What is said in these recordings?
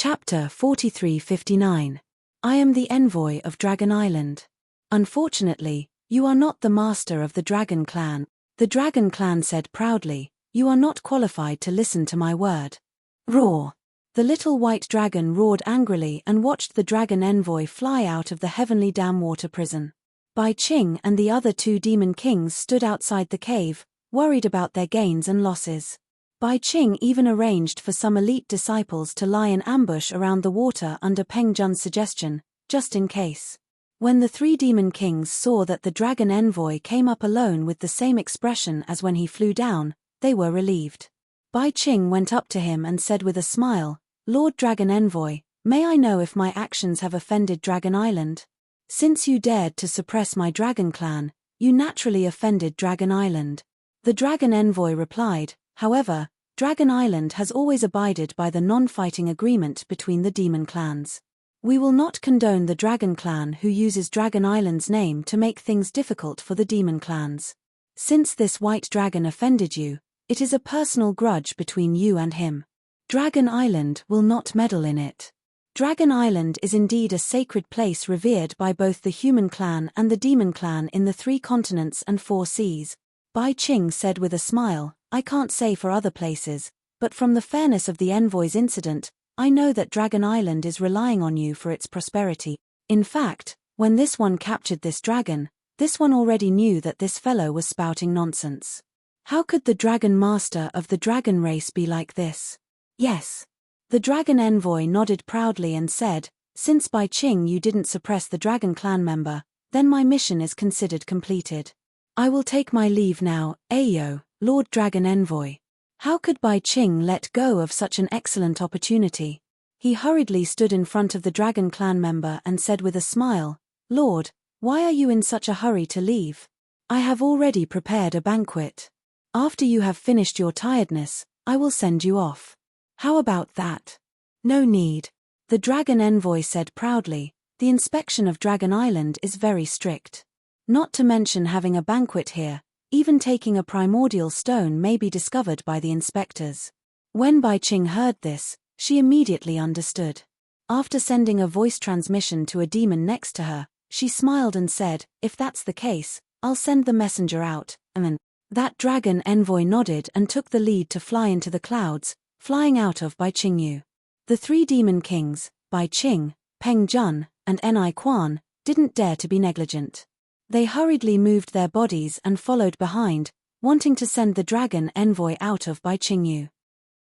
Chapter 4359. I am the envoy of Dragon Island. Unfortunately, you are not the master of the Dragon Clan. The Dragon Clan said proudly, you are not qualified to listen to my word. Roar! The little white dragon roared angrily and watched the dragon envoy fly out of the heavenly dam water prison. Bai Qing and the other two demon kings stood outside the cave, worried about their gains and losses. Bai Qing even arranged for some elite disciples to lie in ambush around the water under Peng Jun's suggestion, just in case. When the three demon kings saw that the dragon envoy came up alone with the same expression as when he flew down, they were relieved. Bai Qing went up to him and said with a smile, Lord Dragon Envoy, may I know if my actions have offended Dragon Island? Since you dared to suppress my dragon clan, you naturally offended Dragon Island. The dragon envoy replied, however, Dragon Island has always abided by the non-fighting agreement between the demon clans. We will not condone the dragon clan who uses Dragon Island's name to make things difficult for the demon clans. Since this white dragon offended you, it is a personal grudge between you and him. Dragon Island will not meddle in it. Dragon Island is indeed a sacred place revered by both the human clan and the demon clan in the 3 continents and 4 seas. Bai Qing said with a smile, I can't say for other places, but from the fairness of the envoy's incident, I know that Dragon Island is relying on you for its prosperity. In fact, when this one captured this dragon, this one already knew that this fellow was spouting nonsense. How could the dragon master of the dragon race be like this? Yes. The dragon envoy nodded proudly and said, since Bai Qing you didn't suppress the dragon clan member, then my mission is considered completed. I will take my leave now, Ayo, Lord Dragon Envoy. How could Bai Qing let go of such an excellent opportunity? He hurriedly stood in front of the dragon clan member and said with a smile, Lord, why are you in such a hurry to leave? I have already prepared a banquet. After you have finished your tiredness, I will send you off. How about that? No need. The dragon envoy said proudly, the inspection of Dragon Island is very strict. Not to mention having a banquet here, even taking a primordial stone may be discovered by the inspectors. When Bai Qing heard this, she immediately understood. After sending a voice transmission to a demon next to her, she smiled and said, if that's the case, I'll send the messenger out, and that dragon envoy nodded and took the lead to fly into the clouds, flying out of Bai Qingyu. The 3 demon kings, Bai Qing, Peng Jun, and Enai Quan, didn't dare to be negligent. They hurriedly moved their bodies and followed behind, wanting to send the dragon envoy out of Bai Qingyu.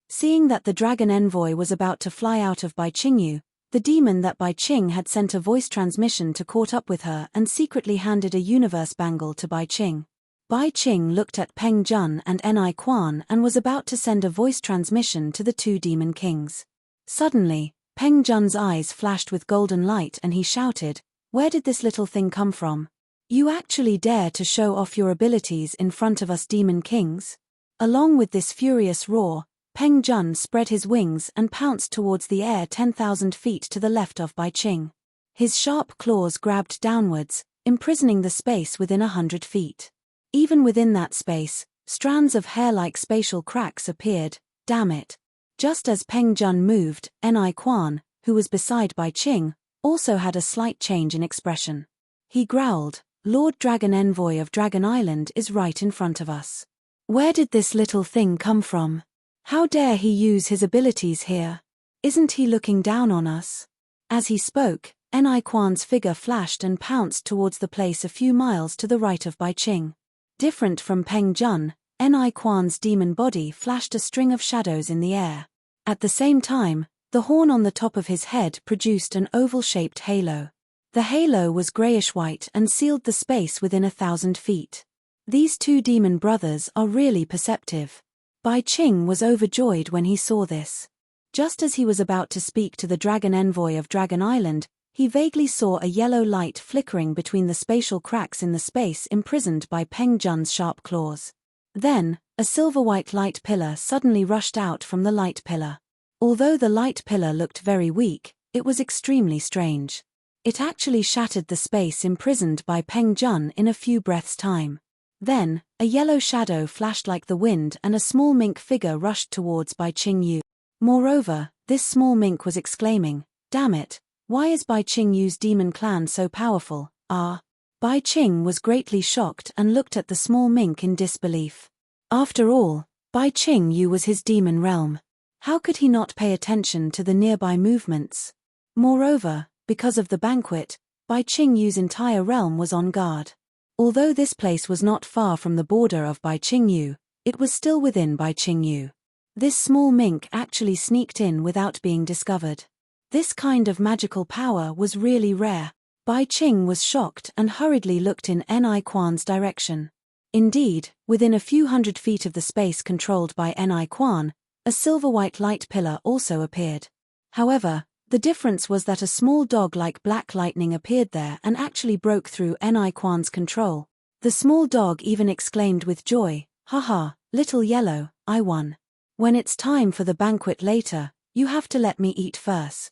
Seeing that the dragon envoy was about to fly out of Bai Qingyu, the demon that Bai Qing had sent a voice transmission to caught up with her and secretly handed a universe bangle to Bai Qing. Bai Qing looked at Peng Jun and Enai Quan and was about to send a voice transmission to the 2 demon kings. Suddenly, Peng Jun's eyes flashed with golden light and he shouted, where did this little thing come from? You actually dare to show off your abilities in front of us demon kings? Along with this furious roar, Peng Jun spread his wings and pounced towards the air 10,000 feet to the left of Bai Qing. His sharp claws grabbed downwards, imprisoning the space within 100 feet. Even within that space, strands of hair-like spatial cracks appeared, damn it. Just as Peng Jun moved, Enai Quan, who was beside Bai Qing, also had a slight change in expression. He growled, Lord Dragon Envoy of Dragon Island is right in front of us. Where did this little thing come from? How dare he use his abilities here? Isn't he looking down on us? As he spoke, Enai Quan's figure flashed and pounced towards the place a few miles to the right of Bai Qing. Different from Peng Jun, Enai Quan's demon body flashed a string of shadows in the air. At the same time, the horn on the top of his head produced an oval-shaped halo. The halo was grayish-white and sealed the space within 1,000 feet. These 2 demon brothers are really perceptive. Bai Qing was overjoyed when he saw this. Just as he was about to speak to the dragon envoy of Dragon Island, he vaguely saw a yellow light flickering between the spatial cracks in the space imprisoned by Peng Jun's sharp claws. Then, a silver-white light pillar suddenly rushed out from the light pillar. Although the light pillar looked very weak, it was extremely strange. It actually shattered the space imprisoned by Peng Jun in a few breaths' time. Then, a yellow shadow flashed like the wind and a small mink figure rushed towards Bai Qingyu. Moreover, this small mink was exclaiming, "Damn it, why is Bai Qingyu's demon clan so powerful?" Bai Qing was greatly shocked and looked at the small mink in disbelief. After all, Bai Qingyu was his demon realm. How could he not pay attention to the nearby movements? Moreover, because of the banquet, Bai Qingyu's entire realm was on guard. Although this place was not far from the border of Bai Qingyu, it was still within Bai Qingyu. This small mink actually sneaked in without being discovered. This kind of magical power was really rare. Bai Qing was shocked and hurriedly looked in Ni Quan's direction. Indeed, within a few hundred feet of the space controlled by Ni Quan, a silver-white light pillar also appeared. However, the difference was that a small dog-like black lightning appeared there and actually broke through Ni Quan's control. The small dog even exclaimed with joy, "Haha, little yellow, I won. When it's time for the banquet later, you have to let me eat first."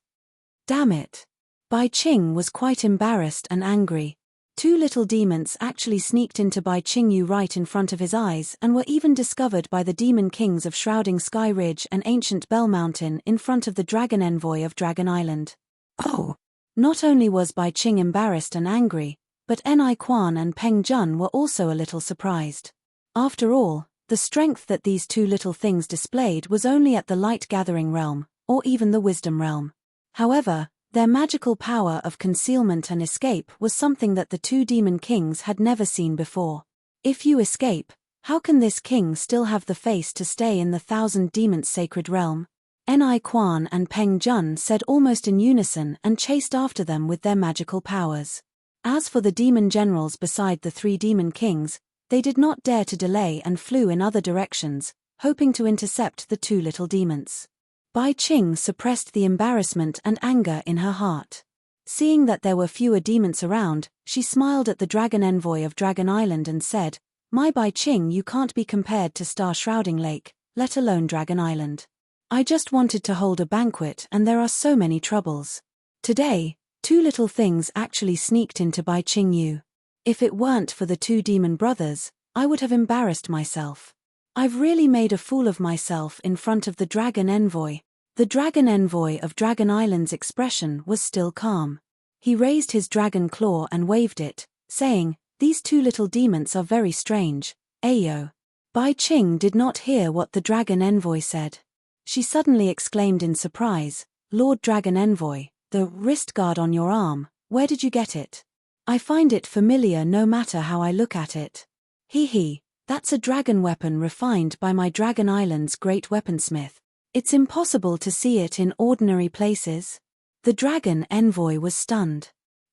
Damn it. Bai Qing was quite embarrassed and angry. Two little demons actually sneaked into Bai Qingyu right in front of his eyes and were even discovered by the demon kings of Shrouding Sky Ridge and Ancient Bell Mountain in front of the dragon envoy of Dragon Island. Oh! Not only was Bai Qing embarrassed and angry, but Ni Quan and Peng Jun were also a little surprised. After all, the strength that these two little things displayed was only at the light gathering realm, or even the wisdom realm. However, their magical power of concealment and escape was something that the two demon kings had never seen before. If you escape, how can this king still have the face to stay in the Thousand Demons sacred realm? Ni Quan and Peng Jun said almost in unison and chased after them with their magical powers. As for the demon generals beside the three demon kings, they did not dare to delay and flew in other directions, hoping to intercept the two little demons. Bai Qing suppressed the embarrassment and anger in her heart. Seeing that there were fewer demons around, she smiled at the dragon envoy of Dragon Island and said, "My Bai Qing, you can't be compared to Star Shrouding Lake, let alone Dragon Island. I just wanted to hold a banquet and there are so many troubles. Today, two little things actually sneaked into Bai Qingyu. If it weren't for the two demon brothers, I would have embarrassed myself. I've really made a fool of myself in front of the dragon envoy." The dragon envoy of Dragon Island's expression was still calm. He raised his dragon claw and waved it, saying, "These two little demons are very strange, Ayo." Bai Qing did not hear what the dragon envoy said. She suddenly exclaimed in surprise, "Lord Dragon Envoy, the wrist guard on your arm, where did you get it? I find it familiar no matter how I look at it." Hee, that's a dragon weapon refined by my Dragon Island's great weaponsmith. It's impossible to see it in ordinary places. The dragon envoy was stunned.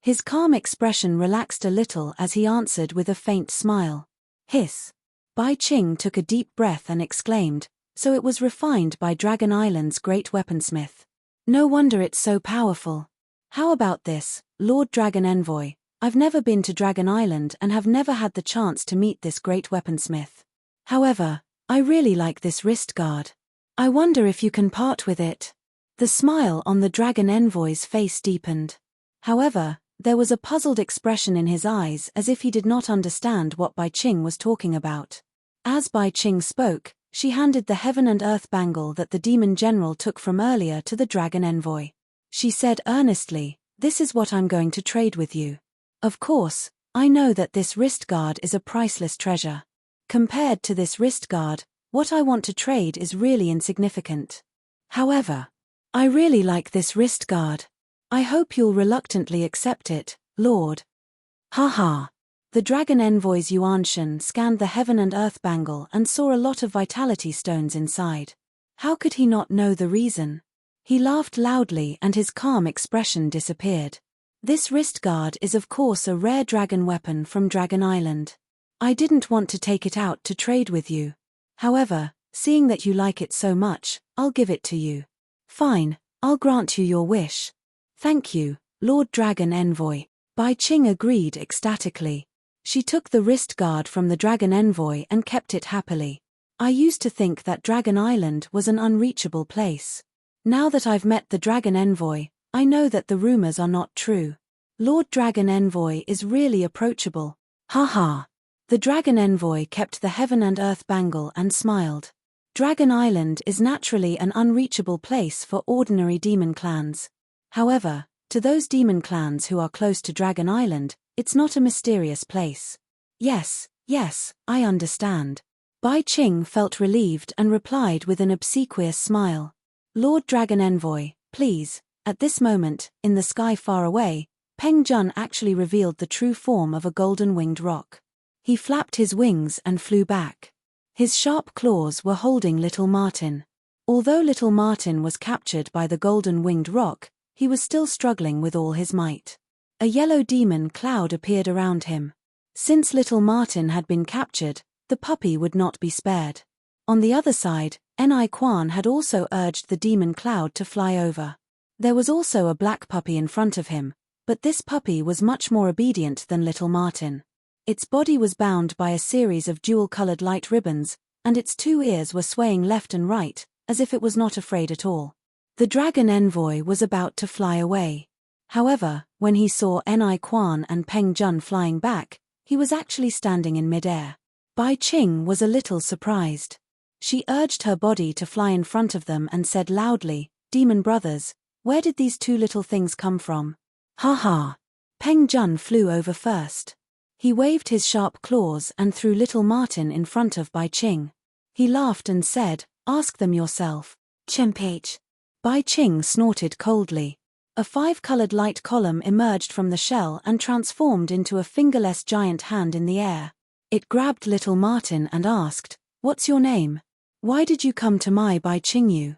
His calm expression relaxed a little as he answered with a faint smile. Hiss. Bai Qing took a deep breath and exclaimed, "So it was refined by Dragon Island's great weaponsmith. No wonder it's so powerful. How about this, Lord Dragon Envoy? I've never been to Dragon Island and have never had the chance to meet this great weaponsmith. However, I really like this wrist guard. I wonder if you can part with it." The smile on the dragon envoy's face deepened. However, there was a puzzled expression in his eyes as if he did not understand what Bai Qing was talking about. As Bai Qing spoke, she handed the heaven and earth bangle that the demon general took from earlier to the dragon envoy. She said earnestly, "This is what I'm going to trade with you. Of course, I know that this wrist guard is a priceless treasure. Compared to this wrist guard, what I want to trade is really insignificant. However, I really like this wrist guard. I hope you'll reluctantly accept it, Lord." Haha. The dragon envoy's Yuanshan scanned the heaven and earth bangle and saw a lot of vitality stones inside. How could he not know the reason? He laughed loudly and his calm expression disappeared. "This wrist guard is of course a rare dragon weapon from Dragon Island. I didn't want to take it out to trade with you. However, seeing that you like it so much, I'll give it to you." "Fine, I'll grant you your wish. Thank you, Lord Dragon Envoy." Bai Qing agreed ecstatically. She took the wrist guard from the Dragon Envoy and kept it happily. "I used to think that Dragon Island was an unreachable place. Now that I've met the Dragon Envoy, I know that the rumors are not true. Lord Dragon Envoy is really approachable." Haha. The Dragon Envoy kept the heaven and earth bangle and smiled. Dragon Island is naturally an unreachable place for ordinary demon clans. However, to those demon clans who are close to Dragon Island, it's not a mysterious place. Yes, I understand. Bai Qing felt relieved and replied with an obsequious smile. Lord Dragon Envoy, please. At this moment, in the sky far away, Peng Jun actually revealed the true form of a golden-winged roc. He flapped his wings and flew back. His sharp claws were holding Little Martin. Although Little Martin was captured by the golden-winged roc, he was still struggling with all his might. A yellow demon cloud appeared around him. Since Little Martin had been captured, the puppy would not be spared. On the other side, Ni Quan had also urged the demon cloud to fly over. There was also a black puppy in front of him, but this puppy was much more obedient than Little Martin. Its body was bound by a series of dual-colored light ribbons, and its 2 ears were swaying left and right, as if it was not afraid at all. The Dragon Envoy was about to fly away. However, when he saw Ni Quan and Peng Jun flying back, he was actually standing in midair. Bai Qing was a little surprised. She urged her body to fly in front of them and said loudly, "Demon brothers, where did these 2 little things come from?" "Ha ha!" Peng Jun flew over first. He waved his sharp claws and threw Little Martin in front of Bai Qing. He laughed and said, "Ask them yourself." "Chimpage." Bai Qing snorted coldly. A 5-colored light column emerged from the shell and transformed into a fingerless giant hand in the air. It grabbed Little Martin and asked, "What's your name? Why did you come to my Bai Qingyu?"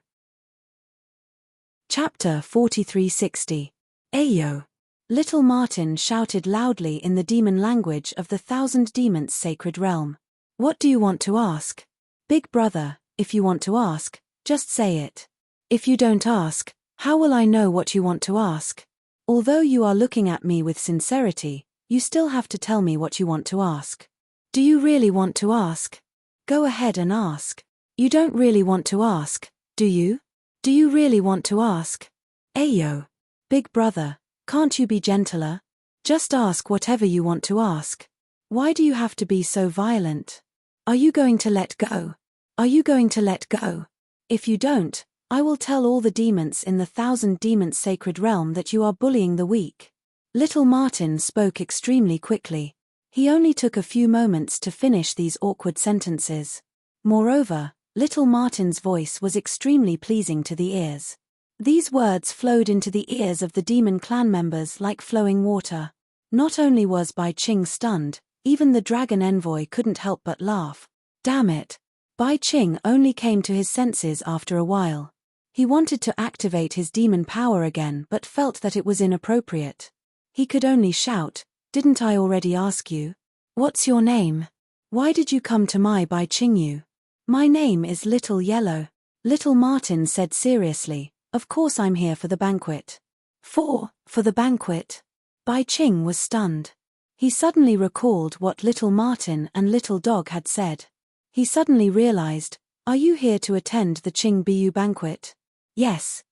Chapter 4360. Ayo. Little Martin shouted loudly in the demon language of the 1,000 demons' sacred realm. "What do you want to ask? Big brother, if you want to ask, just say it. If you don't ask, how will I know what you want to ask? Although you are looking at me with sincerity, you still have to tell me what you want to ask. Do you really want to ask? Go ahead and ask. You don't really want to ask, do you? Do you really want to ask? Ayo. Big brother, can't you be gentler? Just ask whatever you want to ask. Why do you have to be so violent? Are you going to let go? Are you going to let go? If you don't, I will tell all the demons in the 1,000 demons' sacred realm that you are bullying the weak." Little Martin spoke extremely quickly. He only took a few moments to finish these awkward sentences. Moreover, Little Martin's voice was extremely pleasing to the ears. These words flowed into the ears of the demon clan members like flowing water. Not only was Bai Qing stunned, even the Dragon Envoy couldn't help but laugh. Damn it! Bai Qing only came to his senses after a while. He wanted to activate his demon power again but felt that it was inappropriate. He could only shout, "Didn't I already ask you? What's your name? Why did you come to my Bai Qingyu?" "My name is Little Yellow." Little Martin said seriously, "Of course I'm here for the banquet." For the banquet?" Bai Qing was stunned. He suddenly recalled what Little Martin and Little Dog had said. He suddenly realized, "Are you here to attend the Qing Bu banquet?" Yes.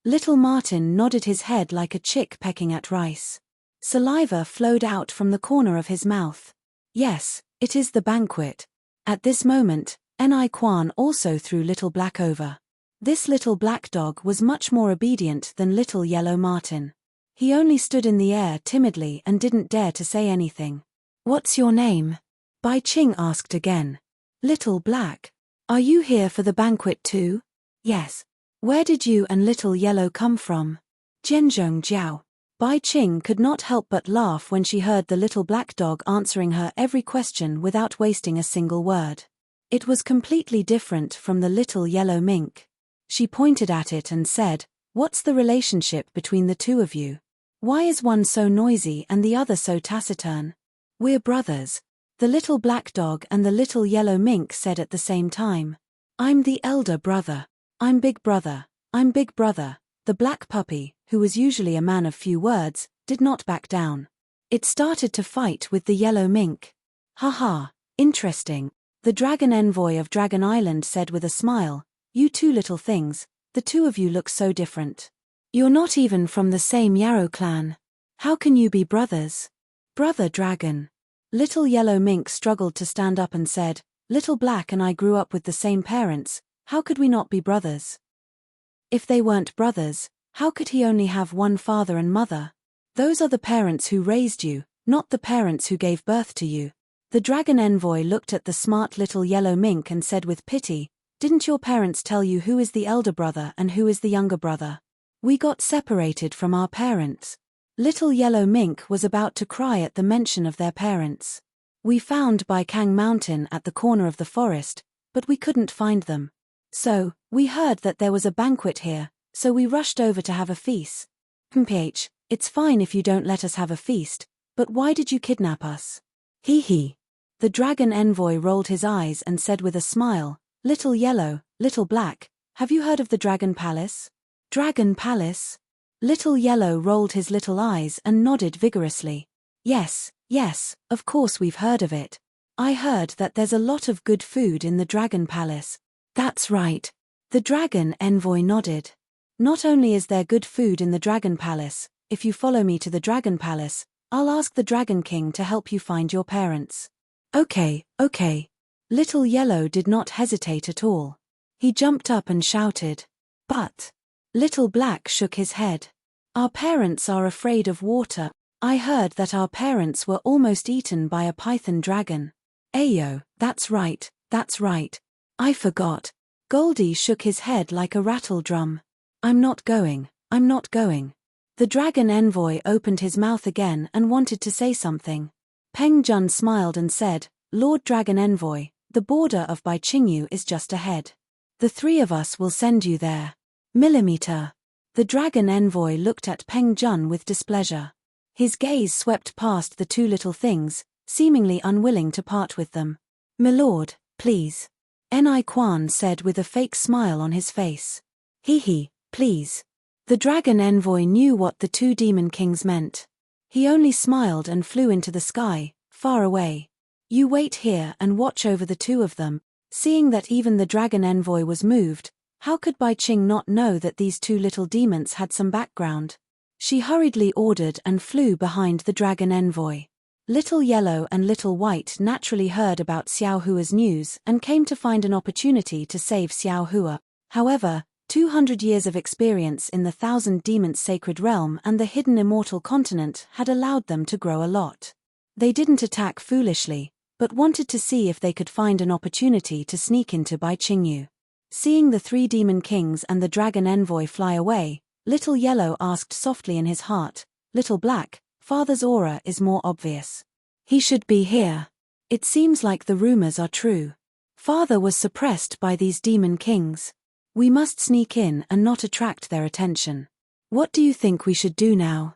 Little Martin nodded his head like a chick pecking at rice. Saliva flowed out from the corner of his mouth. "Yes, it is the banquet." At this moment, Ni Quan also threw Little Black over. This little black dog was much more obedient than Little Yellow Martin. He only stood in the air timidly and didn't dare to say anything. "What's your name?" Bai Qing asked again. "Little Black. Are you here for the banquet too?" "Yes." "Where did you and Little Yellow come from?" "Jianzhong Jiao." Bai Qing could not help but laugh when she heard the little black dog answering her every question without wasting a single word. It was completely different from the little yellow mink. She pointed at it and said, "What's the relationship between the 2 of you? Why is one so noisy and the other so taciturn?" "We're brothers," the little black dog and the little yellow mink said at the same time. "I'm the elder brother." "I'm big brother. I'm big brother." The black puppy, who was usually a man of few words, did not back down. It started to fight with the yellow mink. "Haha, interesting," the Dragon Envoy of Dragon Island said with a smile. "You 2 little things, the 2 of you look so different. You're not even from the same Yarrow clan. How can you be brothers?" "Brother Dragon." Little Yellow Mink struggled to stand up and said, Little Black and I grew up with the same parents, how could we not be brothers? If they weren't brothers, how could he only have one father and mother? Those are the parents who raised you, not the parents who gave birth to you. The dragon envoy looked at the smart little yellow mink and said with pity, "Didn't your parents tell you who is the elder brother and who is the younger brother? We got separated from our parents." Little yellow mink was about to cry at the mention of their parents. "We found Bai Kang Mountain at the corner of the forest, but we couldn't find them. So, we heard that there was a banquet here, so we rushed over to have a feast. Mph, it's fine if you don't let us have a feast, but why did you kidnap us?" Hee hee. The dragon envoy rolled his eyes and said with a smile, "Little Yellow, Little Black, have you heard of the Dragon Palace?" "Dragon Palace?" Little Yellow rolled his little eyes and nodded vigorously. Yes, of course we've heard of it. I heard that there's a lot of good food in the Dragon Palace." "That's right." The dragon envoy nodded. "Not only is there good food in the Dragon Palace, if you follow me to the Dragon Palace, I'll ask the Dragon King to help you find your parents." Okay. Little Yellow did not hesitate at all. He jumped up and shouted. "But..." Little Black shook his head. "Our parents are afraid of water. I heard that our parents were almost eaten by a python dragon." "Ayo, that's right. I forgot." Goldie shook his head like a rattle drum. I'm not going. The dragon envoy opened his mouth again and wanted to say something. Peng Jun smiled and said, "Lord Dragon Envoy, the border of Baiqingyu is just ahead. The three of us will send you there." Millimeter. The dragon envoy looked at Peng Jun with displeasure. His gaze swept past the two little things, seemingly unwilling to part with them. "Milord, please." Ni Quan said with a fake smile on his face. "Hee, please." The dragon envoy knew what the two demon kings meant. He only smiled and flew into the sky, far away. "You wait here and watch over the two of them." Seeing that even the dragon envoy was moved, how could Bai Qing not know that these two little demons had some background? She hurriedly ordered and flew behind the dragon envoy. Little Yellow and Little White naturally heard about Xiao Hua's news and came to find an opportunity to save Xiao Hua. However, 200 years of experience in the Thousand Demons Sacred Realm and the hidden immortal continent had allowed them to grow a lot. They didn't attack foolishly, but wanted to see if they could find an opportunity to sneak into Baiqingyu. Seeing the three demon kings and the dragon envoy fly away, Little Yellow asked softly in his heart, "Little Black, Father's aura is more obvious. He should be here. It seems like the rumors are true. Father was suppressed by these demon kings. We must sneak in and not attract their attention. What do you think we should do now?"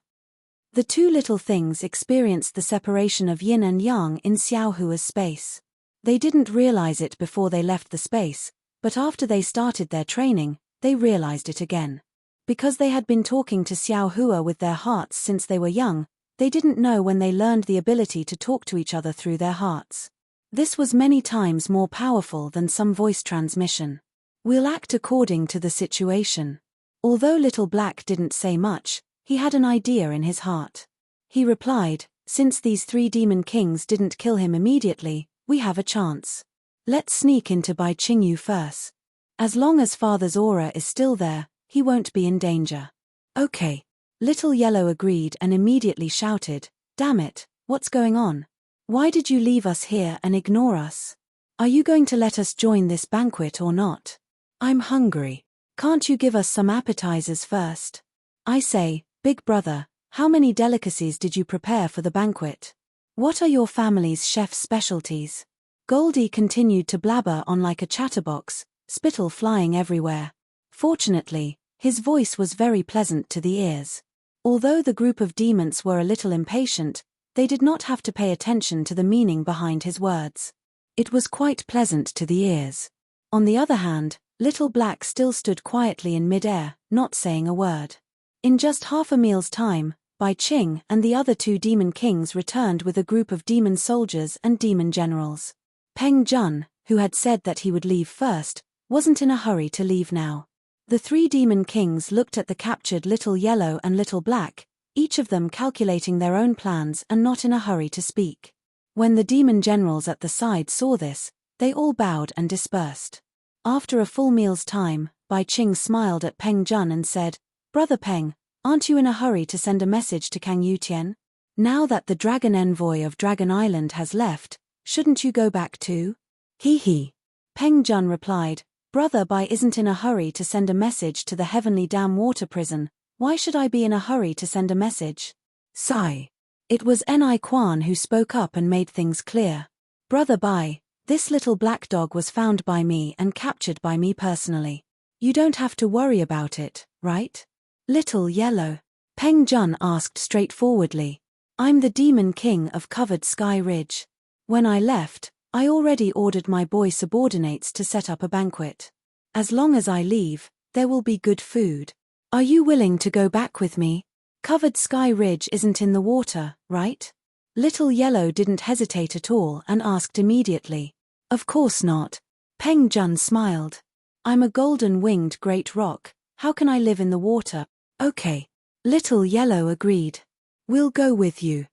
The two little things experienced the separation of yin and yang in Xiao Hua's space. They didn't realize it before they left the space, but after they started their training, they realized it again. Because they had been talking to Xiao Hua with their hearts since they were young, they didn't know when they learned the ability to talk to each other through their hearts. This was many times more powerful than some voice transmission. "We'll act according to the situation." Although Little Black didn't say much, he had an idea in his heart. He replied, "Since these three demon kings didn't kill him immediately, we have a chance. Let's sneak into Baiqingyu first. As long as Father's aura is still there, he won't be in danger." "Okay." Little Yellow agreed and immediately shouted, "Damn it, what's going on? Why did you leave us here and ignore us? Are you going to let us join this banquet or not? I'm hungry. Can't you give us some appetizers first? I say, big brother, how many delicacies did you prepare for the banquet? What are your family's chef's specialties?" Goldie continued to blabber on like a chatterbox, spittle flying everywhere. Fortunately, his voice was very pleasant to the ears. Although the group of demons were a little impatient, they did not have to pay attention to the meaning behind his words. It was quite pleasant to the ears. On the other hand, Little Black still stood quietly in mid-air, not saying a word. In just half a meal's time, Bai Qing and the other two demon kings returned with a group of demon soldiers and demon generals. Peng Jun, who had said that he would leave first, wasn't in a hurry to leave now. The three demon kings looked at the captured Little Yellow and Little Black, each of them calculating their own plans and not in a hurry to speak. When the demon generals at the side saw this, They all bowed and dispersed. After a full meal's time, Bai Qing smiled at Peng Jun and said, "Brother Peng, aren't you in a hurry to send a message to Kang Yutian? Now that the dragon envoy of Dragon Island has left, shouldn't you go back too?" "Hee hee." Peng Jun replied, "Brother Bai isn't in a hurry to send a message to the Heavenly Dam Water Prison. Why should I be in a hurry to send a message?" Sigh. It was Ni Quan who spoke up and made things clear. "Brother Bai, this little black dog was found by me and captured by me personally. You don't have to worry about it, right? Little Yellow?" Peng Jun asked straightforwardly. "I'm the Demon King of Covered Sky Ridge. When I left, I already ordered my boy subordinates to set up a banquet. As long as I leave, there will be good food. Are you willing to go back with me? Covered Sky Ridge isn't in the water, right?" Little Yellow didn't hesitate at all and asked immediately. "Of course not." Peng Jun smiled. "I'm a golden-winged great rock, how can I live in the water?" "Okay." Little Yellow agreed. "We'll go with you."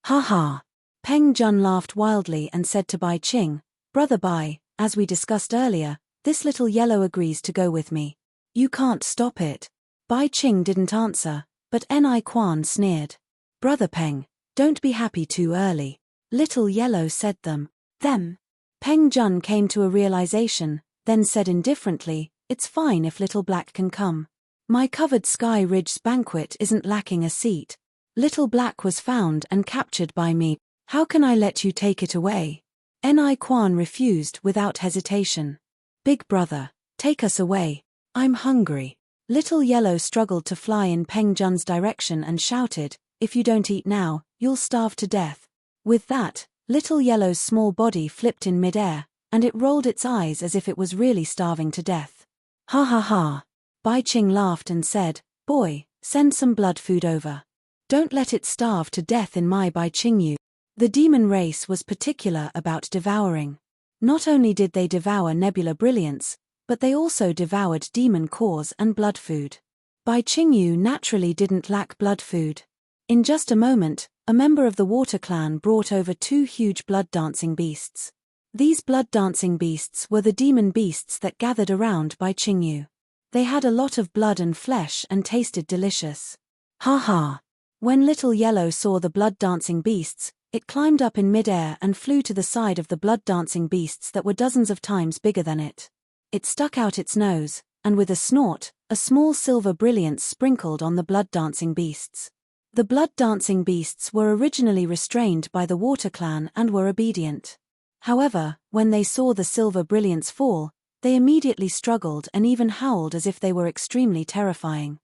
"Ha ha." Peng Jun laughed wildly and said to Bai Qing, "Brother Bai, as we discussed earlier, this Little Yellow agrees to go with me. You can't stop it." Bai Qing didn't answer, but Ni Quan sneered. "Brother Peng, don't be happy too early." Little Yellow said them. Peng Jun came to a realization, then said indifferently, "It's fine if Little Black can come. My Covered Sky Ridge's banquet isn't lacking a seat. Little Black was found and captured by me. How can I let you take it away?" Ni Quan refused without hesitation. "Big brother, take us away. I'm hungry." Little Yellow struggled to fly in Peng Jun's direction and shouted, "If you don't eat now, you'll starve to death." With that, Little Yellow's small body flipped in midair, and it rolled its eyes as if it was really starving to death. "Ha ha ha." Bai Qing laughed and said, "Boy, send some blood food over. Don't let it starve to death in my Bai Qingyu." The demon race was particular about devouring. Not only did they devour Nebula Brilliance, but they also devoured demon cores and blood food. Bai Qingyu naturally didn't lack blood food. In just a moment, a member of the Water Clan brought over 2 huge blood-dancing beasts. These blood-dancing beasts were the demon beasts that gathered around Bai Qingyu. They had a lot of blood and flesh and tasted delicious. Ha ha! When Little Yellow saw the blood-dancing beasts, it climbed up in midair and flew to the side of the blood-dancing beasts that were dozens of times bigger than it. It stuck out its nose, and with a snort, a small silver brilliance sprinkled on the blood-dancing beasts. The blood-dancing beasts were originally restrained by the Water Clan and were obedient. However, when they saw the silver brilliance fall, they immediately struggled and even howled as if they were extremely terrifying.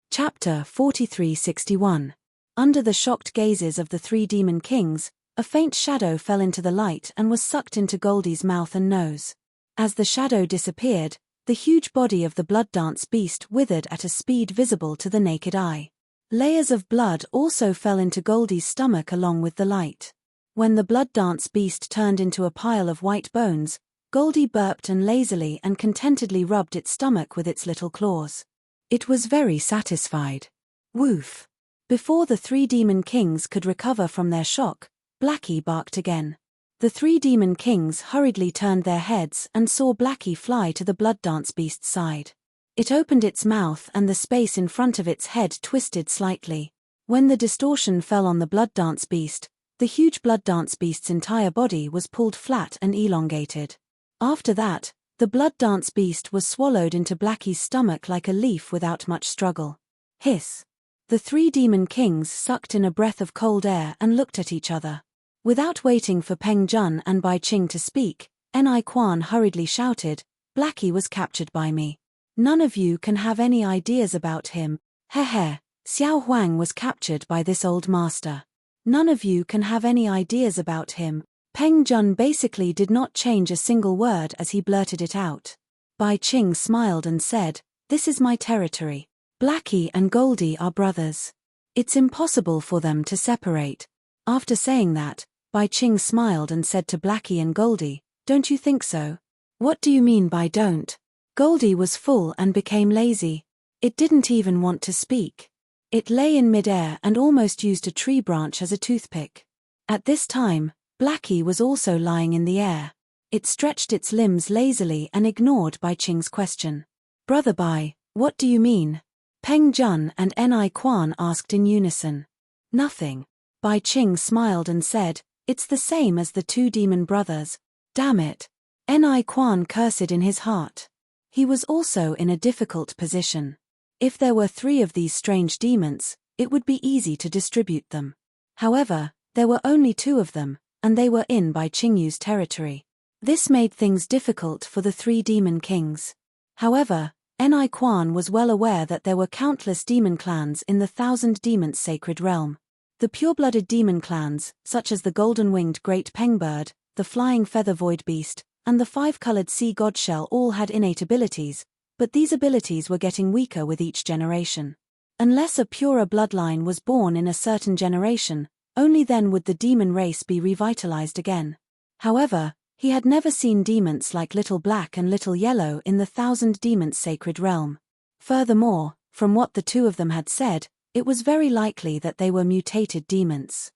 Chapter 4361. Under the shocked gazes of the 3 demon kings, a faint shadow fell into the light and was sucked into Goldie's mouth and nose. As the shadow disappeared, the huge body of the blood dance beast withered at a speed visible to the naked eye. Layers of blood also fell into Goldie's stomach along with the light. When the blood dance beast turned into a pile of white bones, Goldie burped and lazily and contentedly rubbed its stomach with its little claws. It was very satisfied. Woof! Before the 3 demon kings could recover from their shock, Blackie barked again. The 3 demon kings hurriedly turned their heads and saw Blackie fly to the blood dance beast's side. It opened its mouth and the space in front of its head twisted slightly. When the distortion fell on the blood dance beast, the huge blood dance beast's entire body was pulled flat and elongated. After that, the blood dance beast was swallowed into Blackie's stomach like a leaf without much struggle. Hiss! The 3 demon kings sucked in a breath of cold air and looked at each other. Without waiting for Peng Jun and Bai Qing to speak, Ni Quan hurriedly shouted, "Blackie was captured by me. None of you can have any ideas about him. Heh. Xiao Huang was captured by this old master. None of you can have any ideas about him." Peng Jun basically did not change a single word as he blurted it out. Bai Qing smiled and said, "This is my territory. Blackie and Goldie are brothers. It's impossible for them to separate." After saying that, Bai Qing smiled and said to Blackie and Goldie, "Don't you think so?" "What do you mean by don't?" Goldie was full and became lazy. It didn't even want to speak. It lay in midair and almost used a tree branch as a toothpick. At this time, Blackie was also lying in the air. It stretched its limbs lazily and ignored Bai Qing's question. Brother Bai, what do you mean? Peng Jun and Ni Quan asked in unison. Nothing. Bai Qing smiled and said, it's the same as the two demon brothers. Damn it. Ni Quan cursed in his heart. He was also in a difficult position. If there were 3 of these strange demons, it would be easy to distribute them. However, there were only 2 of them, and they were in Bai Qingyu's territory. This made things difficult for the 3 demon kings. However, Ni Quan was well aware that there were countless demon clans in the 1,000 demons sacred realm. The pure-blooded demon clans, such as the golden-winged great pengbird, the flying feather void beast, and the 5-colored sea godshell all had innate abilities, but these abilities were getting weaker with each generation. Unless a purer bloodline was born in a certain generation, only then would the demon race be revitalized again. However, he had never seen demons like Little Black and Little Yellow in the 1,000 demons sacred realm. Furthermore, from what the 2 of them had said, it was very likely that they were mutated demons.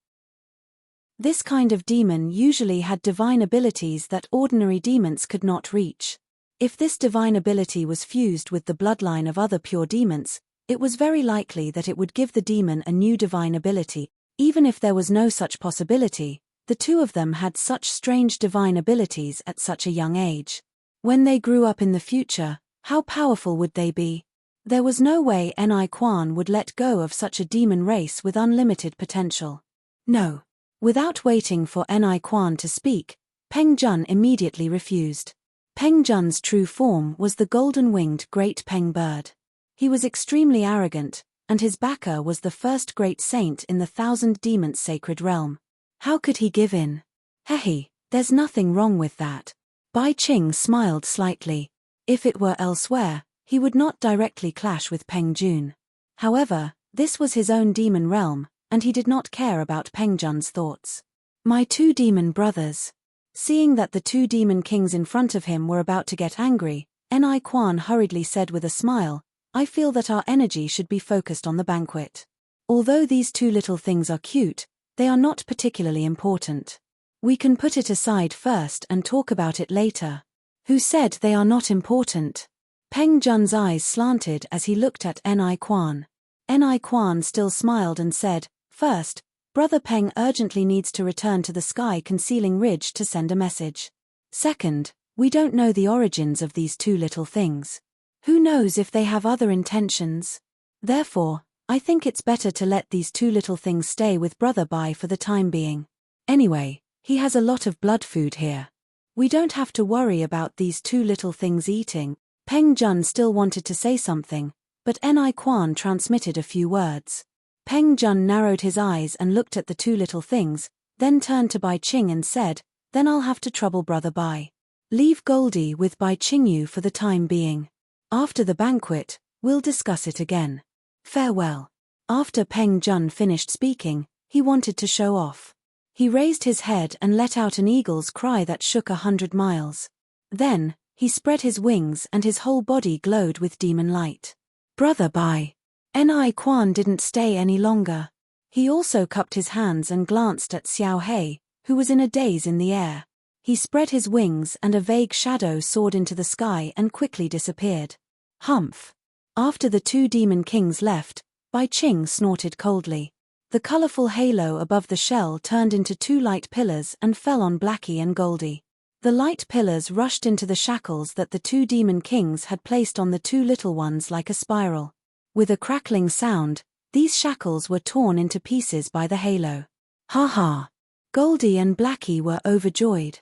This kind of demon usually had divine abilities that ordinary demons could not reach. If this divine ability was fused with the bloodline of other pure demons, it was very likely that it would give the demon a new divine ability. Even if there was no such possibility, the 2 of them had such strange divine abilities at such a young age. When they grew up in the future, how powerful would they be? There was no way Ni Quan would let go of such a demon race with unlimited potential. No. Without waiting for Ni Quan to speak, Peng Jun immediately refused. Peng Jun's true form was the golden-winged great Peng bird. He was extremely arrogant, and his backer was the first great saint in the 1,000 demons sacred realm. How could he give in? Hehe, there's nothing wrong with that. Bai Qing smiled slightly. If it were elsewhere, he would not directly clash with Peng Jun. However, this was his own demon realm, and he did not care about Peng Jun's thoughts. My 2 demon brothers. Seeing that the 2 demon kings in front of him were about to get angry, Ni Quan hurriedly said with a smile, I feel that our energy should be focused on the banquet. Although these 2 little things are cute, they are not particularly important. We can put it aside first and talk about it later. Who said they are not important? Peng Jun's eyes slanted as he looked at Ni Quan. Ni Quan still smiled and said, First, Brother Peng urgently needs to return to the sky-concealing ridge to send a message. Second, we don't know the origins of these 2 little things. Who knows if they have other intentions? Therefore, I think it's better to let these 2 little things stay with Brother Bai for the time being. Anyway, he has a lot of blood food here. We don't have to worry about these 2 little things eating. Peng Jun still wanted to say something, but Ni Quan transmitted a few words. Peng Jun narrowed his eyes and looked at the 2 little things, then turned to Bai Qing and said, Then I'll have to trouble Brother Bai. Leave Goldie with Bai Qingyu for the time being. After the banquet, we'll discuss it again. Farewell. After Peng Jun finished speaking, he wanted to show off. He raised his head and let out an eagle's cry that shook 100 miles. Then, he spread his wings and his whole body glowed with demon light. Brother Bai. Ni Quan didn't stay any longer. He also cupped his hands and glanced at Xiao Hei, who was in a daze in the air. He spread his wings and a vague shadow soared into the sky and quickly disappeared. Humph. After the 2 demon kings left, Bai Qing snorted coldly. The colorful halo above the shell turned into 2 light pillars and fell on Blackie and Goldie. The light pillars rushed into the shackles that the 2 demon kings had placed on the 2 little ones like a spiral. With a crackling sound, these shackles were torn into pieces by the halo. Ha ha. Goldie and Blackie were overjoyed.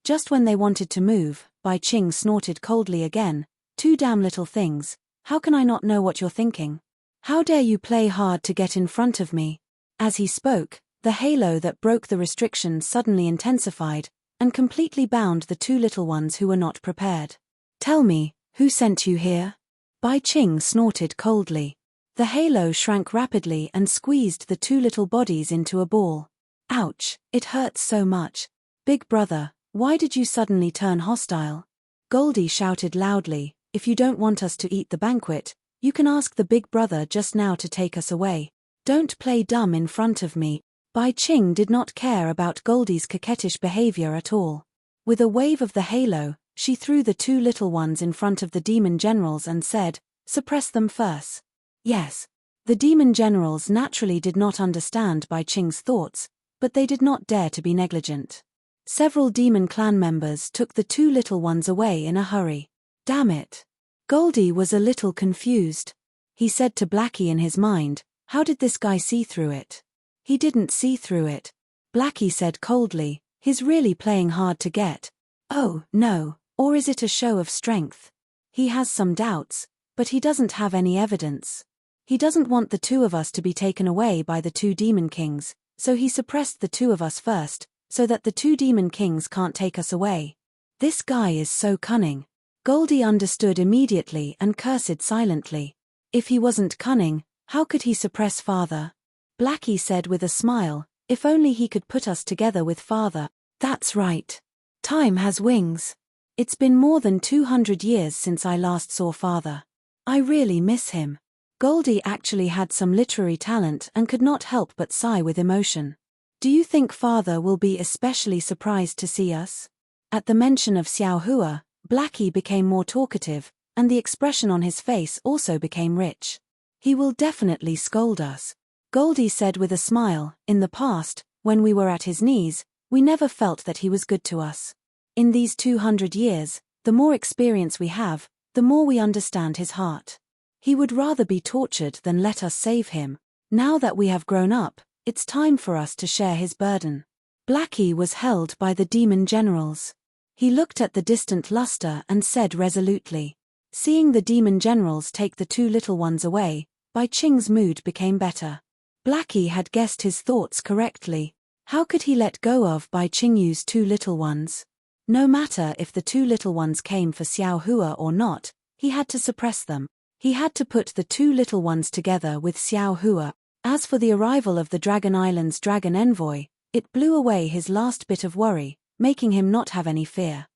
Just when they wanted to move, Bai Qing snorted coldly again, 2 damn little things, how can I not know what you're thinking? How dare you play hard to get in front of me? As he spoke, the halo that broke the restriction suddenly intensified, and completely bound the 2 little ones who were not prepared. Tell me, who sent you here? Bai Qing snorted coldly. The halo shrank rapidly and squeezed the 2 little bodies into a ball. Ouch, it hurts so much. Big brother, why did you suddenly turn hostile? Goldie shouted loudly, if you don't want us to eat the banquet, you can ask the big brother just now to take us away. Don't play dumb in front of me. Bai Qing did not care about Goldie's coquettish behavior at all. With a wave of the halo, she threw the two little ones in front of the demon generals and said, "Suppress them first." Yes. The demon generals naturally did not understand Bai Qing's thoughts, but they did not dare to be negligent. Several demon clan members took the two little ones away in a hurry. Damn it. Goldie was a little confused. He said to Blackie in his mind, "How did this guy see through it?" "He didn't see through it," Blackie said coldly. "He's really playing hard to get." "Oh, no, or is it a show of strength? He has some doubts, but he doesn't have any evidence. He doesn't want the two of us to be taken away by the two demon kings, so he suppressed the two of us first, so that the two demon kings can't take us away. This guy is so cunning." Goldie understood immediately and cursed silently. If he wasn't cunning, how could he suppress Father? Blackie said with a smile, "If only he could put us together with Father." "That's right. Time has wings. It's been more than 200 years since I last saw Father. I really miss him." Goldie actually had some literary talent and could not help but sigh with emotion. "Do you think Father will be especially surprised to see us?" At the mention of Xiao Hua, Blackie became more talkative, and the expression on his face also became rich. "He will definitely scold us," Goldie said with a smile. "In the past, when we were at his knees, we never felt that he was good to us. In these 200 years, the more experience we have, the more we understand his heart. He would rather be tortured than let us save him. Now that we have grown up, it's time for us to share his burden." Blackie was held by the demon generals. He looked at the distant luster and said resolutely. Seeing the demon generals take the two little ones away, Bai Qing's mood became better. Blackie had guessed his thoughts correctly. How could he let go of Bai Qing's two little ones? No matter if the two little ones came for Xiao Hua or not, he had to suppress them. He had to put the two little ones together with Xiao Hua. As for the arrival of the Dragon Island's dragon envoy, it blew away his last bit of worry, making him not have any fear.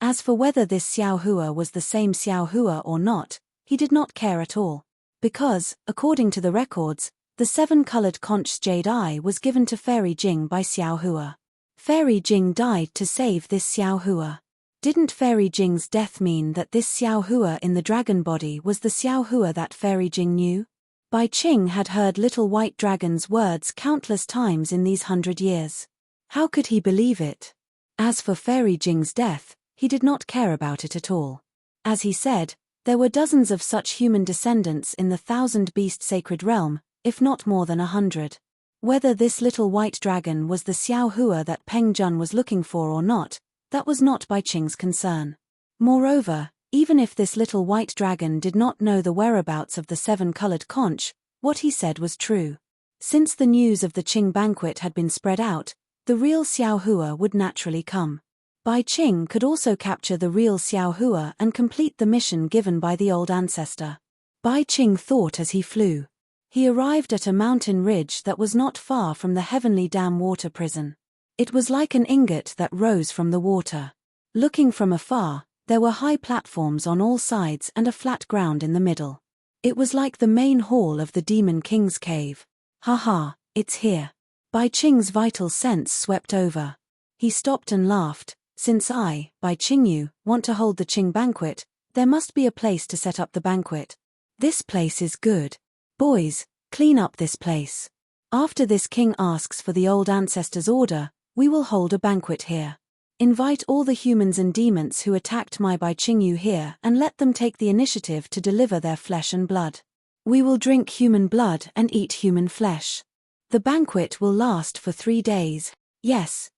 As for whether this Xiao Hua was the same Xiao Hua or not, he did not care at all. Because, according to the records, the seven-colored conch's jade eye was given to Fairy Jing by Xiao Hua. Fairy Jing died to save this Xiao Hua. Didn't Fairy Jing's death mean that this Xiao Hua in the dragon body was the Xiao Hua that Fairy Jing knew? Bai Qing had heard Little White Dragon's words countless times in these 100 years. How could he believe it? As for Fairy Jing's death, he did not care about it at all. As he said, there were dozens of such human descendants in the 1,000-beast sacred realm, if not more than 100. Whether this little white dragon was the Xiao Hua that Peng Jun was looking for or not, that was not Bai Qing's concern. Moreover, even if this little white dragon did not know the whereabouts of the seven-colored conch, what he said was true. Since the news of the Qing banquet had been spread out, the real Xiao Hua would naturally come. Bai Qing could also capture the real Xiao Hua and complete the mission given by the old ancestor. Bai Qing thought as he flew. He arrived at a mountain ridge that was not far from the heavenly dam water prison. It was like an ingot that rose from the water. Looking from afar, there were high platforms on all sides and a flat ground in the middle. It was like the main hall of the Demon King's cave. "Ha, it's here." Bai Qing's vital sense swept over. He stopped and laughed. "Since I, Bai Qingyu, want to hold the Qing banquet, there must be a place to set up the banquet. This place is good. Boys, clean up this place. After this king asks for the old ancestor's order, we will hold a banquet here. Invite all the humans and demons who attacked my Bai Qingyu here and let them take the initiative to deliver their flesh and blood. We will drink human blood and eat human flesh. The banquet will last for 3 days. Yes,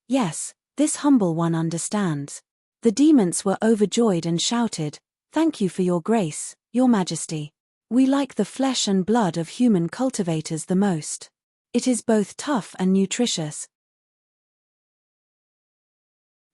this humble one understands." The demons were overjoyed and shouted, "Thank you for your grace, your majesty. We like the flesh and blood of human cultivators the most. It is both tough and nutritious."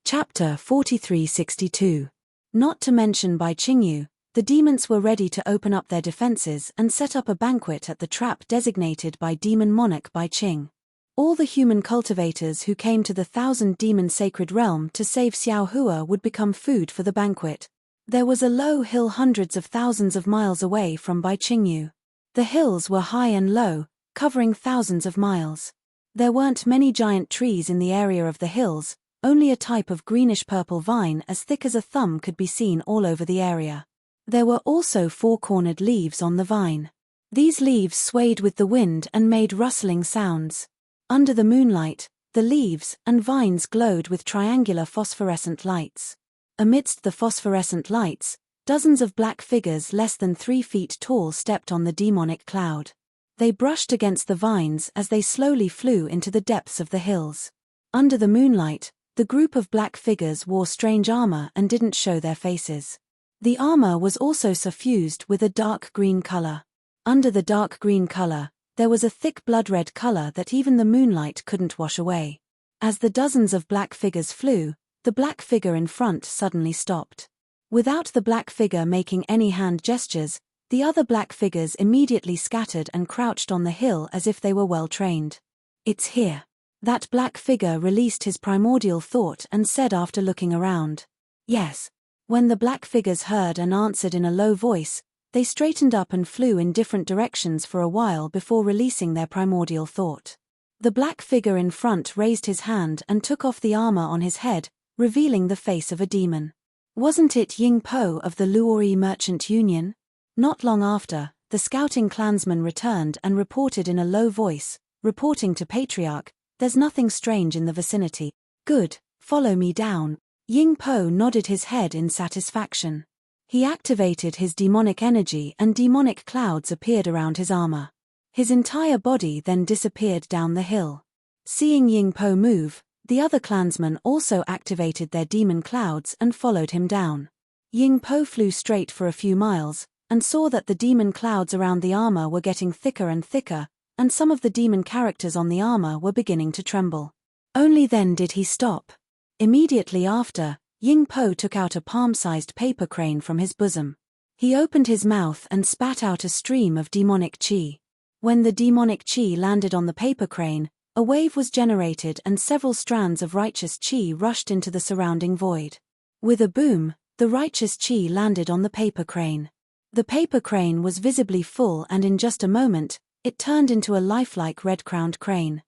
Chapter 4362. Not to mention Bai Qingyu, the demons were ready to open up their defenses and set up a banquet at the trap designated by demon monarch Bai Qing. All the human cultivators who came to the 1,000-demon sacred realm to save Xiao Hua would become food for the banquet. There was a low hill hundreds of thousands of miles away from Bai Qingyu. The hills were high and low, covering thousands of miles. There weren't many giant trees in the area of the hills, only a type of greenish-purple vine as thick as a thumb could be seen all over the area. There were also four-cornered leaves on the vine. These leaves swayed with the wind and made rustling sounds. Under the moonlight, the leaves and vines glowed with triangular phosphorescent lights. Amidst the phosphorescent lights, dozens of black figures less than 3 feet tall stepped on the demonic cloud. They brushed against the vines as they slowly flew into the depths of the hills. Under the moonlight, the group of black figures wore strange armor and didn't show their faces. The armor was also suffused with a dark green color. Under the dark green color, there was a thick blood-red color that even the moonlight couldn't wash away. As the dozens of black figures flew, the black figure in front suddenly stopped. Without the black figure making any hand gestures, the other black figures immediately scattered and crouched on the hill as if they were well trained. "It's here." That black figure released his primordial thought and said after looking around. "Yes." When the black figures heard and answered in a low voice, they straightened up and flew in different directions for a while before releasing their primordial thought. The black figure in front raised his hand and took off the armor on his head, revealing the face of a demon. Wasn't it Ying Po of the Luoyi Merchant Union? Not long after, the scouting clansman returned and reported in a low voice, reporting to Patriarch, "There's nothing strange in the vicinity." "Good, follow me down." Ying Po nodded his head in satisfaction. He activated his demonic energy and demonic clouds appeared around his armor. His entire body then disappeared down the hill. Seeing Ying Po move, the other clansmen also activated their demon clouds and followed him down. Ying Po flew straight for a few miles, and saw that the demon clouds around the armor were getting thicker and thicker, and some of the demon characters on the armor were beginning to tremble. Only then did he stop. Immediately after, Ying Po took out a palm-sized paper crane from his bosom. He opened his mouth and spat out a stream of demonic chi. When the demonic chi landed on the paper crane, a wave was generated and several strands of righteous chi rushed into the surrounding void. With a boom, the righteous chi landed on the paper crane. The paper crane was visibly full and in just a moment, it turned into a lifelike red-crowned crane.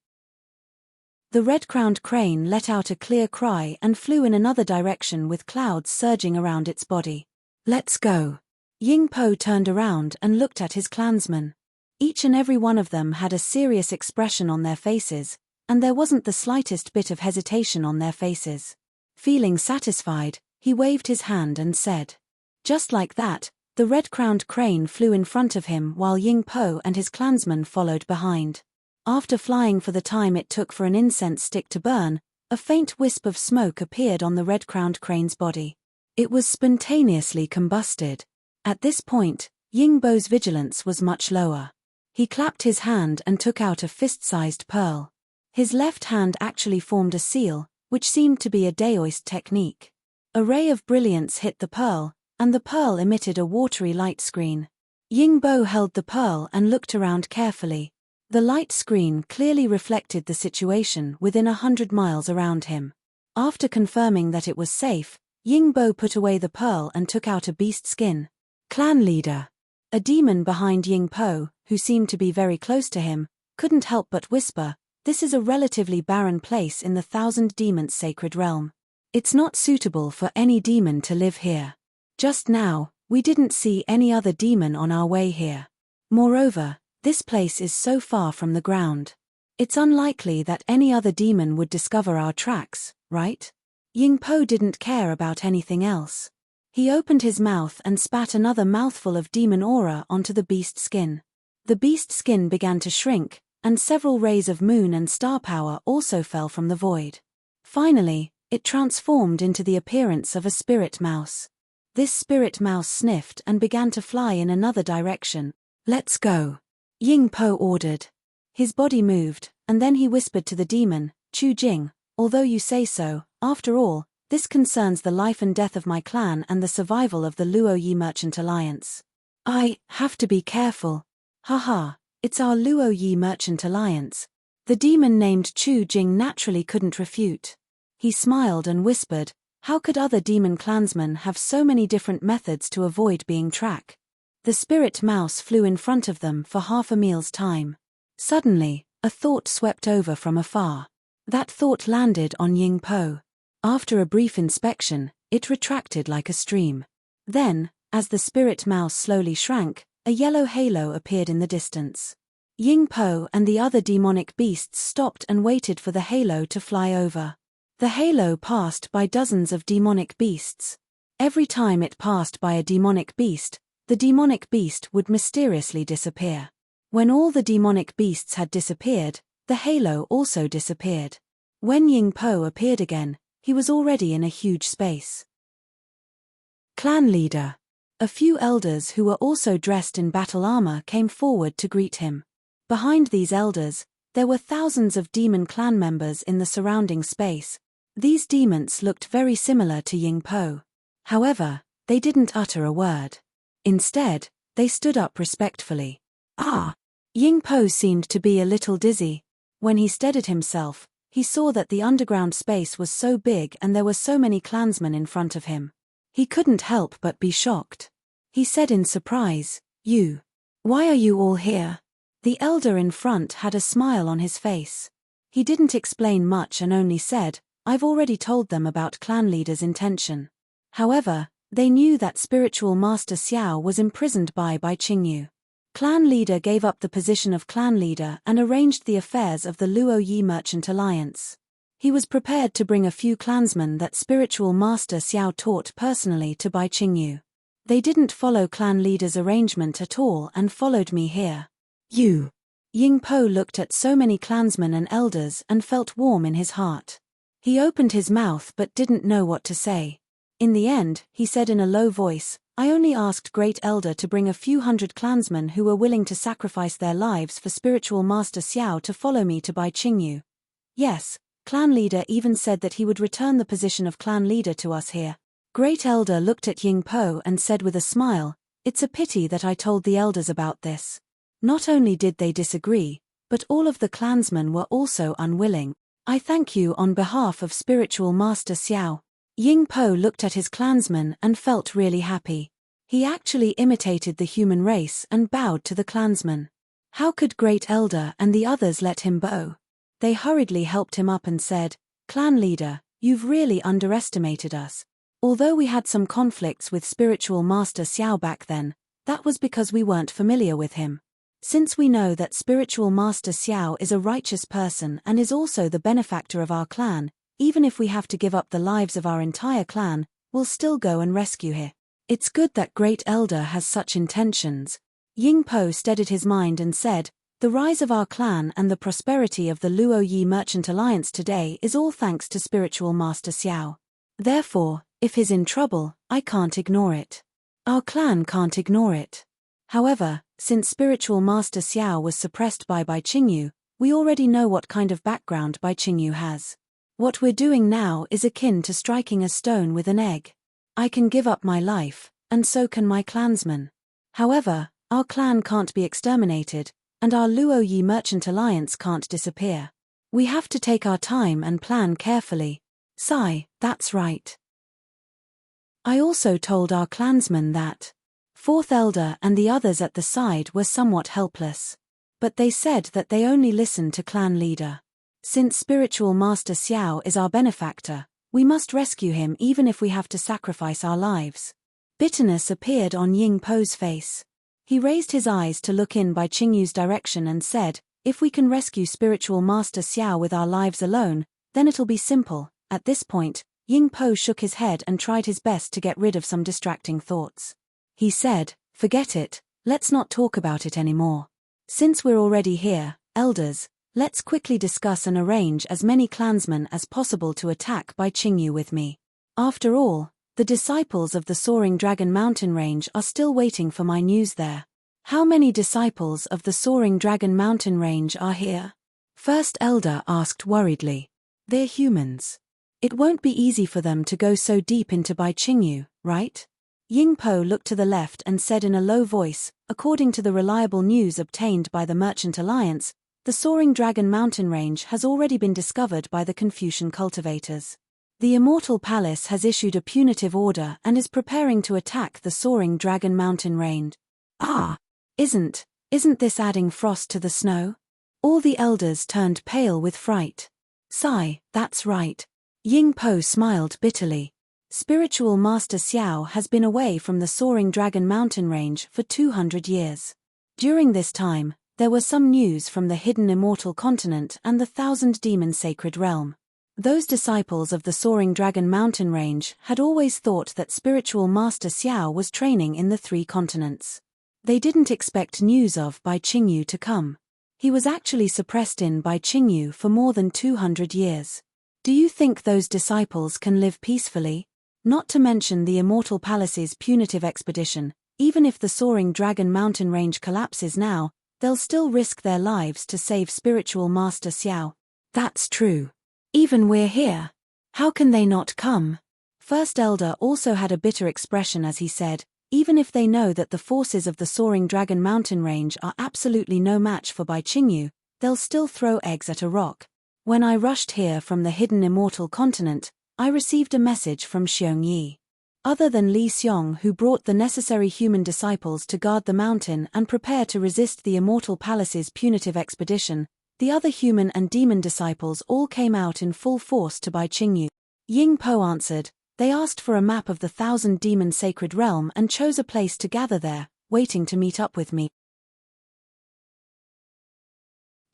The red-crowned crane let out a clear cry and flew in another direction with clouds surging around its body. "Let's go." Ying Po turned around and looked at his clansmen. Each and every one of them had a serious expression on their faces, and there wasn't the slightest bit of hesitation on their faces. Feeling satisfied, he waved his hand and said. Just like that, the red-crowned crane flew in front of him while Ying Po and his clansmen followed behind. After flying for the time it took for an incense stick to burn, a faint wisp of smoke appeared on the red-crowned crane's body. It was spontaneously combusted. At this point, Ying Bo's vigilance was much lower. He clapped his hand and took out a fist-sized pearl. His left hand actually formed a seal, which seemed to be a daoist technique. A ray of brilliance hit the pearl, and the pearl emitted a watery light screen. Ying Bo held the pearl and looked around carefully. The light screen clearly reflected the situation within 100 miles around him. After confirming that it was safe, Ying Bo put away the pearl and took out a beast skin. Clan leader. A demon behind Ying Po, who seemed to be very close to him, couldn't help but whisper, "This is a relatively barren place in the Thousand Demons sacred realm. It's not suitable for any demon to live here. Just now, we didn't see any other demon on our way here. Moreover, this place is so far from the ground. It's unlikely that any other demon would discover our tracks, right?" Ying Po didn't care about anything else. He opened his mouth and spat another mouthful of demon aura onto the beast skin. The beast skin began to shrink, and several rays of moon and star power also fell from the void. Finally, it transformed into the appearance of a spirit mouse. This spirit mouse sniffed and began to fly in another direction. "Let's go," Ying Po ordered. His body moved, and then he whispered to the demon, "Chu Jing, although you say so, after all, this concerns the life and death of my clan and the survival of the Luoyi Merchant Alliance. I have to be careful. Haha, it's our Luoyi Merchant Alliance." The demon named Chu Jing naturally couldn't refute. He smiled and whispered, "How could other demon clansmen have so many different methods to avoid being tracked?" The spirit mouse flew in front of them for half a meal's time. Suddenly, A thought swept over from afar. That thought landed on Ying-po. After a brief inspection, it retracted like a stream. Then, as the spirit mouse slowly shrank, a yellow halo appeared in the distance. Ying-po and the other demonic beasts stopped and waited for the halo to fly over. The halo passed by dozens of demonic beasts. Every time it passed by a demonic beast, the demonic beast would mysteriously disappear. When all the demonic beasts had disappeared, the halo also disappeared. When Ying-po appeared again, he was already in a huge space. Clan leader. A few elders who were also dressed in battle armor came forward to greet him. Behind these elders, there were thousands of demon clan members in the surrounding space. These demons looked very similar to Ying-po. However, they didn't utter a word. Instead, they stood up respectfully. Ying-po seemed to be a little dizzy. When he steadied himself, he saw that the underground space was so big and there were so many clansmen in front of him. He couldn't help but be shocked. He said in surprise, Why are you all here?" The elder in front had a smile on his face. He didn't explain much and only said, "I've already told them about clan leader's intention." However, they knew that spiritual master Xiao was imprisoned by Qingyu. Clan leader gave up the position of clan leader and arranged the affairs of the Luoyi Merchant Alliance. He was prepared to bring a few clansmen that spiritual master Xiao taught personally to Qingyu. They didn't follow clan leader's arrangement at all and followed me here. Ying-po looked at so many clansmen and elders and felt warm in his heart. He opened his mouth but didn't know what to say. In the end, he said in a low voice, "I only asked Great Elder to bring a few hundred clansmen who were willing to sacrifice their lives for spiritual master Xiao to follow me to Qingyu. Yes, clan leader even said that he would return the position of clan leader to us here." Great Elder looked at Ying-po and said with a smile, "It's a pity that I told the elders about this." Not only did they disagree, but all of the clansmen were also unwilling. "I thank you on behalf of spiritual master Xiao." Ying-po looked at his clansmen and felt really happy. He actually imitated the human race and bowed to the clansmen. How could Great Elder and the others let him bow? They hurriedly helped him up and said, "Clan leader, you've really underestimated us. Although we had some conflicts with spiritual master Xiao back then, that was because we weren't familiar with him. Since we know that spiritual master Xiao is a righteous person and is also the benefactor of our clan, even if we have to give up the lives of our entire clan, we'll still go and rescue him. It's good that Great Elder has such intentions." Ying-po steadied his mind and said, "The rise of our clan and the prosperity of the Luoyi Merchant Alliance today is all thanks to spiritual master Xiao. Therefore, if he's in trouble, I can't ignore it. Our clan can't ignore it." However, since spiritual master Xiao was suppressed by Qingyu, we already know what kind of background Qingyu has. What we're doing now is akin to striking a stone with an egg. I can give up my life, and so can my clansmen. However, our clan can't be exterminated, and our Luoyi Merchant Alliance can't disappear. We have to take our time and plan carefully. Sigh, that's right. I also told our clansmen that Fourth Elder and the others at the side were somewhat helpless. But they said that they only listened to clan leader. Since spiritual master Xiao is our benefactor, we must rescue him even if we have to sacrifice our lives. Bitterness appeared on Ying-po's face. He raised his eyes to look in Qingyu's direction and said, "If we can rescue spiritual master Xiao with our lives alone, then it'll be simple." At this point, Ying-po shook his head and tried his best to get rid of some distracting thoughts. He said, "Forget it, let's not talk about it anymore. Since we're already here, elders, let's quickly discuss and arrange as many clansmen as possible to attack Qingyu with me. After all, the disciples of the Soaring Dragon Mountain Range are still waiting for my news there." "How many disciples of the Soaring Dragon Mountain Range are here?" First Elder asked worriedly. "They're humans. It won't be easy for them to go so deep into Qingyu, right?" Ying-po looked to the left and said in a low voice, "According to the reliable news obtained by the Merchant Alliance, the Soaring Dragon Mountain Range has already been discovered by the Confucian cultivators. The Immortal Palace has issued a punitive order and is preparing to attack the Soaring Dragon Mountain Range." Isn't this adding frost to the snow?" All the elders turned pale with fright. Sigh, that's right. Ying Po smiled bitterly. Spiritual Master Xiao has been away from the soaring dragon mountain range for 200 years. During this time, there was some news from the hidden immortal continent and the thousand demon sacred realm. Those disciples of the soaring dragon mountain range had always thought that spiritual Master Xiao was training in the 3 continents. They didn't expect news of Bai Qingyu to come. He was actually suppressed in Bai Qingyu for more than 200 years. Do you think those disciples can live peacefully? Not to mention the Immortal Palace's punitive expedition, even if the soaring dragon mountain range collapses now, they'll still risk their lives to save spiritual Master Xiao. That's true. Even we're here. How can they not come? First Elder also had a bitter expression as he said, even if they know that the forces of the soaring dragon mountain range are absolutely no match for Bai Qingyu, they'll still throw eggs at a rock. When I rushed here from the hidden immortal continent, I received a message from Xiong Yi. Other than Li Xiong, who brought the necessary human disciples to guard the mountain and prepare to resist the Immortal Palace's punitive expedition, the other human and demon disciples all came out in full force to Bai Qingyu. Ying Po answered, they asked for a map of the thousand demon sacred realm and chose a place to gather there, waiting to meet up with me.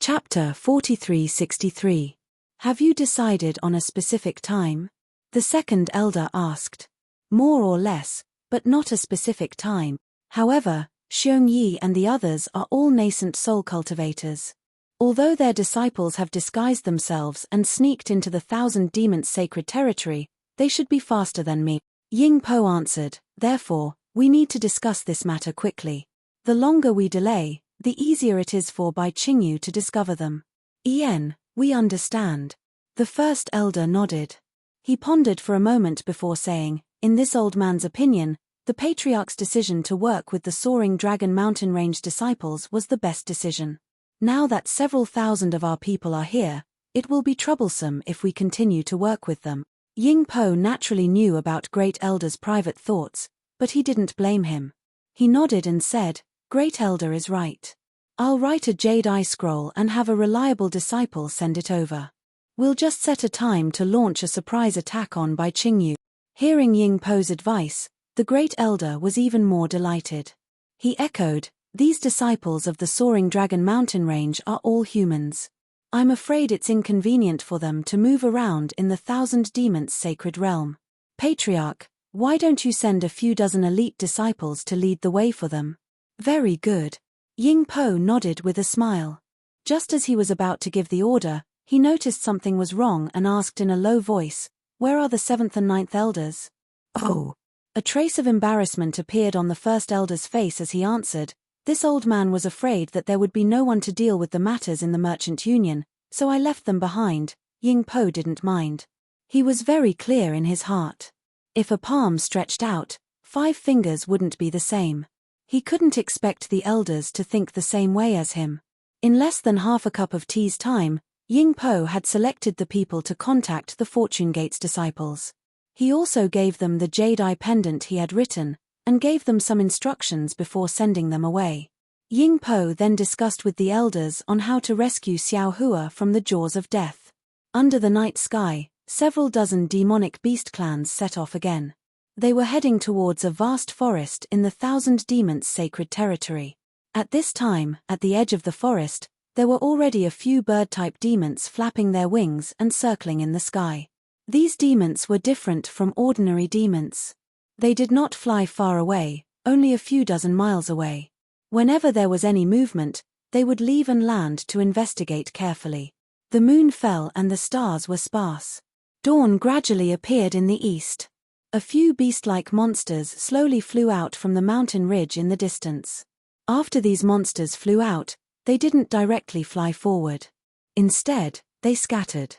Chapter 4363. Have you decided on a specific time? The second elder asked. More or less, but not a specific time. However, Xiong Yi and the others are all nascent soul cultivators. Although their disciples have disguised themselves and sneaked into the thousand demons' sacred territory, they should be faster than me. Ying Po answered, therefore, we need to discuss this matter quickly. The longer we delay, the easier it is for Bai Qingyu to discover them. We understand. The first elder nodded. He pondered for a moment before saying, in this old man's opinion, the Patriarch's decision to work with the soaring dragon mountain range disciples was the best decision. Now that several thousand of our people are here, it will be troublesome if we continue to work with them. Ying Po naturally knew about Great Elder's private thoughts, but he didn't blame him. He nodded and said, Great Elder is right. I'll write a jade eye scroll and have a reliable disciple send it over. We'll just set a time to launch a surprise attack on Bai Qingyu. Hearing Ying Po's advice, the Great Elder was even more delighted. He echoed, these disciples of the soaring dragon mountain range are all humans. I'm afraid it's inconvenient for them to move around in the thousand demons' sacred realm. Patriarch, why don't you send a few dozen elite disciples to lead the way for them? Very good. Ying Po nodded with a smile. Just as he was about to give the order, he noticed something was wrong and asked in a low voice, where are the 7th and 9th elders? Oh. A trace of embarrassment appeared on the first elder's face as he answered, this old man was afraid that there would be no one to deal with the matters in the merchant union, so I left them behind. Ying Po didn't mind. He was very clear in his heart. If a palm stretched out, 5 fingers wouldn't be the same. He couldn't expect the elders to think the same way as him. In less than half a cup of tea's time, Ying Po had selected the people to contact the Fortune Gates disciples. He also gave them the jade eye pendant he had written, and gave them some instructions before sending them away. Ying Po then discussed with the elders on how to rescue Xiao Hua from the jaws of death. Under the night sky, several dozen demonic beast clans set off again. They were heading towards a vast forest in the thousand demons' sacred territory. At this time, at the edge of the forest, there were already a few bird-type demons flapping their wings and circling in the sky. These demons were different from ordinary demons. They did not fly far away, only a few dozen miles away. Whenever there was any movement, they would leave and land to investigate carefully. The moon fell and the stars were sparse. Dawn gradually appeared in the east. A few beast-like monsters slowly flew out from the mountain ridge in the distance. After these monsters flew out, they didn't directly fly forward. Instead, they scattered.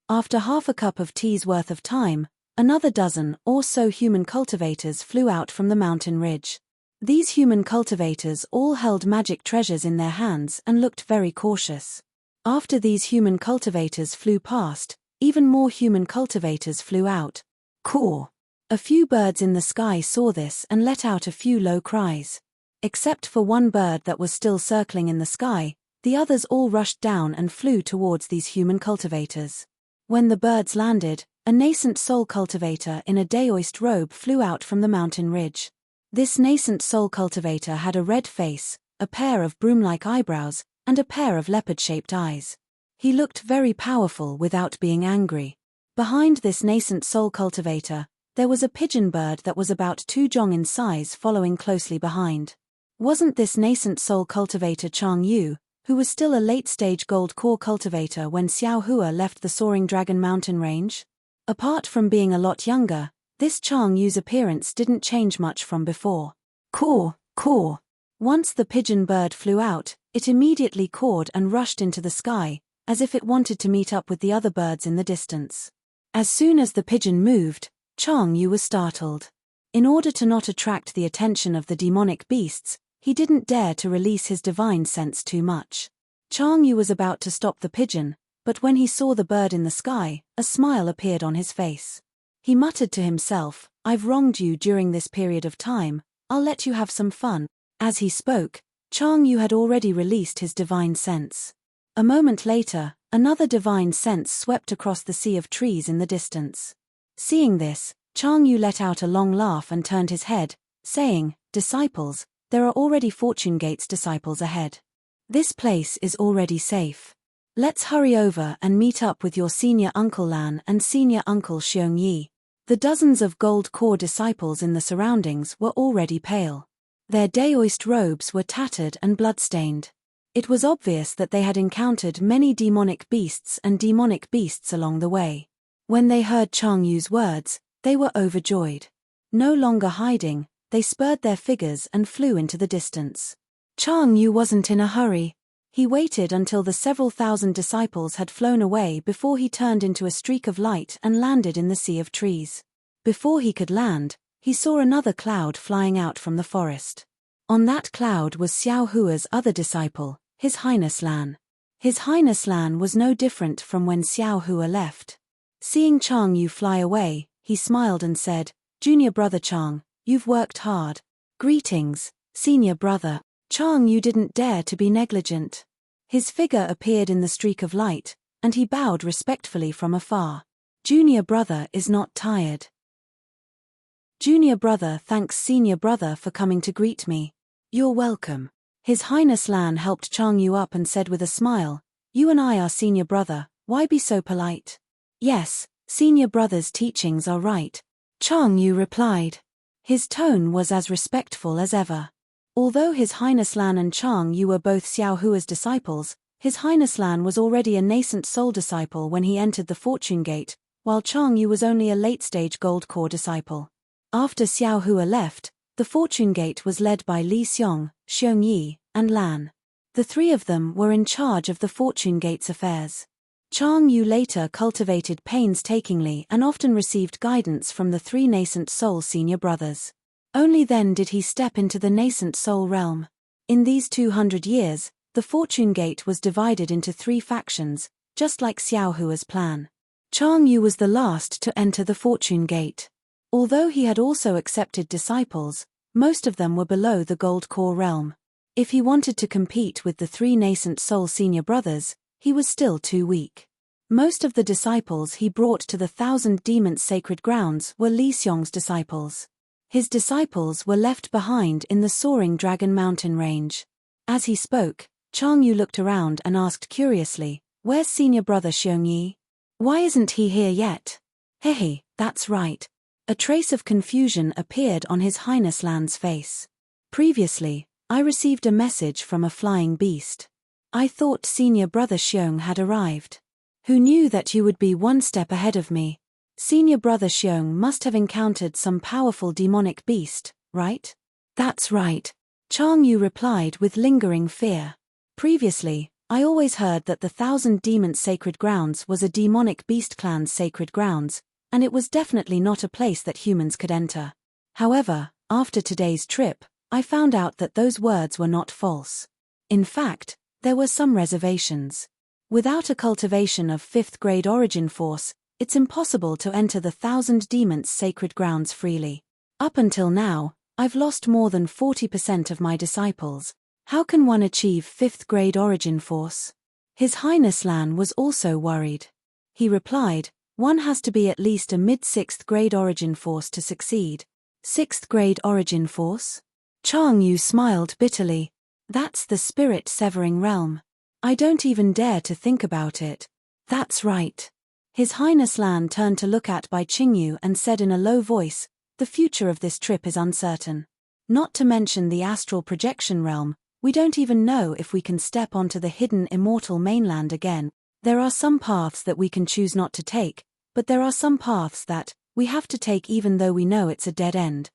After half a cup of tea's worth of time, another dozen or so human cultivators flew out from the mountain ridge. These human cultivators all held magic treasures in their hands and looked very cautious. After these human cultivators flew past, even more human cultivators flew out. Caw! A few birds in the sky saw this and let out a few low cries. Except for one bird that was still circling in the sky, The others all rushed down and flew towards these human cultivators. When the birds landed, a nascent soul cultivator in a daoist robe flew out from the mountain ridge. This nascent soul cultivator had a red face, a pair of broom-like eyebrows, and a pair of leopard-shaped eyes. He looked very powerful without being angry. Behind this nascent soul cultivator, there was a pigeon bird that was about 2 jong in size following closely behind. Wasn't this nascent soul cultivator Chang Yu, who was still a late-stage gold core cultivator when Xiao Hua left the soaring dragon mountain range? Apart from being a lot younger, this Chang Yu's appearance didn't change much from before. Caw, caw. Once the pigeon bird flew out, it immediately cawed and rushed into the sky, as if it wanted to meet up with the other birds in the distance. As soon as the pigeon moved, Chang Yu was startled. In order to not attract the attention of the demonic beasts, he didn't dare to release his divine sense too much. Chang Yu was about to stop the pigeon, but when he saw the bird in the sky, a smile appeared on his face. He muttered to himself, "I've wronged you during this period of time, I'll let you have some fun." As he spoke, Chang Yu had already released his divine sense. A moment later, another divine sense swept across the sea of trees in the distance. Seeing this, Chang Yu let out a long laugh and turned his head, saying, "Disciples, there are already Fortune Gate's disciples ahead. This place is already safe. Let's hurry over and meet up with your senior Uncle Lan and senior Uncle Xiong Yi." The dozens of gold core disciples in the surroundings were already pale. Their daoist robes were tattered and bloodstained. It was obvious that they had encountered many demonic beasts along the way. When they heard Chang Yu's words, they were overjoyed. No longer hiding, they spurred their figures and flew into the distance. Chang Yu wasn't in a hurry. He waited until the several thousand disciples had flown away before he turned into a streak of light and landed in the sea of trees. Before he could land, he saw another cloud flying out from the forest. On that cloud was Xiao Hua's other disciple, His Highness Lan. His Highness Lan was no different from when Xiao Hua left. Seeing Chang Yu fly away, he smiled and said, "Junior brother Chang, you've worked hard. Greetings, senior brother." Chang Yu didn't dare to be negligent. His figure appeared in the streak of light, and he bowed respectfully from afar. "Junior brother is not tired." "Junior brother thanks senior brother for coming to greet me." "You're welcome." His Highness Lan helped Chang Yu up and said with a smile, "You and I are senior brother, why be so polite?" "Yes, senior brother's teachings are right," Chang Yu replied. His tone was as respectful as ever. Although His Highness Lan and Chang Yu were both Xiao Hua's disciples, His Highness Lan was already a nascent soul disciple when he entered the Fortune Gate, while Chang Yu was only a late-stage gold core disciple. After Xiao Hua left, the Fortune Gate was led by Li Xiong, Xiong Yi, and Lan. The three of them were in charge of the Fortune Gate's affairs. Chang Yu later cultivated painstakingly and often received guidance from the three nascent soul senior brothers. Only then did he step into the nascent soul realm. In these 200 years, the Fortune Gate was divided into 3 factions, just like Xiao Hua's plan. Chang Yu was the last to enter the Fortune Gate. Although he had also accepted disciples, most of them were below the gold core realm. If he wanted to compete with the 3 nascent soul senior brothers, he was still too weak. Most of the disciples he brought to the 1,000 Demons' sacred grounds were Li Xiong's disciples. His disciples were left behind in the soaring Dragon Mountain range. As he spoke, Chang Yu looked around and asked curiously, "Where's senior brother Xiong Yi? Why isn't he here yet?" "Hehe, that's right." A trace of confusion appeared on His Highness Lan's face. "Previously, I received a message from a flying beast. I thought senior brother Xiong had arrived. Who knew that you would be one step ahead of me? Senior brother Xiong must have encountered some powerful demonic beast, right?" "That's right," Chang Yu replied with lingering fear. "Previously, I always heard that the 1,000 Demons' sacred grounds was a demonic beast clan's sacred grounds, and it was definitely not a place that humans could enter. However, after today's trip, I found out that those words were not false. In fact, there were some reservations. Without a cultivation of 5th grade origin force, it's impossible to enter the 1,000 Demons' sacred grounds freely. Up until now, I've lost more than 40% of my disciples. How can one achieve 5th grade origin force? His Highness Lan was also worried. He replied, one has to be at least a mid-6th grade origin force to succeed. 6th grade origin force? Chang Yu smiled bitterly. That's the spirit-severing realm. I don't even dare to think about it. That's right. His Highness Lan turned to look at Bai Qingyu and said in a low voice, the future of this trip is uncertain. Not to mention the astral projection realm, we don't even know if we can step onto the hidden immortal mainland again. There are some paths that we can choose not to take, but there are some paths that we have to take even though we know it's a dead end.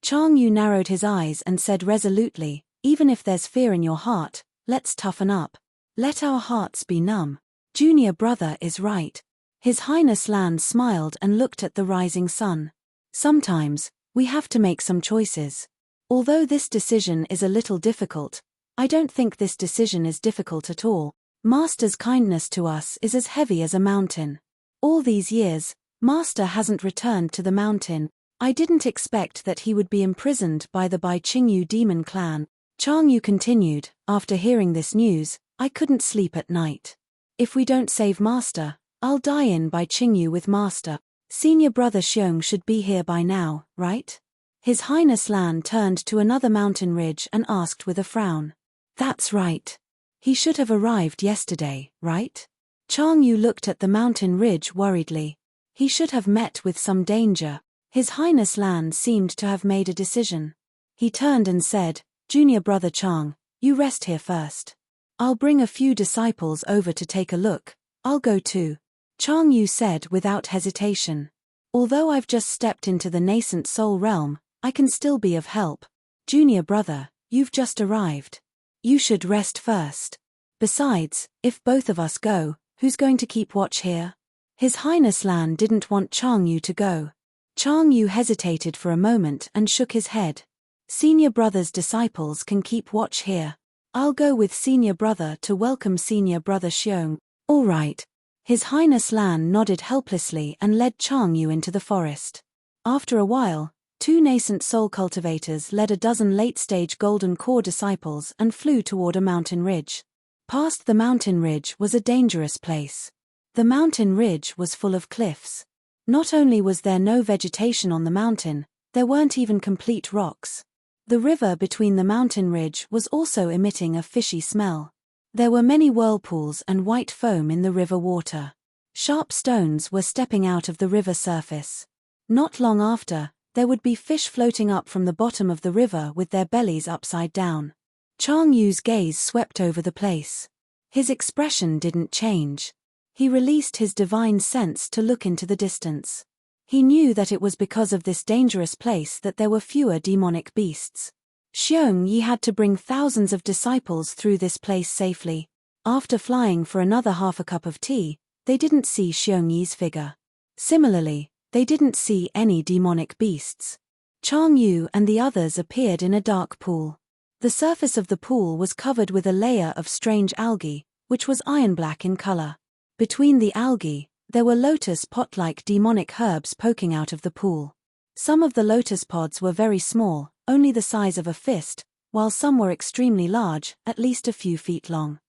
Chang Yu narrowed his eyes and said resolutely, even if there's fear in your heart, let's toughen up. Let our hearts be numb. Junior brother is right. His Highness Lan smiled and looked at the rising sun. Sometimes, we have to make some choices. Although this decision is a little difficult, I don't think this decision is difficult at all. Master's kindness to us is as heavy as a mountain. All these years, Master hasn't returned to the mountain. I didn't expect that he would be imprisoned by the Bai Qingyu demon clan. Chang Yu continued, after hearing this news, I couldn't sleep at night. If we don't save Master, I'll die in Bai Qingyu with Master. Senior brother Xiong should be here by now, right? His Highness Lan turned to another mountain ridge and asked with a frown. That's right. He should have arrived yesterday, right? Chang Yu looked at the mountain ridge worriedly. He should have met with some danger. His Highness Lan seemed to have made a decision. He turned and said, Junior brother Chang, you rest here first. I'll bring a few disciples over to take a look. I'll go too. Chang Yu said without hesitation. Although I've just stepped into the nascent soul realm, I can still be of help. Junior brother, you've just arrived. You should rest first. Besides, if both of us go, who's going to keep watch here? His Highness Lan didn't want Chang Yu to go. Chang Yu hesitated for a moment and shook his head. Senior brother's disciples can keep watch here. I'll go with senior brother to welcome senior brother Xiong. All right. His Highness Lan nodded helplessly and led Chang Yu into the forest. After a while, 2 nascent soul cultivators led a dozen late-stage golden core disciples and flew toward a mountain ridge. Past the mountain ridge was a dangerous place. The mountain ridge was full of cliffs. Not only was there no vegetation on the mountain, there weren't even complete rocks. The river between the mountain ridge was also emitting a fishy smell. There were many whirlpools and white foam in the river water. Sharp stones were stepping out of the river surface. Not long after, there would be fish floating up from the bottom of the river with their bellies upside down. Chang Yu's gaze swept over the place. His expression didn't change. He released his divine sense to look into the distance. He knew that it was because of this dangerous place that there were fewer demonic beasts. Xiong Yi had to bring thousands of disciples through this place safely. After flying for another half a cup of tea, they didn't see Xiong Yi's figure. Similarly, they didn't see any demonic beasts. Chang Yu and the others appeared in a dark pool. The surface of the pool was covered with a layer of strange algae, which was iron-black in color. Between the algae, there were lotus pot-like demonic herbs poking out of the pool. Some of the lotus pods were very small, only the size of a fist, while some were extremely large, at least a few feet long.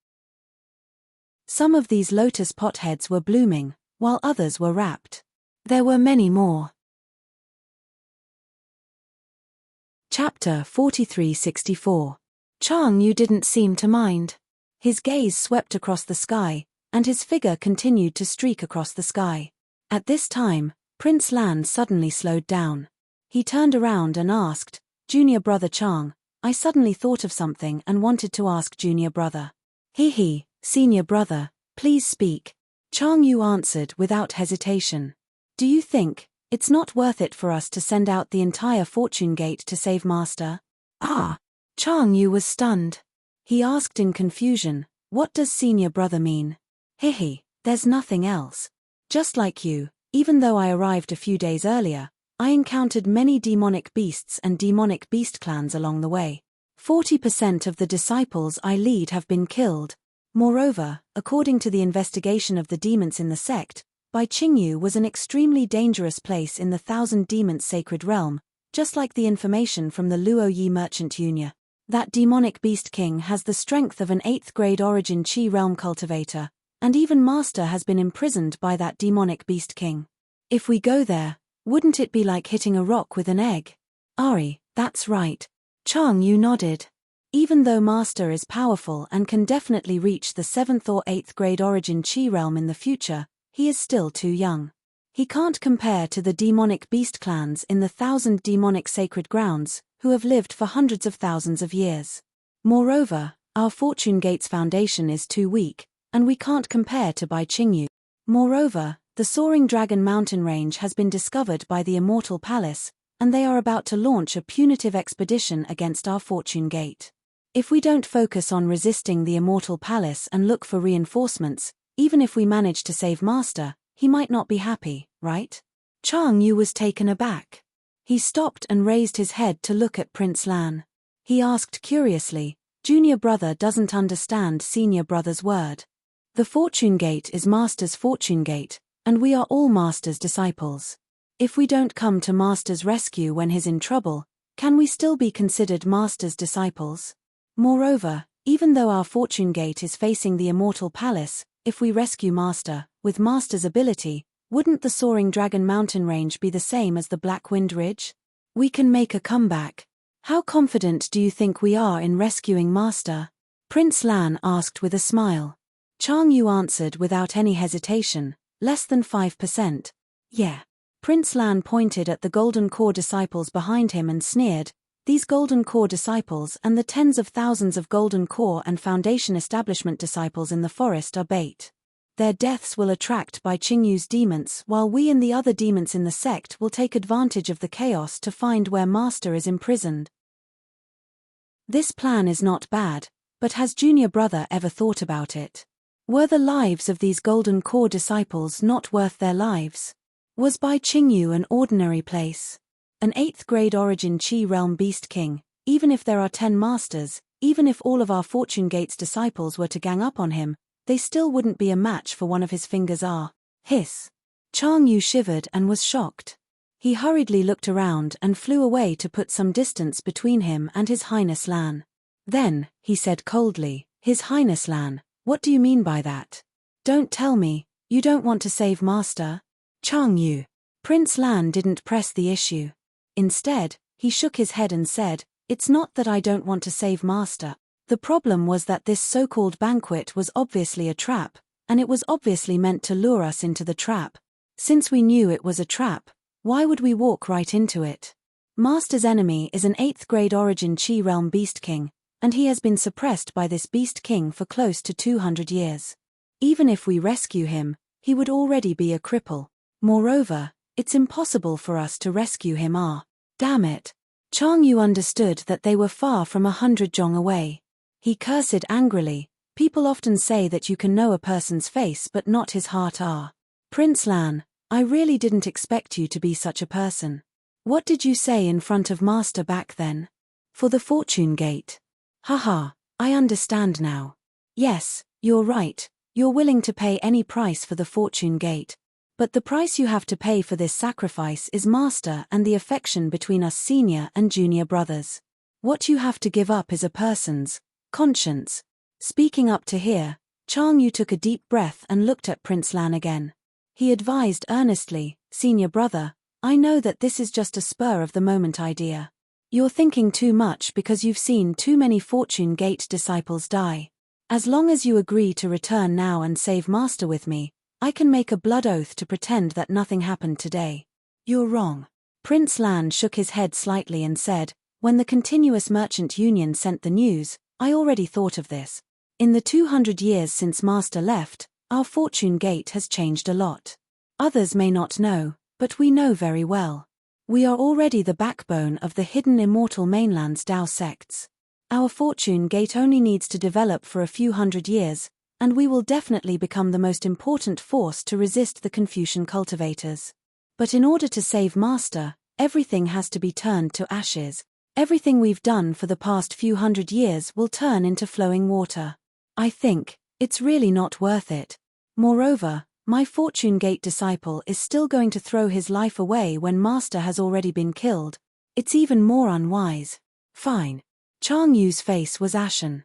Some of these lotus pot heads were blooming, while others were wrapped. There were many more. Chapter 4364. Chang Yu didn't seem to mind. His gaze swept across the sky, and his figure continued to streak across the sky. At this time, Prince Lan suddenly slowed down. He turned around and asked, Junior brother Chang, I suddenly thought of something and wanted to ask junior brother. He, senior brother, please speak. Chang Yu answered without hesitation. Do you think it's not worth it for us to send out the entire Fortune Gate to save Master? Ah! Chang Yu was stunned. He asked in confusion, what does senior brother mean? There's nothing else. Just like you, even though I arrived a few days earlier, I encountered many demonic beasts and demonic beast clans along the way. 40% of the disciples I lead have been killed. Moreover, according to the investigation of the demons in the sect, Bai Qingyu was an extremely dangerous place in the Thousand Demons sacred realm, just like the information from the Luo Yi Merchant Union. That demonic beast king has the strength of an 8th grade origin Chi realm cultivator, and even Master has been imprisoned by that demonic beast king. If we go there, wouldn't it be like hitting a rock with an egg? Ari, that's right. Chang Yu nodded. Even though Master is powerful and can definitely reach the 7th or 8th grade origin Chi realm in the future, he is still too young. He can't compare to the demonic beast clans in the 1,000 demonic sacred grounds, who have lived for hundreds of thousands of years. Moreover, our Fortune Gate's foundation is too weak, and we can't compare to Bai Qingyu. Moreover, the Soaring Dragon mountain range has been discovered by the Immortal Palace, and they are about to launch a punitive expedition against our Fortune Gate. If we don't focus on resisting the Immortal Palace and look for reinforcements, even if we manage to save Master, he might not be happy, right? Chang Yu was taken aback. He stopped and raised his head to look at Prince Lan. He asked curiously, "Junior brother doesn't understand senior brother's word. The Fortune Gate is Master's Fortune Gate, and we are all Master's disciples. If we don't come to Master's rescue when he's in trouble, can we still be considered Master's disciples? Moreover, even though our Fortune Gate is facing the Immortal Palace, if we rescue Master, with Master's ability, wouldn't the Soaring Dragon mountain range be the same as the Black Wind Ridge? We can make a comeback. How confident do you think we are in rescuing Master?" Prince Lan asked with a smile. Chang Yu answered without any hesitation, "Less than 5%. Yeah." Prince Lan pointed at the Golden Core disciples behind him and sneered, "These Golden Core disciples and the tens of thousands of Golden Core and Foundation Establishment disciples in the forest are bait. Their deaths will attract Bai Qingyu's demons, while we and the other demons in the sect will take advantage of the chaos to find where Master is imprisoned. This plan is not bad, but has Junior Brother ever thought about it? Were the lives of these Golden Core disciples not worth their lives? Was Bai Qingyu an ordinary place? An 8th grade origin Chi realm beast king, even if there are 10 masters, even if all of our Fortune Gate's disciples were to gang up on him, they still wouldn't be a match for one of his fingers. Hiss. Chang Yu shivered and was shocked. He hurriedly looked around and flew away to put some distance between him and His Highness Lan. Then, he said coldly, "His Highness Lan, what do you mean by that? Don't tell me, you don't want to save Master?" Chang Yu. Prince Lan didn't press the issue. Instead, he shook his head and said, "It's not that I don't want to save Master. The problem was that this so-called banquet was obviously a trap, and it was obviously meant to lure us into the trap. Since we knew it was a trap, why would we walk right into it? Master's enemy is an 8th grade origin Chi realm beast king, and he has been suppressed by this beast king for close to 200 years. Even if we rescue him, he would already be a cripple. Moreover, it's impossible for us to rescue him. Damn it." Chang Yu understood that they were far from 100 zhong away. He cursed angrily, "People often say that you can know a person's face but not his heart. Prince Lan, I really didn't expect you to be such a person. What did you say in front of Master back then? For the Fortune Gate? Haha, I understand now. Yes, you're right, you're willing to pay any price for the Fortune Gate. But the price you have to pay for this sacrifice is Master and the affection between us senior and junior brothers. What you have to give up is a person's conscience." Speaking up to here, Chang Yu took a deep breath and looked at Prince Lan again. He advised earnestly, "Senior brother, I know that this is just a spur-of-the-moment idea. You're thinking too much because you've seen too many Fortune Gate disciples die. As long as you agree to return now and save Master with me, I can make a blood oath to pretend that nothing happened today." "You're wrong." Prince Lan shook his head slightly and said, "When the Continuous Merchant Union sent the news, I already thought of this. In the 200 years since Master left, our Fortune Gate has changed a lot. Others may not know, but we know very well. We are already the backbone of the hidden Immortal Mainland's Dao sects. Our Fortune Gate only needs to develop for a few hundred years, and we will definitely become the most important force to resist the Confucian cultivators. But in order to save Master, everything has to be turned to ashes. Everything we've done for the past few hundred years will turn into flowing water. I think it's really not worth it. Moreover, my Fortune Gate disciple is still going to throw his life away when Master has already been killed. It's even more unwise." "Fine." Chang Yu's face was ashen.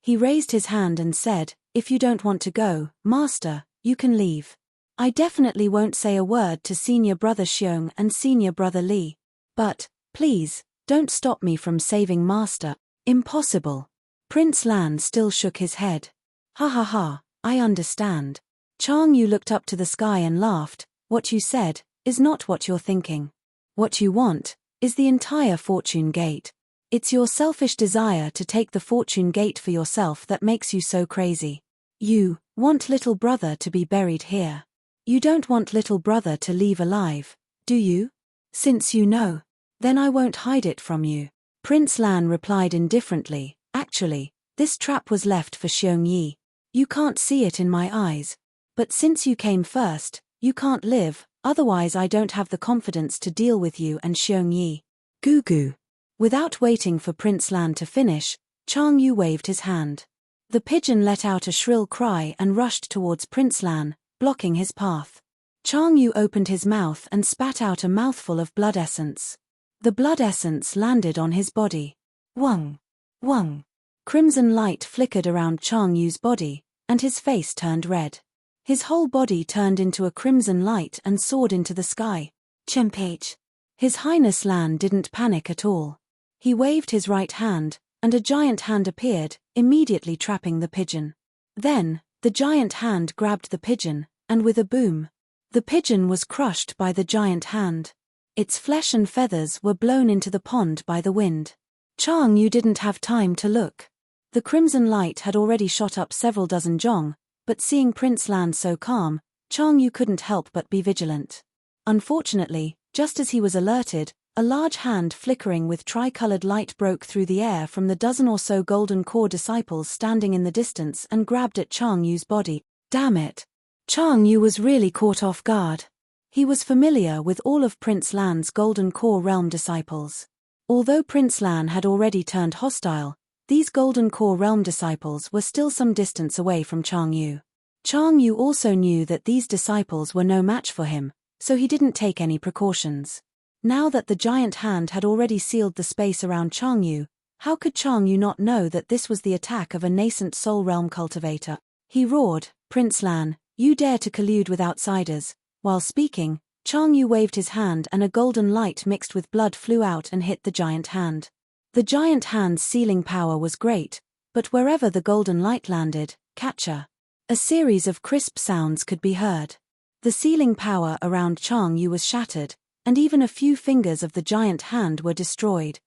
He raised his hand and said, "If you don't want to go, Master, you can leave. I definitely won't say a word to Senior Brother Xiong and Senior Brother Li. But, please, don't stop me from saving Master." "Impossible." Prince Lan still shook his head. "Ha ha ha, I understand." Chang Yu looked up to the sky and laughed. "What you said is not what you're thinking. What you want is the entire fortune gate. It's your selfish desire to take the fortune gate for yourself that makes you so crazy. You want little brother to be buried here. You don't want little brother to leave alive, do you? Since you know, then I won't hide it from you." Prince Lan replied indifferently, "Actually, this trap was left for Xiong Yi. You can't see it in my eyes. But since you came first, you can't live, otherwise I don't have the confidence to deal with you and Xiong Yi." "Goo goo." Without waiting for Prince Lan to finish, Chang Yu waved his hand. The pigeon let out a shrill cry and rushed towards Prince Lan, blocking his path. Chang Yu opened his mouth and spat out a mouthful of blood essence. The blood essence landed on his body. Wung! Wung! Crimson light flickered around Chang Yu's body, and his face turned red. His whole body turned into a crimson light and soared into the sky. Chimpage! His Highness Lan didn't panic at all. He waved his right hand, and a giant hand appeared, immediately trapping the pigeon. Then, the giant hand grabbed the pigeon, and with a boom, the pigeon was crushed by the giant hand. Its flesh and feathers were blown into the pond by the wind. Chang Yu didn't have time to look. The crimson light had already shot up several dozen zhong, but seeing Prince Lan so calm, Chang Yu couldn't help but be vigilant. Unfortunately, just as he was alerted, a large hand flickering with tri-colored light broke through the air from the dozen or so golden core disciples standing in the distance and grabbed at Chang Yu's body. Damn it! Chang Yu was really caught off guard. He was familiar with all of Prince Lan's golden core realm disciples. Although Prince Lan had already turned hostile, these golden core realm disciples were still some distance away from Chang Yu. Chang Yu also knew that these disciples were no match for him, so he didn't take any precautions. Now that the giant hand had already sealed the space around Chang Yu, how could Chang Yu not know that this was the attack of a nascent soul realm cultivator? He roared, "Prince Lan, you dare to collude with outsiders." While speaking, Chang Yu waved his hand and a golden light mixed with blood flew out and hit the giant hand. The giant hand's sealing power was great, but wherever the golden light landed, catcher, a series of crisp sounds could be heard. The sealing power around Chang Yu was shattered, and even a few fingers of the giant hand were destroyed.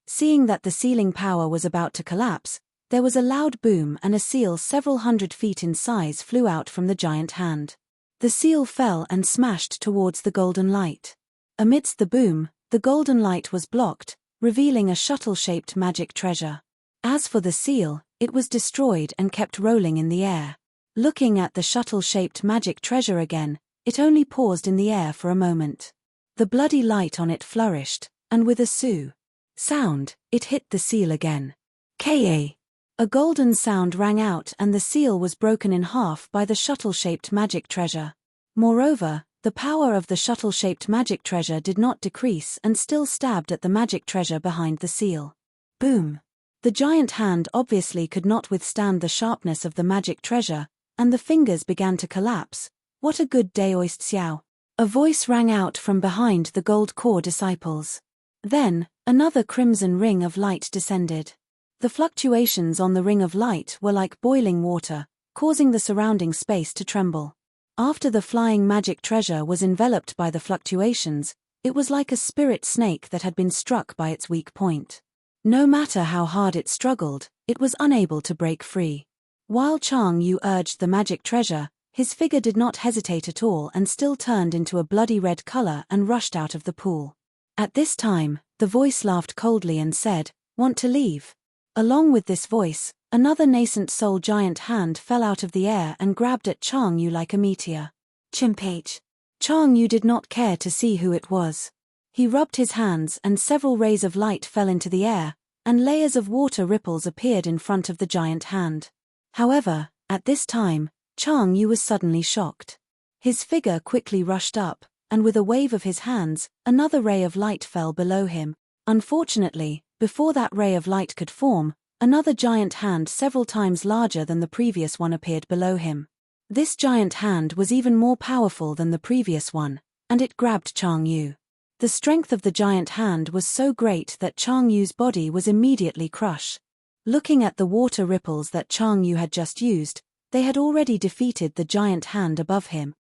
Seeing that the sealing power was about to collapse, there was a loud boom and a seal several 100 feet in size flew out from the giant hand. The seal fell and smashed towards the golden light. Amidst the boom, the golden light was blocked, revealing a shuttle-shaped magic treasure. As for the seal, it was destroyed and kept rolling in the air. Looking at the shuttle-shaped magic treasure again, it only paused in the air for a moment. The bloody light on it flourished, and with a sound, it hit the seal again. Ka! A golden sound rang out and the seal was broken in half by the shuttle-shaped magic treasure. Moreover, the power of the shuttle-shaped magic treasure did not decrease and still stabbed at the magic treasure behind the seal. Boom! The giant hand obviously could not withstand the sharpness of the magic treasure, and the fingers began to collapse. "What a good day, Oist Xiao!" A voice rang out from behind the gold core disciples. Then, another crimson ring of light descended. The fluctuations on the ring of light were like boiling water, causing the surrounding space to tremble. After the flying magic treasure was enveloped by the fluctuations, it was like a spirit snake that had been struck by its weak point. No matter how hard it struggled, it was unable to break free. While Chang Yu urged the magic treasure, his figure did not hesitate at all and still turned into a bloody red color and rushed out of the pool. At this time, the voice laughed coldly and said, "Want to leave?" Along with this voice, another nascent soul giant hand fell out of the air and grabbed at Chang Yu like a meteor. Chimpage. Chang Yu did not care to see who it was. He rubbed his hands and several rays of light fell into the air, and layers of water ripples appeared in front of the giant hand. However, at this time, Chang Yu was suddenly shocked. His figure quickly rushed up, and with a wave of his hands, another ray of light fell below him. Unfortunately, before that ray of light could form, another giant hand several times larger than the previous one appeared below him. This giant hand was even more powerful than the previous one, and it grabbed Chang Yu. The strength of the giant hand was so great that Chang Yu's body was immediately crushed. Looking at the water ripples that Chang Yu had just used, they had already defeated the giant hand above him.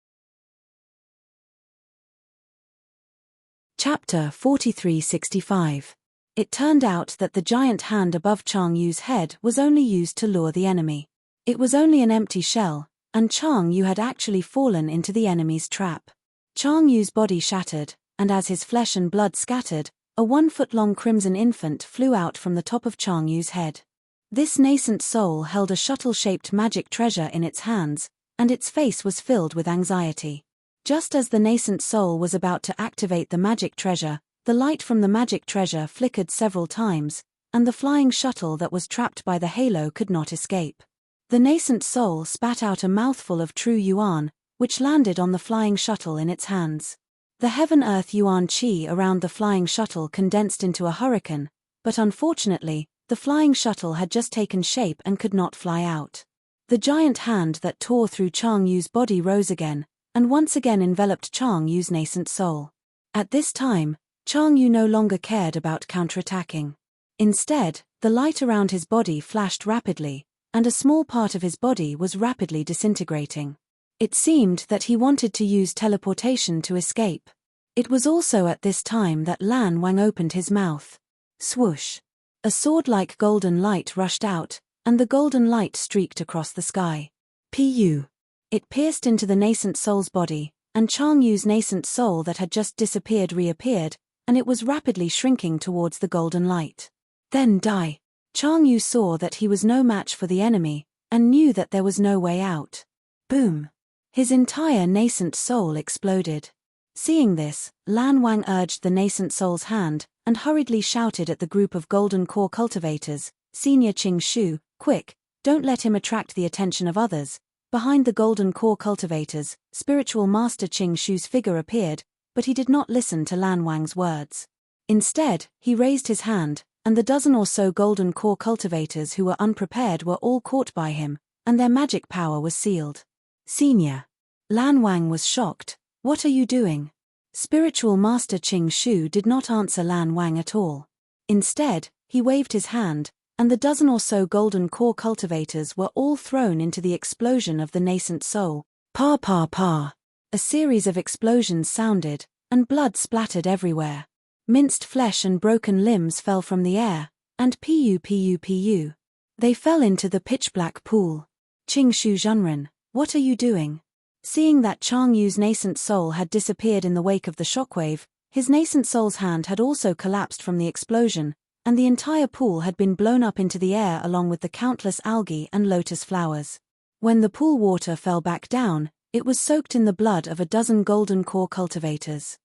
Chapter 4365. It turned out that the giant hand above Chang Yu's head was only used to lure the enemy. It was only an empty shell, and Chang Yu had actually fallen into the enemy's trap. Chang Yu's body shattered, and as his flesh and blood scattered, a 1-foot-long crimson infant flew out from the top of Chang Yu's head. This nascent soul held a shuttle-shaped magic treasure in its hands, and its face was filled with anxiety. Just as the nascent soul was about to activate the magic treasure, the light from the magic treasure flickered several times, and the flying shuttle that was trapped by the halo could not escape. The nascent soul spat out a mouthful of true yuan, which landed on the flying shuttle in its hands. The heaven-earth yuan qi around the flying shuttle condensed into a hurricane, but unfortunately, the flying shuttle had just taken shape and could not fly out. The giant hand that tore through Chang Yu's body rose again, and once again enveloped Chang Yu's nascent soul. At this time, Chang Yu no longer cared about counterattacking. Instead, the light around his body flashed rapidly, and a small part of his body was rapidly disintegrating. It seemed that he wanted to use teleportation to escape. It was also at this time that Lan Wang opened his mouth. Swoosh! A sword-like golden light rushed out, and the golden light streaked across the sky. Pu! It pierced into the nascent soul's body, and Chang Yu's nascent soul that had just disappeared reappeared, and it was rapidly shrinking towards the golden light. Then die! Chang Yu saw that he was no match for the enemy, and knew that there was no way out. Boom! His entire nascent soul exploded. Seeing this, Lan Wang urged the nascent soul's hand, and hurriedly shouted at the group of golden core cultivators, Senior Qing Shu, quick, don't let him attract the attention of others. Behind the golden core cultivators, spiritual master Qing Shu's figure appeared, but he did not listen to Lan Wang's words. Instead, he raised his hand, and the dozen or so golden core cultivators who were unprepared were all caught by him, and their magic power was sealed. Senior. Lan Wang was shocked. What are you doing? Spiritual Master Qing Shu did not answer Lan Wang at all. Instead, he waved his hand, and the dozen or so golden core cultivators were all thrown into the explosion of the nascent soul. Pa pa pa! A series of explosions sounded, and blood splattered everywhere. Minced flesh and broken limbs fell from the air, and pu. They fell into the pitch-black pool. Qing Shu Zhenren, what are you doing? Seeing that Chang Yu's nascent soul had disappeared in the wake of the shockwave, his nascent soul's hand had also collapsed from the explosion, and the entire pool had been blown up into the air along with the countless algae and lotus flowers. When the pool water fell back down, it was soaked in the blood of a dozen golden core cultivators.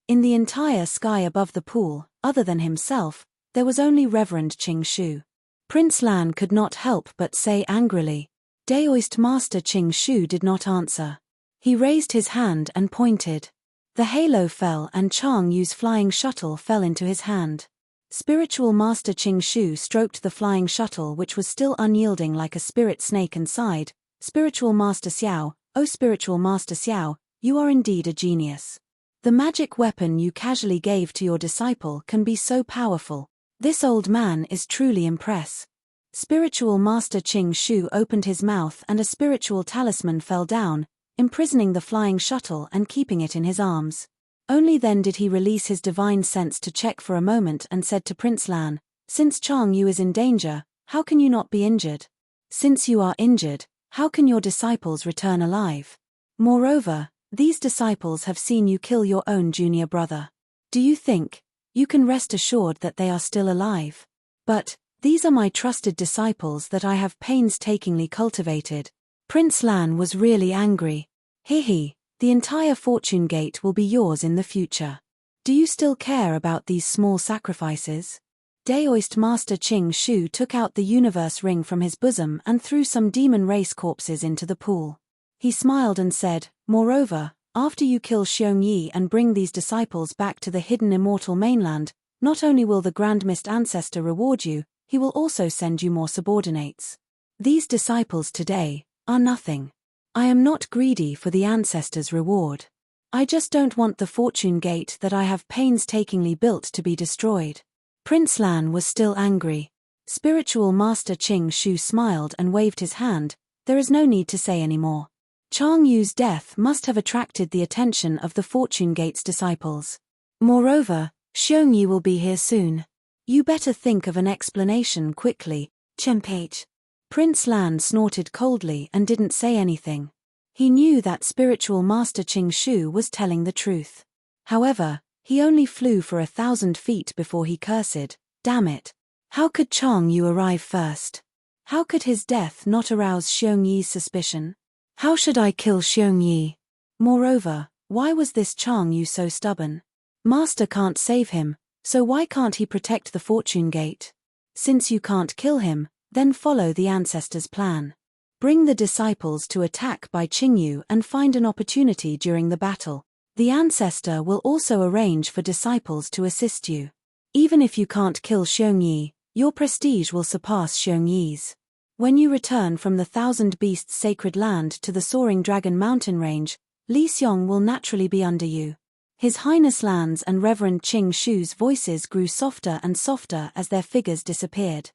In the entire sky above the pool, other than himself, there was only Reverend Qing Shu. Prince Lan could not help but say angrily. Daoist Master Qing Shu did not answer. He raised his hand and pointed. The halo fell and Chang Yu's flying shuttle fell into his hand. Spiritual Master Qing Shu stroked the flying shuttle which was still unyielding like a spirit snake and sighed. Spiritual Master Xiao, oh Spiritual Master Xiao, you are indeed a genius. The magic weapon you casually gave to your disciple can be so powerful. This old man is truly impressed. Spiritual Master Qing Shu opened his mouth and a spiritual talisman fell down, imprisoning the flying shuttle and keeping it in his arms. Only then did he release his divine sense to check for a moment and said to Prince Lan, since Chang Yu is in danger, how can you not be injured? Since you are injured, how can your disciples return alive? Moreover, these disciples have seen you kill your own junior brother. Do you think you can rest assured that they are still alive? But these are my trusted disciples that I have painstakingly cultivated. Prince Lan was really angry. He, the entire fortune gate will be yours in the future. Do you still care about these small sacrifices? Daoist Master Qing Shu took out the universe ring from his bosom and threw some demon race corpses into the pool. He smiled and said, moreover, After you kill Xiong Yi and bring these disciples back to the hidden immortal mainland, not only will the Grand Mist Ancestor reward you, he will also send you more subordinates. These disciples today are nothing. I am not greedy for the Ancestor's reward. I just don't want the fortune gate that I have painstakingly built to be destroyed. Prince Lan was still angry. Spiritual Master Qing Shu smiled and waved his hand. There is no need to say any more. Chang Yu's death must have attracted the attention of the Fortune Gate's disciples. Moreover, Xiong Yi will be here soon. You better think of an explanation quickly, Chenpage. Prince Lan snorted coldly and didn't say anything. He knew that Spiritual Master Qing Shu was telling the truth. However, he only flew for 1,000 feet before he cursed, "Damn it. How could Chang Yu arrive first? How could his death not arouse Xiong Yi's suspicion? How should I kill Xiong Yi? Moreover, why was this Chang Yu so stubborn? Master can't save him, so why can't he protect the Fortune Gate? Since you can't kill him, then follow the Ancestor's plan. Bring the disciples to attack by Qingyu and find an opportunity during the battle. The Ancestor will also arrange for disciples to assist you. Even if you can't kill Xiong Yi, your prestige will surpass Xiong Yi's. When you return from the Thousand Beasts Sacred Land to the Soaring Dragon Mountain Range, Li Xiong will naturally be under you. His Highness Lan's and Reverend Qing Shu's voices grew softer and softer as their figures disappeared.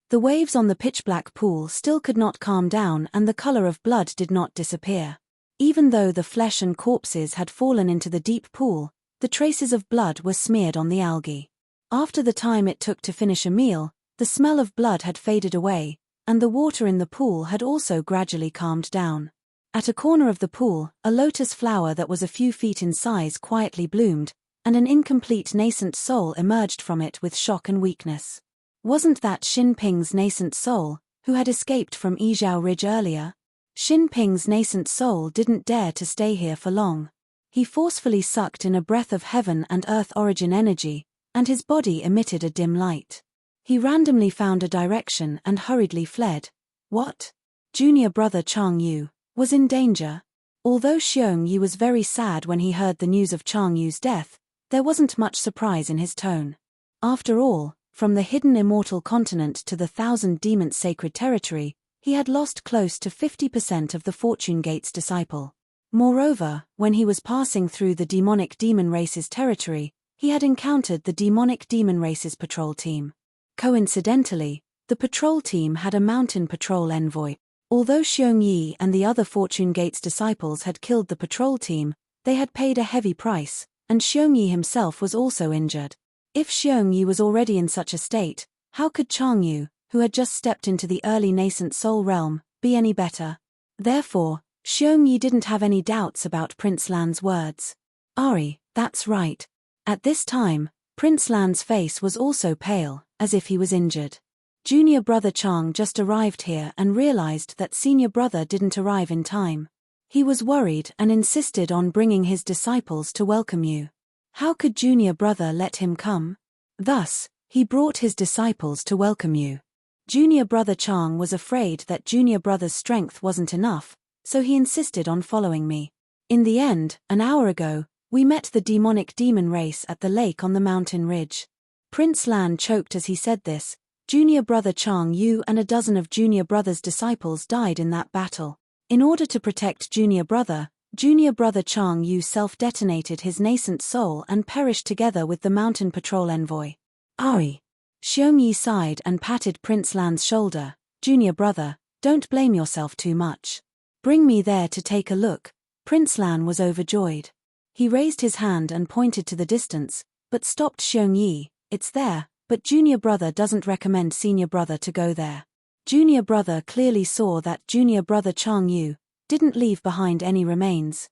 The waves on the pitch-black pool still could not calm down and the color of blood did not disappear. Even though the flesh and corpses had fallen into the deep pool, the traces of blood were smeared on the algae. After the time it took to finish a meal, the smell of blood had faded away, and the water in the pool had also gradually calmed down. At a corner of the pool, a lotus flower that was a few feet in size quietly bloomed, and an incomplete nascent soul emerged from it with shock and weakness. Wasn't that Xin Ping's nascent soul, who had escaped from Yizhao Ridge earlier? Xin Ping's nascent soul didn't dare to stay here for long. He forcefully sucked in a breath of heaven and earth origin energy, and his body emitted a dim light. He randomly found a direction and hurriedly fled. What? Junior brother Chang Yu was in danger. Although Xiong Yi was very sad when he heard the news of Chang Yu's death, there wasn't much surprise in his tone. After all, from the hidden immortal continent to the Thousand Demons Sacred Territory, he had lost close to 50% of the Fortune Gate's disciple. Moreover, when he was passing through the demonic demon race's territory, he had encountered the demonic demon race's patrol team. Coincidentally, the patrol team had a mountain patrol envoy. Although Xiong Yi and the other Fortune Gate's disciples had killed the patrol team, they had paid a heavy price, and Xiong Yi himself was also injured. If Xiong Yi was already in such a state, how could Chang Yu, who had just stepped into the early nascent soul realm, be any better? Therefore, Xiong Yi didn't have any doubts about Prince Lan's words. Ari, that's right. At this time, Prince Lan's face was also pale, as if he was injured. Junior brother Chang just arrived here and realized that senior brother didn't arrive in time. He was worried and insisted on bringing his disciples to welcome you. How could junior brother let him come? Thus, he brought his disciples to welcome you. Junior brother Chang was afraid that junior brother's strength wasn't enough, so he insisted on following me. In the end, an hour ago, we met the demonic demon race at the lake on the mountain ridge. Prince Lan choked as he said this. Junior brother Chang Yu and a dozen of junior brother's disciples died in that battle. In order to protect junior brother Chang Yu self-detonated his nascent soul and perished together with the mountain patrol envoy. Ari. Xiong Yi sighed and patted Prince Lan's shoulder. Junior brother, don't blame yourself too much. Bring me there to take a look. Prince Lan was overjoyed. He raised his hand and pointed to the distance, but stopped Xiong Yi. It's there, but junior brother doesn't recommend senior brother to go there. Junior brother clearly saw that junior brother Chang Yu didn't leave behind any remains.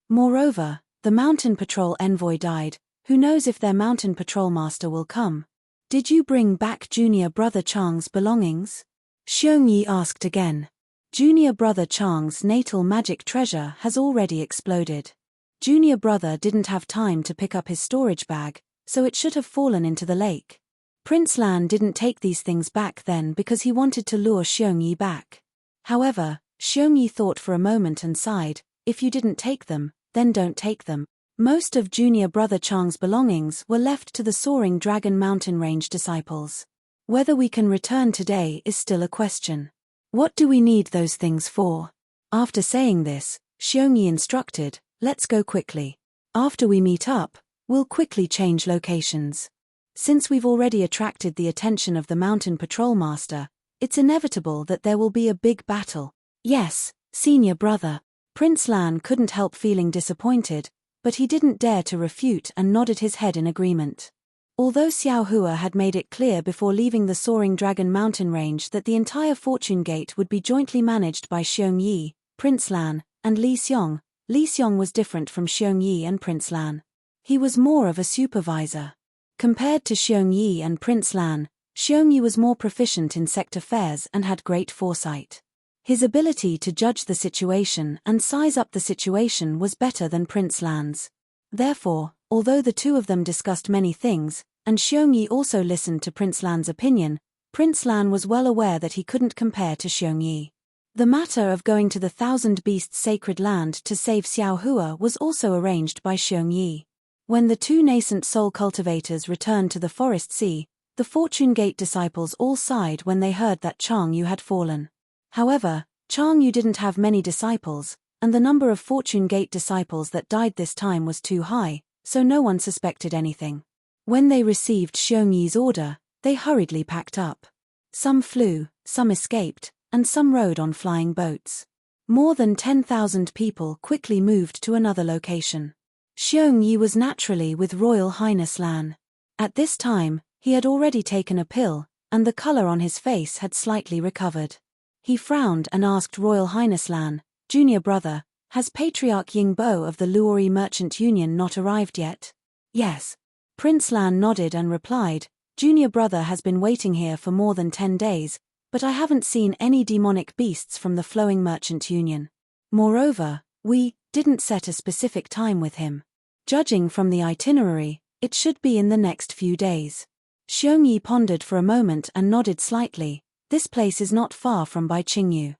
Moreover, the mountain patrol envoy died. Who knows if their mountain patrol master will come? Did you bring back junior brother Chang's belongings? Xiong Yi asked again. Junior brother Chang's natal magic treasure has already exploded. Junior brother didn't have time to pick up his storage bag, so it should have fallen into the lake. Prince Lan didn't take these things back then because he wanted to lure Xiong Yi back. However, Xiongyi thought for a moment and sighed, if you didn't take them, then don't take them. Most of junior brother Chang's belongings were left to the soaring dragon mountain range disciples. Whether we can return today is still a question. What do we need those things for? After saying this, Xiongyi instructed, let's go quickly. After we meet up, we'll quickly change locations. Since we've already attracted the attention of the mountain patrol master, it's inevitable that there will be a big battle. Yes, senior brother. Prince Lan couldn't help feeling disappointed, but he didn't dare to refute and nodded his head in agreement. Although Xiao Hua had made it clear before leaving the soaring dragon mountain range that the entire fortune gate would be jointly managed by Xiongyi, Prince Lan, and Li Xiong was different from Xiongyi and Prince Lan. He was more of a supervisor. Compared to Xiongyi and Prince Lan, Xiongyi was more proficient in sect affairs and had great foresight. His ability to judge the situation and size up the situation was better than Prince Lan's. Therefore, although the two of them discussed many things, and Xiongyi also listened to Prince Lan's opinion, Prince Lan was well aware that he couldn't compare to Xiongyi. The matter of going to the Thousand Beasts Sacred Land to save Xiao Hua was also arranged by Xiongyi. When the two nascent soul cultivators returned to the Forest Sea, the Fortune Gate disciples all sighed when they heard that Chang Yu had fallen. However, Chang Yu didn't have many disciples, and the number of Fortune Gate disciples that died this time was too high, so no one suspected anything. When they received Xiongyi's order, they hurriedly packed up. Some flew, some escaped, and some rode on flying boats. More than 10,000 people quickly moved to another location. Xiongyi was naturally with Royal Highness Lan. At this time, he had already taken a pill, and the color on his face had slightly recovered. He frowned and asked Royal Highness Lan, Junior brother, has Patriarch Yingbo of the Luori Merchant Union not arrived yet? Yes. Prince Lan nodded and replied, Junior brother has been waiting here for more than 10 days, but I haven't seen any demonic beasts from the Flowing Merchant Union. Moreover, we didn't set a specific time with him. Judging from the itinerary, it should be in the next few days. Xiongyi pondered for a moment and nodded slightly. This place is not far from Bai Qingyu.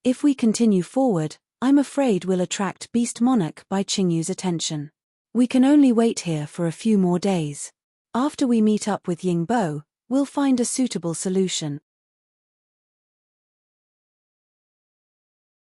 If we continue forward, I'm afraid we'll attract Beast Monarch Bai Qingyu's attention. We can only wait here for a few more days. After we meet up with Yingbo, we'll find a suitable solution.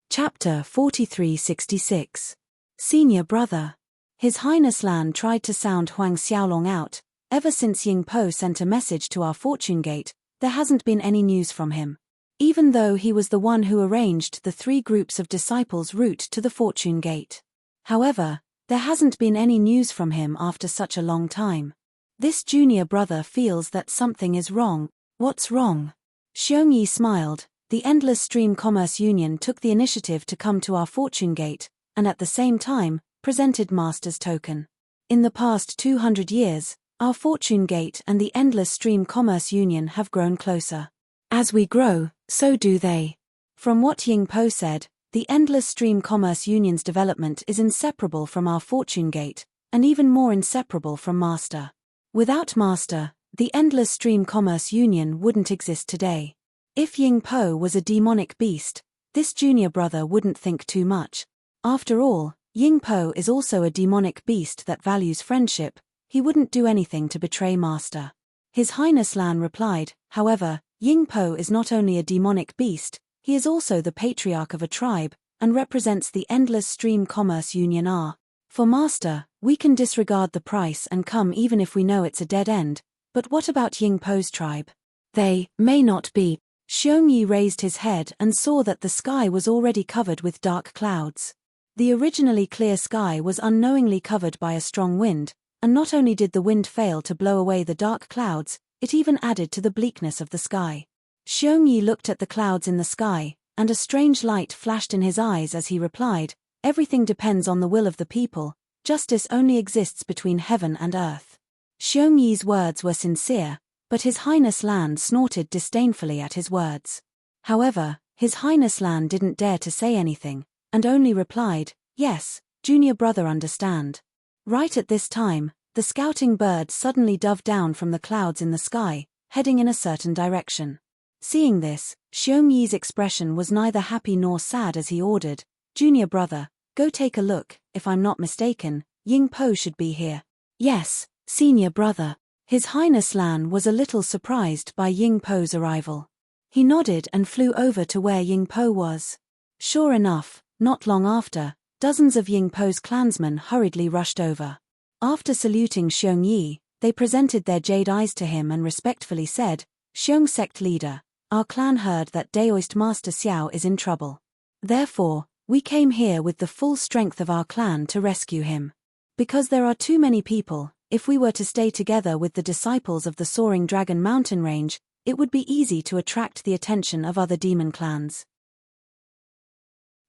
Chapter 4366. Senior Brother. His Highness Lan tried to sound Huang Xiaolong out. Ever since Yingpo sent a message to our Fortune Gate, there hasn't been any news from him. Even though he was the one who arranged the 3 groups of disciples' route to the Fortune Gate. However, there hasn't been any news from him after such a long time. This junior brother feels that something is wrong. What's wrong? Xiongyi smiled. The Endless Stream Commerce Union took the initiative to come to our Fortune Gate, and at the same time, presented Master's token. In the past 200 years, our Fortune Gate and the Endless Stream Commerce Union have grown closer. As we grow, so do they. From what Yingpo said, the Endless Stream Commerce Union's development is inseparable from our Fortune Gate, and even more inseparable from Master. Without Master, the Endless Stream Commerce Union wouldn't exist today. If Yingpo was a demonic beast, this junior brother wouldn't think too much. After all, Yingpo is also a demonic beast that values friendship. He wouldn't do anything to betray Master. His Highness Lan replied, however, Yingpo is not only a demonic beast, he is also the patriarch of a tribe, and represents the Endless Stream Commerce Union R. For Master, we can disregard the price and come even if we know it's a dead end, but what about Yingpo's tribe? They may not be. Xiongyi raised his head and saw that the sky was already covered with dark clouds. The originally clear sky was unknowingly covered by a strong wind, and not only did the wind fail to blow away the dark clouds, it even added to the bleakness of the sky. Xiongyi looked at the clouds in the sky, and a strange light flashed in his eyes as he replied, everything depends on the will of the people, justice only exists between heaven and earth. Xiongyi's words were sincere, but His Highness Lan snorted disdainfully at his words. However, His Highness Lan didn't dare to say anything, and only replied, yes, junior brother understand. Right at this time, the scouting bird suddenly dove down from the clouds in the sky, heading in a certain direction. Seeing this, Xiongyi's expression was neither happy nor sad as he ordered, "Junior brother, go take a look. If I'm not mistaken, Ying Po should be here." "Yes, senior brother." His Highness Lan was a little surprised by Ying Po's arrival. He nodded and flew over to where Ying Po was. Sure enough, not long after, dozens of Ying Po's clansmen hurriedly rushed over. After saluting Xiongyi, they presented their jade eyes to him and respectfully said, "Xiong sect leader, our clan heard that Daoist Master Xiao is in trouble. Therefore, we came here with the full strength of our clan to rescue him. Because there are too many people, if we were to stay together with the disciples of the Soaring Dragon mountain range, it would be easy to attract the attention of other demon clans.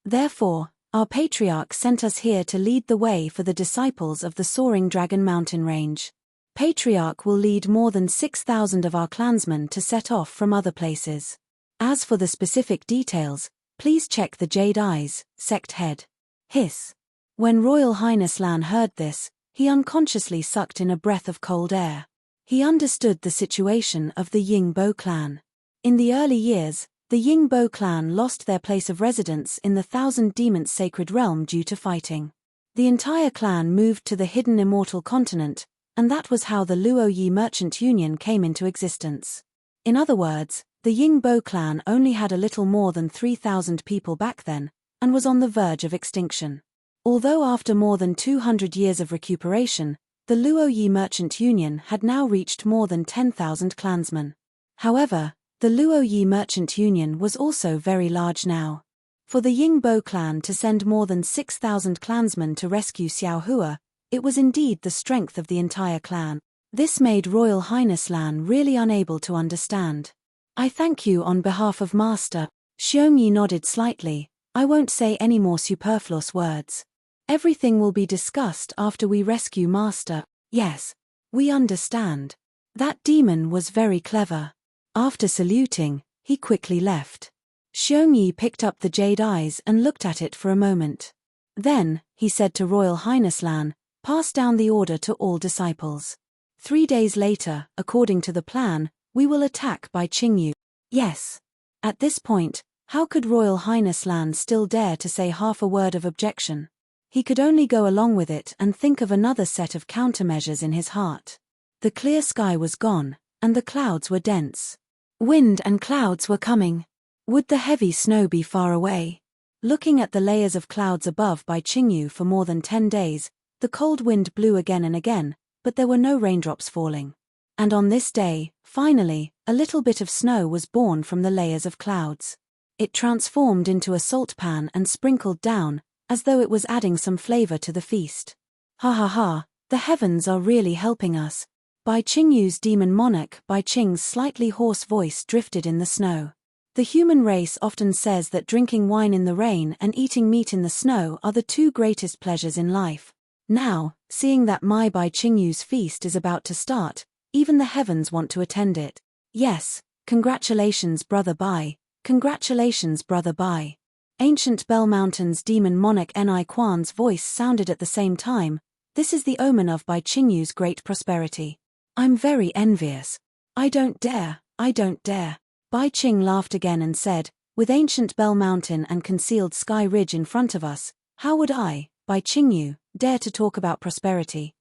Therefore, our patriarch sent us here to lead the way for the disciples of the Soaring Dragon mountain range. Patriarch will lead more than 6,000 of our clansmen to set off from other places. As for the specific details, please check the Jade Eyes, sect head." Hiss. When Royal Highness Lan heard this, he unconsciously sucked in a breath of cold air. He understood the situation of the Ying Bo clan. In the early years, the Ying Bo clan lost their place of residence in the Thousand Demons Sacred Realm due to fighting. The entire clan moved to the hidden Immortal Continent, and that was how the Luoyi Merchant Union came into existence. In other words, the Ying Bo clan only had a little more than 3,000 people back then, and was on the verge of extinction. Although after more than 200 years of recuperation, the Luoyi Merchant Union had now reached more than 10,000 clansmen. However, the Luoyi Merchant Union was also very large now. For the Ying Bo clan to send more than 6,000 clansmen to rescue Xiao Hua, it was indeed the strength of the entire clan. This made Royal Highness Lan really unable to understand. "I thank you on behalf of Master." Xiongyi nodded slightly. "I won't say any more superfluous words. Everything will be discussed after we rescue Master." "Yes, we understand." That demon was very clever. After saluting, he quickly left. Xiongyi picked up the Jade Eyes and looked at it for a moment. Then, he said to Royal Highness Lan, "Pass down the order to all disciples. 3 days later, according to the plan, we will attack by Qingyu." "Yes." At this point, how could Royal Highness Lan still dare to say half a word of objection? He could only go along with it and think of another set of countermeasures in his heart. The clear sky was gone, and the clouds were dense. Wind and clouds were coming. Would the heavy snow be far away? Looking at the layers of clouds above by Qingyu for more than 10 days, the cold wind blew again and again, but there were no raindrops falling. And on this day, finally, a little bit of snow was born from the layers of clouds. It transformed into a salt pan and sprinkled down, as though it was adding some flavor to the feast. "Ha ha ha, the heavens are really helping us." Bai Qingyu's demon monarch Bai Qing's slightly hoarse voice drifted in the snow. The human race often says that drinking wine in the rain and eating meat in the snow are the 2 greatest pleasures in life. Now, seeing that my Bai Qingyu's feast is about to start, even the heavens want to attend it. "Yes, congratulations brother Bai, congratulations brother Bai." Ancient Bell Mountain's demon monarch Ni Quan's voice sounded at the same time. "This is the omen of Bai Qingyu's great prosperity. I'm very envious. I don't dare, I don't dare." Bai Qing laughed again and said, "With Ancient Bell Mountain and concealed Sky Ridge in front of us, how would I, Bai Qingyu, dare to talk about prosperity?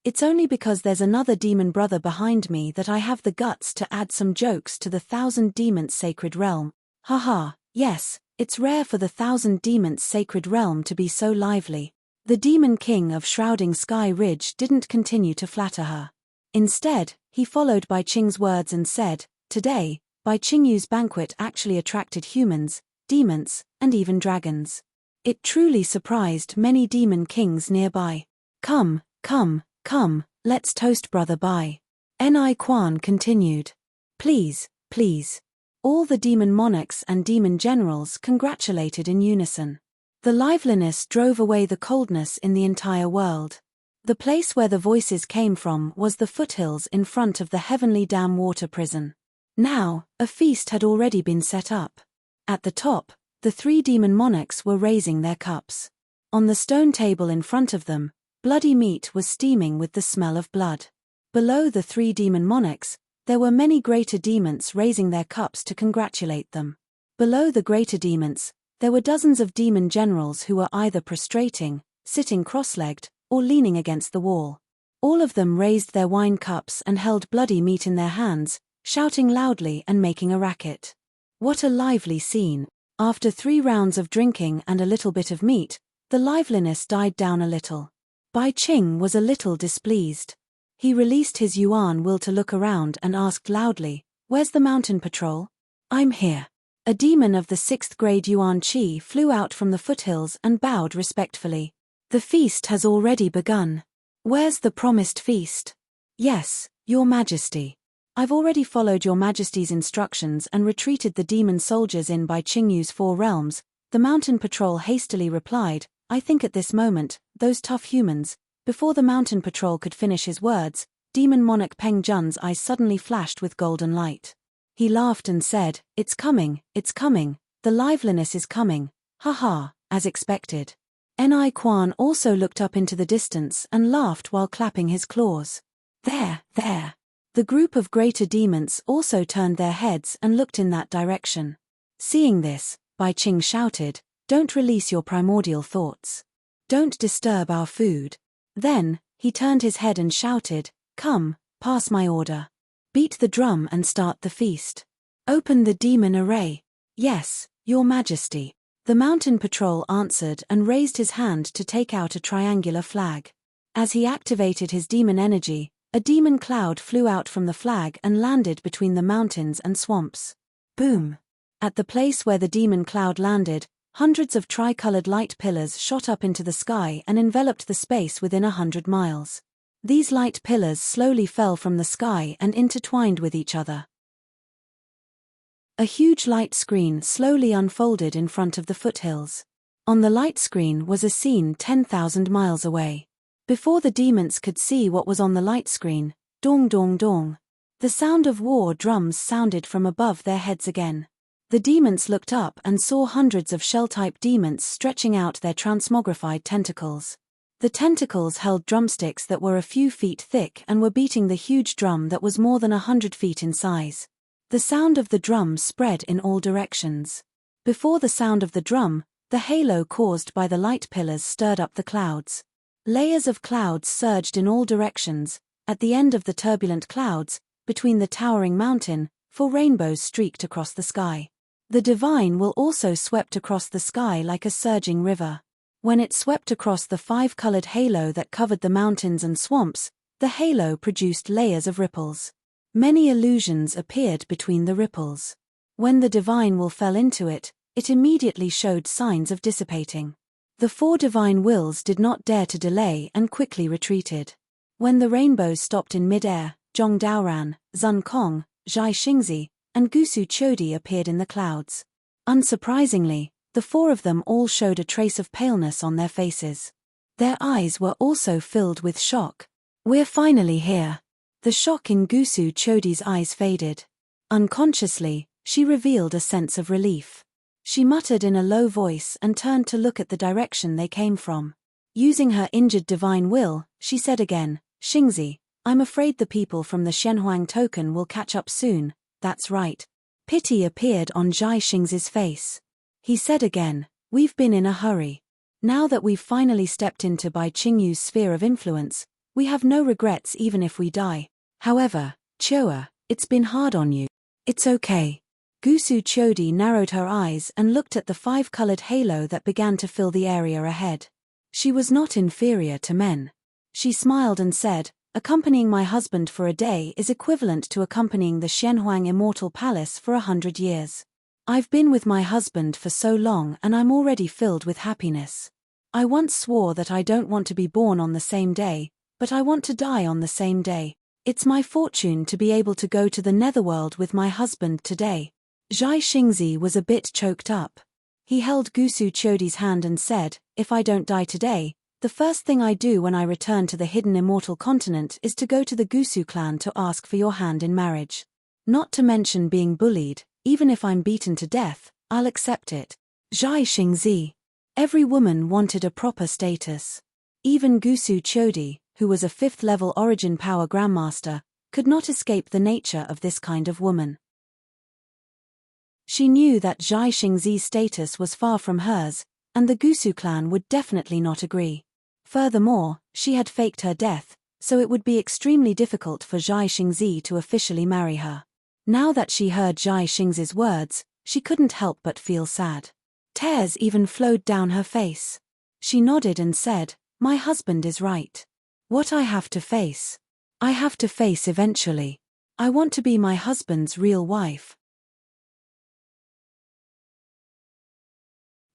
It's only because there's another demon brother behind me that I have the guts to add some jokes to the Thousand Demons Sacred Realm. Haha, yes, it's rare for the Thousand Demons Sacred Realm to be so lively." The Demon King of Shrouding Sky Ridge didn't continue to flatter her. Instead, he followed Bai Qing's words and said, "Today, Bai Qingyu's banquet actually attracted humans, demons, and even dragons. It truly surprised many demon kings nearby. Come, come, come, let's toast brother Bai." Ni Quan continued. "Please, please." All the demon monarchs and demon generals congratulated in unison. The liveliness drove away the coldness in the entire world. The place where the voices came from was the foothills in front of the Heavenly Dam Water Prison. Now, a feast had already been set up. At the top, the 3 demon monarchs were raising their cups. On the stone table in front of them, bloody meat was steaming with the smell of blood. Below the 3 demon monarchs, There were many greater demons raising their cups to congratulate them. Below the greater demons, there were dozens of demon generals who were either prostrating, sitting cross-legged, or leaning against the wall. All of them raised their wine cups and held bloody meat in their hands, shouting loudly and making a racket. What a lively scene! After 3 rounds of drinking and a little bit of meat, the liveliness died down a little. Bai Qing was a little displeased. He released his Yuan will to look around and asked loudly, "Where's the mountain patrol?" "I'm here." A demon of the 6th grade Yuan Qi flew out from the foothills and bowed respectfully. "The feast has already begun. Where's the promised feast?" "Yes, Your Majesty. I've already followed Your Majesty's instructions and retreated the demon soldiers in Bai Qingyu's 4 realms," the mountain patrol hastily replied. "I think at this moment, those tough humans." Before the mountain patrol could finish his words, demon monarch Peng Jun's eyes suddenly flashed with golden light. He laughed and said, it's coming, the liveliness is coming, ha, as expected." Ni Quan also looked up into the distance and laughed while clapping his claws. There. The group of greater demons also turned their heads and looked in that direction. Seeing this, Bai Qing shouted, "Don't release your primordial thoughts. Don't disturb our food." Then, he turned his head and shouted, "Come, pass my order. Beat the drum and start the feast. Open the demon array." "Yes, Your Majesty." The mountain patrol answered and raised his hand to take out a triangular flag. As he activated his demon energy, a demon cloud flew out from the flag and landed between the mountains and swamps. Boom! At the place where the demon cloud landed, hundreds of tricolored light pillars shot up into the sky and enveloped the space within 100 miles. These light pillars slowly fell from the sky and intertwined with each other. A huge light screen slowly unfolded in front of the foothills. On the light screen was a scene 10,000 miles away. Before the demons could see what was on the light screen, dong dong dong, the sound of war drums sounded from above their heads again. The demons looked up and saw hundreds of shell-type demons stretching out their transmogrified tentacles. The tentacles held drumsticks that were a few feet thick and were beating the huge drum that was more than 100 feet in size. The sound of the drum spread in all directions. Before the sound of the drum, the halo caused by the light pillars stirred up the clouds. Layers of clouds surged in all directions. At the end of the turbulent clouds, between the towering mountain, 4 rainbows streaked across the sky. The divine will also swept across the sky like a surging river. When it swept across the 5-colored halo that covered the mountains and swamps, the halo produced layers of ripples. Many illusions appeared between the ripples. When the divine will fell into it, it immediately showed signs of dissipating. The 4 divine wills did not dare to delay and quickly retreated. When the rainbows stopped in mid-air, Zhong Daoran, Zun Kong, Zhai Xingzi, and Gusu Chodi appeared in the clouds. Unsurprisingly, the 4 of them all showed a trace of paleness on their faces. Their eyes were also filled with shock. "We're finally here." The shock in Gusu Chodi's eyes faded. Unconsciously, she revealed a sense of relief. She muttered in a low voice and turned to look at the direction they came from. Using her injured divine will, she said again, "Xingzi, I'm afraid the people from the Shenhuang token will catch up soon." "That's right." Pity appeared on Zhai Xingzi's face. He said again, "We've been in a hurry. Now that we've finally stepped into Bai Qingyu's sphere of influence, we have no regrets even if we die. However, Choa, it's been hard on you." "It's okay." Gusu Chodi narrowed her eyes and looked at the 5-colored halo that began to fill the area ahead. She was not inferior to men. She smiled and said, "Accompanying my husband for a day is equivalent to accompanying the Shenhuang Immortal Palace for 100 years. I've been with my husband for so long and I'm already filled with happiness. I once swore that I don't want to be born on the same day, but I want to die on the same day. It's my fortune to be able to go to the netherworld with my husband today." Zhai Xingzi was a bit choked up. He held Gusu Chodi's hand and said, "If I don't die today, the first thing I do when I return to the hidden immortal continent is to go to the Gusu clan to ask for your hand in marriage. Not to mention being bullied, even if I'm beaten to death, I'll accept it." Zhai Xingzi. Every woman wanted a proper status. Even Gusu Chodi, who was a 5th-level origin power grandmaster, could not escape the nature of this kind of woman. She knew that Zhai Xingzi's status was far from hers, and the Gusu clan would definitely not agree. Furthermore, she had faked her death, so it would be extremely difficult for Zhai Xingzi to officially marry her. Now that she heard Zhai Xingzi's words, she couldn't help but feel sad. Tears even flowed down her face. She nodded and said, "My husband is right. What I have to face, I have to face eventually. I want to be my husband's real wife."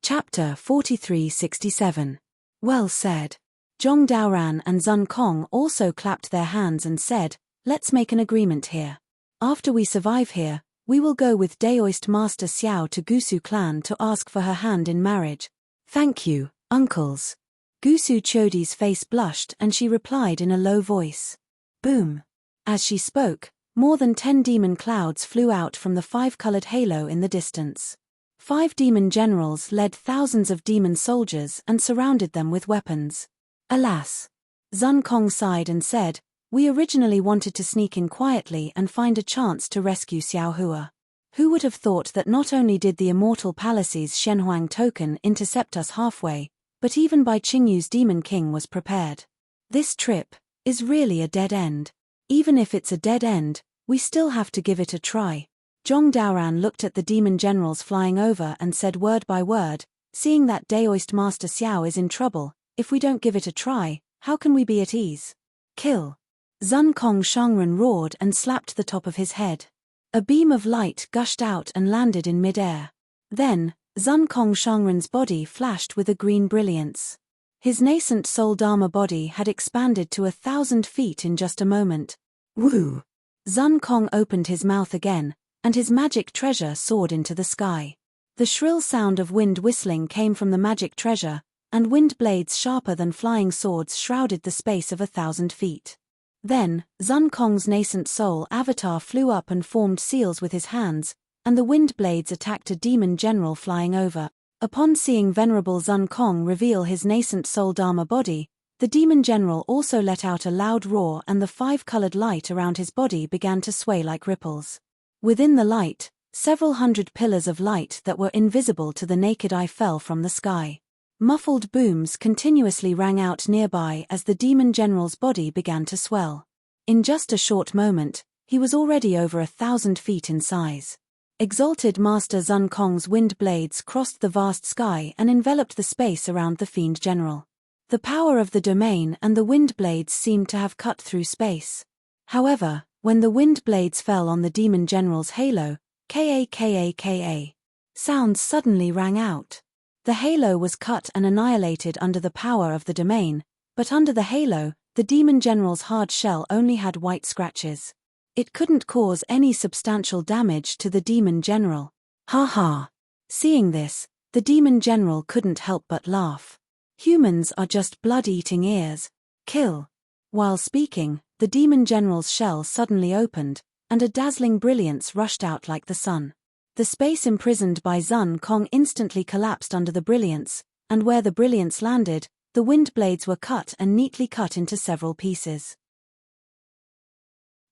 Chapter 4367. Well said. Zhong Daoran and Zun Kong also clapped their hands and said, "Let's make an agreement here. After we survive here, we will go with Daoist Master Xiao to Gusu clan to ask for her hand in marriage." "Thank you, uncles." Gusu Chodi's face blushed and she replied in a low voice. Boom. As she spoke, more than 10 demon clouds flew out from the 5-colored halo in the distance. 5 demon generals led thousands of demon soldiers and surrounded them with weapons. Alas! Zun Kong sighed and said, "We originally wanted to sneak in quietly and find a chance to rescue Xiao Hua. Who would have thought that not only did the Immortal Palace's Shenhuang token intercept us halfway, but even Bai Qingyu's Demon King was prepared. This trip is really a dead end. Even if it's a dead end, we still have to give it a try." Zhong Daoran looked at the demon generals flying over and said word by word, "Seeing that Daoist Master Xiao is in trouble, if we don't give it a try, how can we be at ease? Kill." Zun Kong Shangren roared and slapped the top of his head. A beam of light gushed out and landed in mid-air. Then, Zun Kong Shangren's body flashed with a green brilliance. His nascent soul Dharma body had expanded to 1,000 feet in just a moment. Woo! Zun Kong opened his mouth again, and his magic treasure soared into the sky. The shrill sound of wind whistling came from the magic treasure, and wind blades sharper than flying swords shrouded the space of 1,000 feet. Then, Zun Kong's nascent soul avatar flew up and formed seals with his hands, and the wind blades attacked a demon general flying over. Upon seeing Venerable Zun Kong reveal his nascent soul Dharma body, the demon general also let out a loud roar and the 5-colored light around his body began to sway like ripples. Within the light, several hundred pillars of light that were invisible to the naked eye fell from the sky. Muffled booms continuously rang out nearby as the demon general's body began to swell. In just a short moment, he was already over 1,000 feet in size. Exalted Master Zun Kong's wind blades crossed the vast sky and enveloped the space around the fiend general. The power of the domain and the wind blades seemed to have cut through space. However, when the wind blades fell on the demon general's halo, ka sounds suddenly rang out. The halo was cut and annihilated under the power of the domain, but under the halo, the demon general's hard shell only had white scratches. It couldn't cause any substantial damage to the demon general. Ha ha! Seeing this, the demon general couldn't help but laugh. Humans are just blood-eating ears. Kill. While speaking, the demon general's shell suddenly opened, and a dazzling brilliance rushed out like the sun. The space imprisoned by Zun Kong instantly collapsed under the brilliance, and where the brilliance landed, the wind blades were cut and neatly cut into several pieces.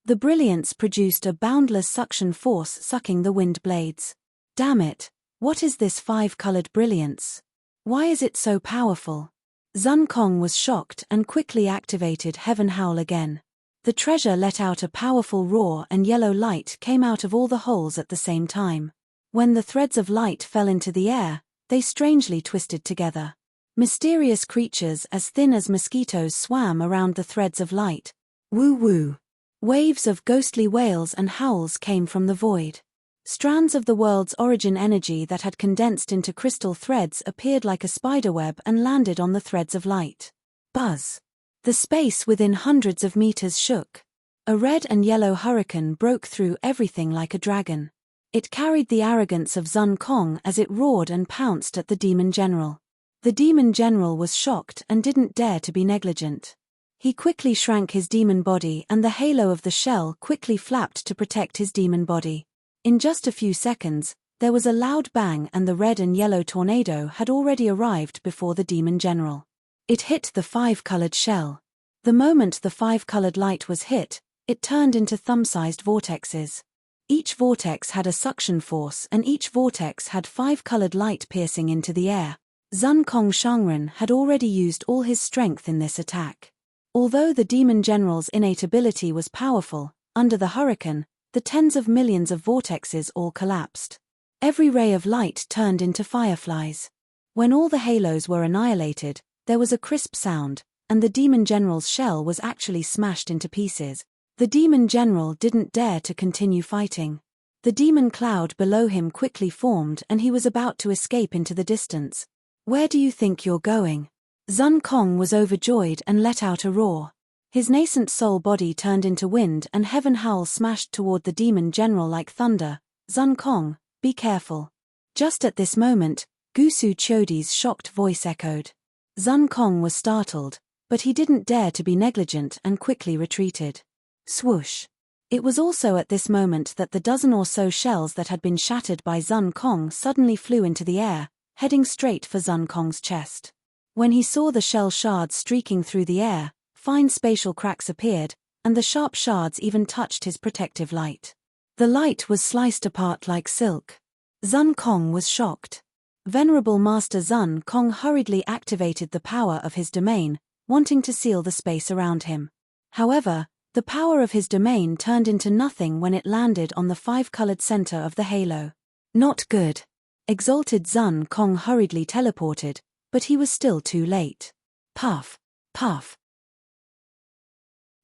The brilliance produced a boundless suction force sucking the wind blades. Damn it, what is this 5-colored brilliance? Why is it so powerful? Zun Kong was shocked and quickly activated Heaven Howl again. The treasure let out a powerful roar and yellow light came out of all the holes at the same time. When the threads of light fell into the air, they strangely twisted together. Mysterious creatures as thin as mosquitoes swam around the threads of light. Woo-woo. Waves of ghostly wails and howls came from the void. Strands of the world's origin energy that had condensed into crystal threads appeared like a spiderweb and landed on the threads of light. Buzz. The space within hundreds of meters shook. A red and yellow hurricane broke through everything like a dragon. It carried the arrogance of Zun Kong as it roared and pounced at the demon general. The demon general was shocked and didn't dare to be negligent. He quickly shrank his demon body and the halo of the shell quickly flapped to protect his demon body. In just a few seconds, there was a loud bang and the red and yellow tornado had already arrived before the demon general. It hit the 5-colored shell. The moment the 5-colored light was hit, it turned into thumb-sized vortexes. Each vortex had a suction force and each vortex had 5 colored light piercing into the air. Zun Kong Shangren had already used all his strength in this attack. Although the demon general's innate ability was powerful, under the hurricane, the tens of millions of vortexes all collapsed. Every ray of light turned into fireflies. When all the halos were annihilated, there was a crisp sound, and the demon general's shell was actually smashed into pieces. The demon general didn't dare to continue fighting. The demon cloud below him quickly formed and he was about to escape into the distance. "Where do you think you're going?" Zun Kong was overjoyed and let out a roar. His nascent soul body turned into wind and heaven howl smashed toward the demon general like thunder. "Zun Kong, be careful." Just at this moment, Gusu Chodi's shocked voice echoed. Zun Kong was startled, but he didn't dare to be negligent and quickly retreated. Swoosh. It was also at this moment that the dozen or so shells that had been shattered by Zun Kong suddenly flew into the air, heading straight for Zun Kong's chest. When he saw the shell shards streaking through the air, fine spatial cracks appeared, and the sharp shards even touched his protective light. The light was sliced apart like silk. Zun Kong was shocked. Venerable Master Zun Kong hurriedly activated the power of his domain, wanting to seal the space around him. However, the power of his domain turned into nothing when it landed on the 5-colored center of the halo. Not good. Exalted Zun Kong hurriedly teleported, but he was still too late. Puff, puff.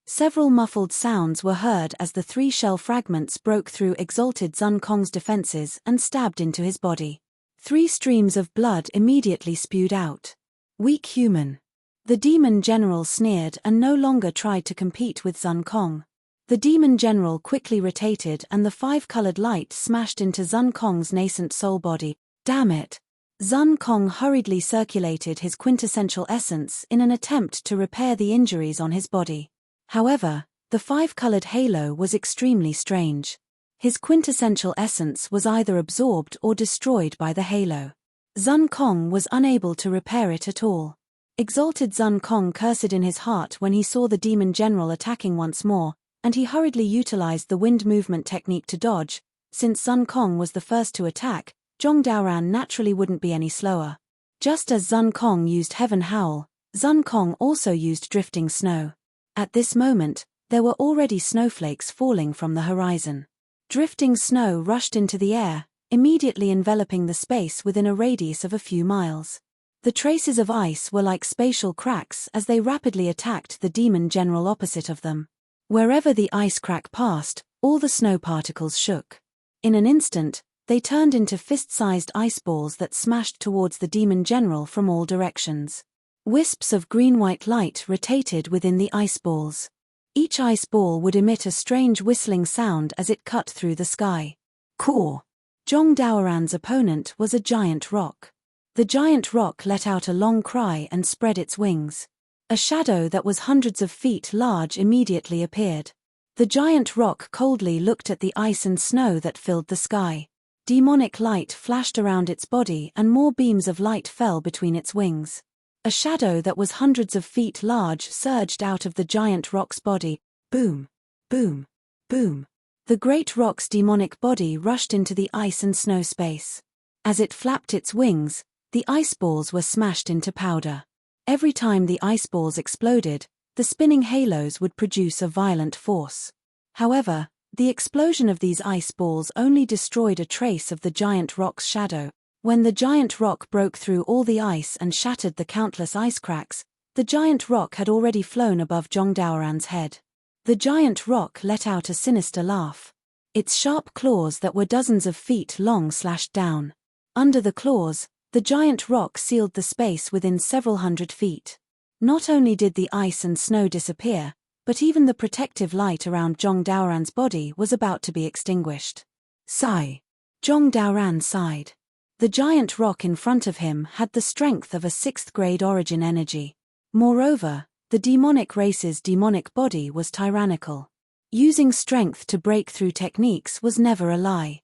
Several muffled sounds were heard as the 3 shell fragments broke through Exalted Zun Kong's defenses and stabbed into his body. 3 streams of blood immediately spewed out. Weak human. The demon general sneered and no longer tried to compete with Zun Kong. The demon general quickly rotated and the 5-colored light smashed into Zun Kong's nascent soul body. Damn it! Zun Kong hurriedly circulated his quintessential essence in an attempt to repair the injuries on his body. However, the 5-colored halo was extremely strange. His quintessential essence was either absorbed or destroyed by the halo. Zun Kong was unable to repair it at all. Exalted Zun Kong cursed in his heart when he saw the demon general attacking once more, and he hurriedly utilized the wind movement technique to dodge. Since Zun Kong was the first to attack, Zhong Daoran naturally wouldn't be any slower. Just as Zun Kong used Heaven Howl, Zun Kong also used Drifting Snow. At this moment, there were already snowflakes falling from the horizon. Drifting snow rushed into the air, immediately enveloping the space within a radius of a few miles. The traces of ice were like spatial cracks as they rapidly attacked the demon general opposite of them. Wherever the ice crack passed, all the snow particles shook. In an instant, they turned into fist-sized ice balls that smashed towards the demon general from all directions. Wisps of green-white light rotated within the ice balls. Each ice ball would emit a strange whistling sound as it cut through the sky. Core. Zhong Daoran's opponent was a giant rock. The giant rock let out a long cry and spread its wings. A shadow that was hundreds of feet large immediately appeared. The giant rock coldly looked at the ice and snow that filled the sky. Demonic light flashed around its body and more beams of light fell between its wings. A shadow that was hundreds of feet large surged out of the giant rock's body. Boom, boom, boom. The great rock's demonic body rushed into the ice and snow space. As it flapped its wings, the ice balls were smashed into powder. Every time the ice balls exploded, the spinning halos would produce a violent force. However, the explosion of these ice balls only destroyed a trace of the giant rock's shadow. When the giant rock broke through all the ice and shattered the countless ice cracks, the giant rock had already flown above Zhong Daoran's head. The giant rock let out a sinister laugh. Its sharp claws that were dozens of feet long slashed down. Under the claws, the giant rock sealed the space within several hundred feet. Not only did the ice and snow disappear, but even the protective light around Zhong Daoran's body was about to be extinguished. Sigh. Zhong Daoran sighed. The giant rock in front of him had the strength of a 6th-grade origin energy. Moreover, the demonic race's demonic body was tyrannical. Using strength to break through techniques was never a lie.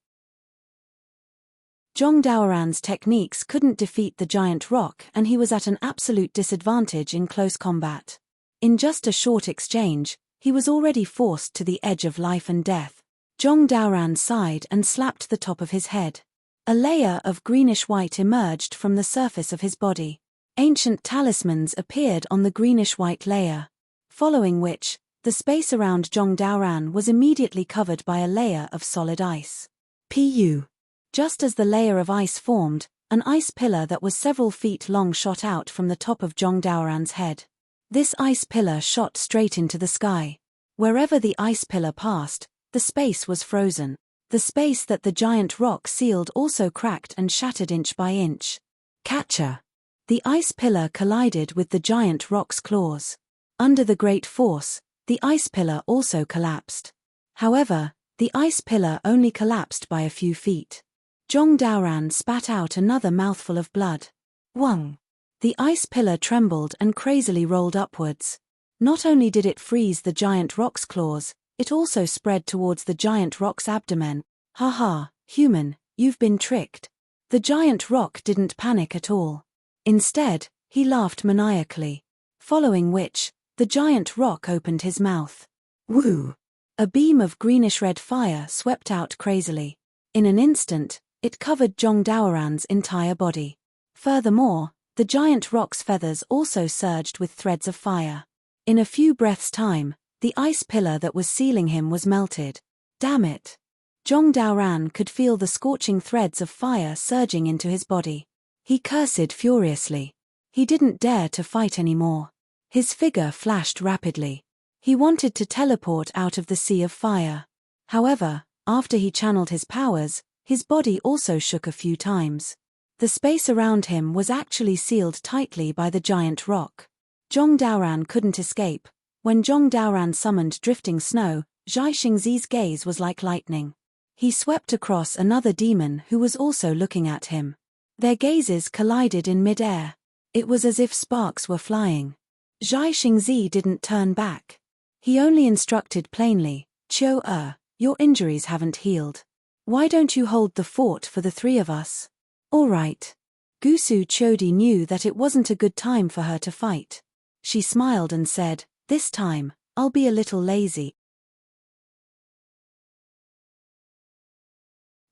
Zhong Daoran's techniques couldn't defeat the giant rock and he was at an absolute disadvantage in close combat. In just a short exchange, He was already forced to the edge of life and death. Zhong Daoran sighed and slapped the top of his head. A layer of greenish-white emerged from the surface of his body. Ancient talismans appeared on the greenish-white layer, following which, the space around Zhong Daoran was immediately covered by a layer of solid ice. Pu. Just as the layer of ice formed, an ice pillar that was several feet long shot out from the top of Zhong Daoran's head. This ice pillar shot straight into the sky. Wherever the ice pillar passed, the space was frozen. The space that the giant rock sealed also cracked and shattered inch by inch. Catcher. The ice pillar collided with the giant rock's claws. Under the great force, the ice pillar also collapsed. However, the ice pillar only collapsed by a few feet. Zhong Daoran spat out another mouthful of blood. Wang. The ice pillar trembled and crazily rolled upwards. Not only did it freeze the giant rock's claws, it also spread towards the giant rock's abdomen. Ha ha, human, you've been tricked. The giant rock didn't panic at all. Instead, he laughed maniacally. Following which, the giant rock opened his mouth. Woo! A beam of greenish-red fire swept out crazily. In an instant, it covered Zhong Daoran's entire body. Furthermore, the giant rock's feathers also surged with threads of fire. In a few breaths' time, the ice pillar that was sealing him was melted. Damn it! Zhong Daoran could feel the scorching threads of fire surging into his body. He cursed furiously. He didn't dare to fight anymore. His figure flashed rapidly. He wanted to teleport out of the sea of fire. However, after he channeled his powers, his body also shook a few times. The space around him was actually sealed tightly by the giant rock. Zhong Daoran couldn't escape. When Zhong Daoran summoned drifting snow, Zhai Xingzi's gaze was like lightning. He swept across another demon who was also looking at him. Their gazes collided in mid-air. It was as if sparks were flying. Zhai Xingzi didn't turn back. He only instructed plainly, Qiu, your injuries haven't healed. Why don't you hold the fort for the three of us? All right. Gusu Chodi knew that it wasn't a good time for her to fight. She smiled and said, this time, I'll be a little lazy.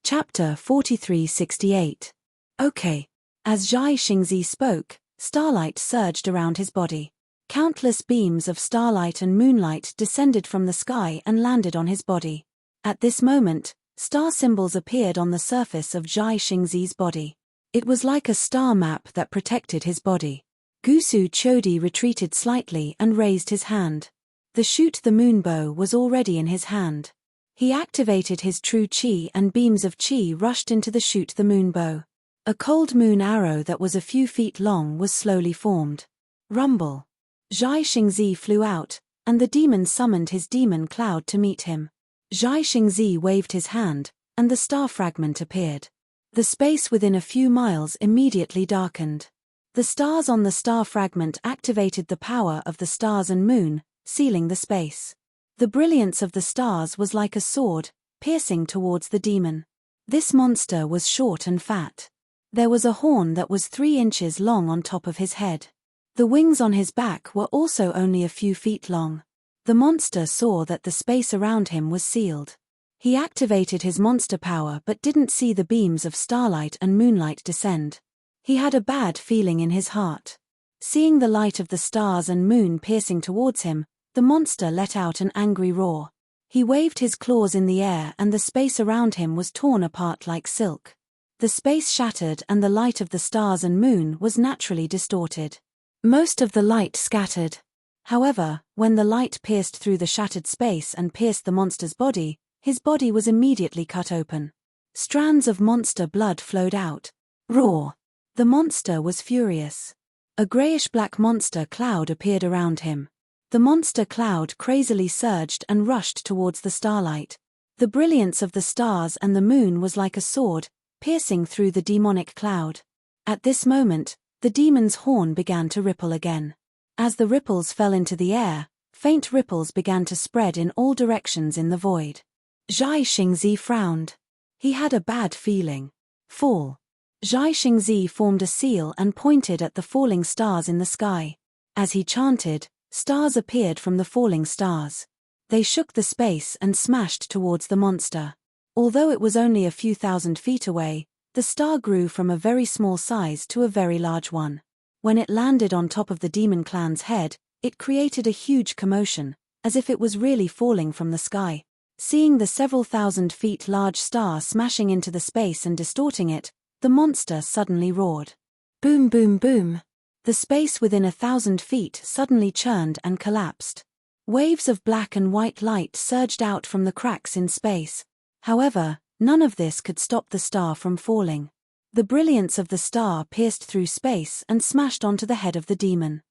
Chapter 4368. Okay. As Zhai Xingzi spoke, starlight surged around his body. Countless beams of starlight and moonlight descended from the sky and landed on his body. At this moment, star symbols appeared on the surface of Zhai Xingzi's body. It was like a star map that protected his body. Gusu Chodi retreated slightly and raised his hand. The shoot the moon bow was already in his hand. He activated his true chi and beams of chi rushed into the shoot the moon bow. A cold moon arrow that was a few feet long was slowly formed. Rumble. Zhai Xingzi flew out, and the demon summoned his demon cloud to meet him. Zhai Xingzi waved his hand, and the star fragment appeared. The space within a few miles immediately darkened. The stars on the star fragment activated the power of the stars and moon, sealing the space. The brilliance of the stars was like a sword, piercing towards the demon. This monster was short and fat. There was a horn that was 3 inches long on top of his head. The wings on his back were also only a few feet long. The monster saw that the space around him was sealed. He activated his monster power but didn't see the beams of starlight and moonlight descend. He had a bad feeling in his heart. Seeing the light of the stars and moon piercing towards him, the monster let out an angry roar. He waved his claws in the air and the space around him was torn apart like silk. The space shattered and the light of the stars and moon was naturally distorted. Most of the light scattered. However, when the light pierced through the shattered space and pierced the monster's body, his body was immediately cut open. Strands of monster blood flowed out. Roar! The monster was furious. A grayish-black monster cloud appeared around him. The monster cloud crazily surged and rushed towards the starlight. The brilliance of the stars and the moon was like a sword, piercing through the demonic cloud. At this moment, the demon's horn began to ripple again. As the ripples fell into the air, faint ripples began to spread in all directions in the void. Zhai Xingzi frowned. He had a bad feeling. Fall. Zhai Xingzi formed a seal and pointed at the falling stars in the sky. As he chanted, stars appeared from the falling stars. They shook the space and smashed towards the monster. Although it was only a few thousand feet away, the star grew from a very small size to a very large one. When it landed on top of the demon clan's head, it created a huge commotion, as if it was really falling from the sky. Seeing the several thousand feet large star smashing into the space and distorting it, the monster suddenly roared. Boom, boom, boom. The space within 1,000 feet suddenly churned and collapsed. Waves of black and white light surged out from the cracks in space. However, none of this could stop the star from falling. The brilliance of the star pierced through space and smashed onto the head of the demon.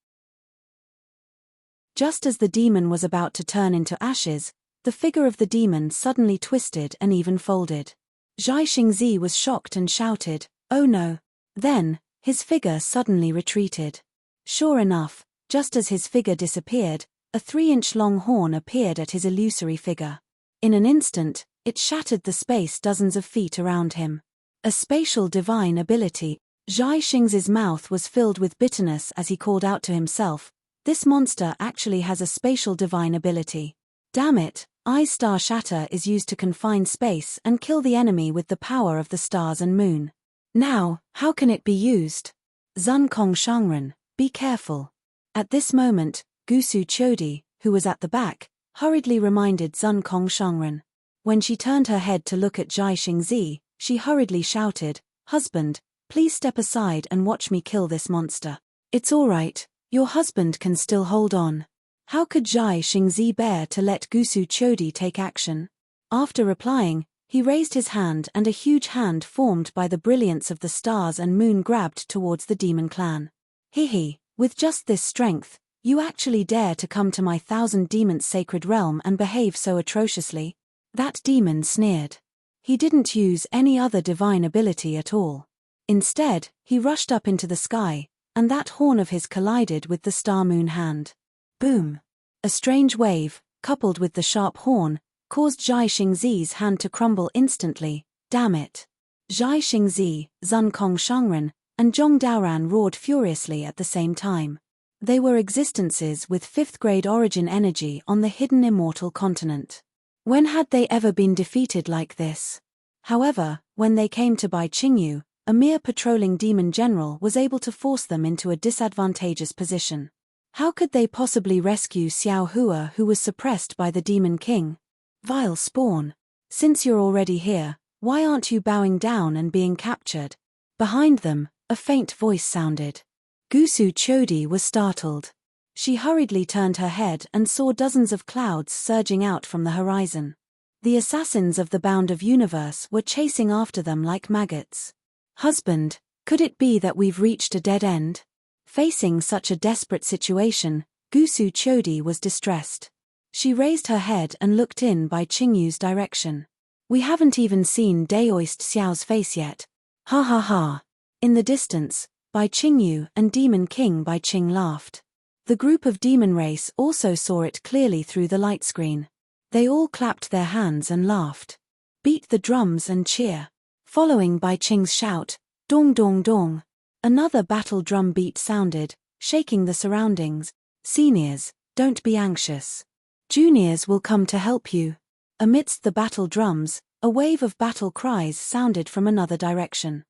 Just as the demon was about to turn into ashes, the figure of the demon suddenly twisted and even folded. Zhai Xingzi was shocked and shouted, "Oh no!" Then, his figure suddenly retreated. Sure enough, just as his figure disappeared, a 3-inch-long horn appeared at his illusory figure. In an instant, it shattered the space dozens of feet around him. A spatial divine ability. Zhai Xingzi's mouth was filled with bitterness as he called out to himself, "This monster actually has a spatial divine ability. Damn it, Star Shatter is used to confine space and kill the enemy with the power of the stars and moon. Now, how can it be used? Zun Kong Shangren, be careful." At this moment, Gusu Chodi, who was at the back, hurriedly reminded Zun Kong Shangren. When she turned her head to look at Zhai Xingzi, she hurriedly shouted, "Husband, please step aside and watch me kill this monster." "It's all right, your husband can still hold on." How could Zhai Xingzi bear to let Gusu Chodi take action? After replying, he raised his hand and a huge hand formed by the brilliance of the stars and moon grabbed towards the demon clan. "Hihi, with just this strength, you actually dare to come to my 1,000 demons sacred realm and behave so atrociously?" That demon sneered. He didn't use any other divine ability at all. Instead, he rushed up into the sky, and that horn of his collided with the star-moon hand. Boom! A strange wave, coupled with the sharp horn, caused Zhai Xingzi's hand to crumble instantly. Damn it! Zhai Xingzi, Zun Kong Shangren, and Zhong Daoran roared furiously at the same time. They were existences with 5th-grade origin energy on the hidden immortal continent. When had they ever been defeated like this? However, when they came to Bai Qingyu, a mere patrolling demon general was able to force them into a disadvantageous position. How could they possibly rescue Xiao Hua, who was suppressed by the Demon King? Vile spawn. Since you're already here, why aren't you bowing down and being captured? Behind them, a faint voice sounded. Gusu Chodi was startled. She hurriedly turned her head and saw dozens of clouds surging out from the horizon. The assassins of the Bound of Universe were chasing after them like maggots. "Husband, could it be that we've reached a dead end?" Facing such a desperate situation, Gusu Chodi was distressed. She raised her head and looked in Bai Qingyu's direction. "We haven't even seen Daoist Xiao's face yet. Ha ha ha." In the distance, Bai Qingyu and Demon King Bai Qing laughed. The group of demon race also saw it clearly through the light screen. They all clapped their hands and laughed. "Beat the drums and cheer." Following Bai Qing's shout, "Dong dong dong." Another battle drum beat sounded, shaking the surroundings. "Seniors, don't be anxious. Juniors will come to help you." Amidst the battle drums, a wave of battle cries sounded from another direction.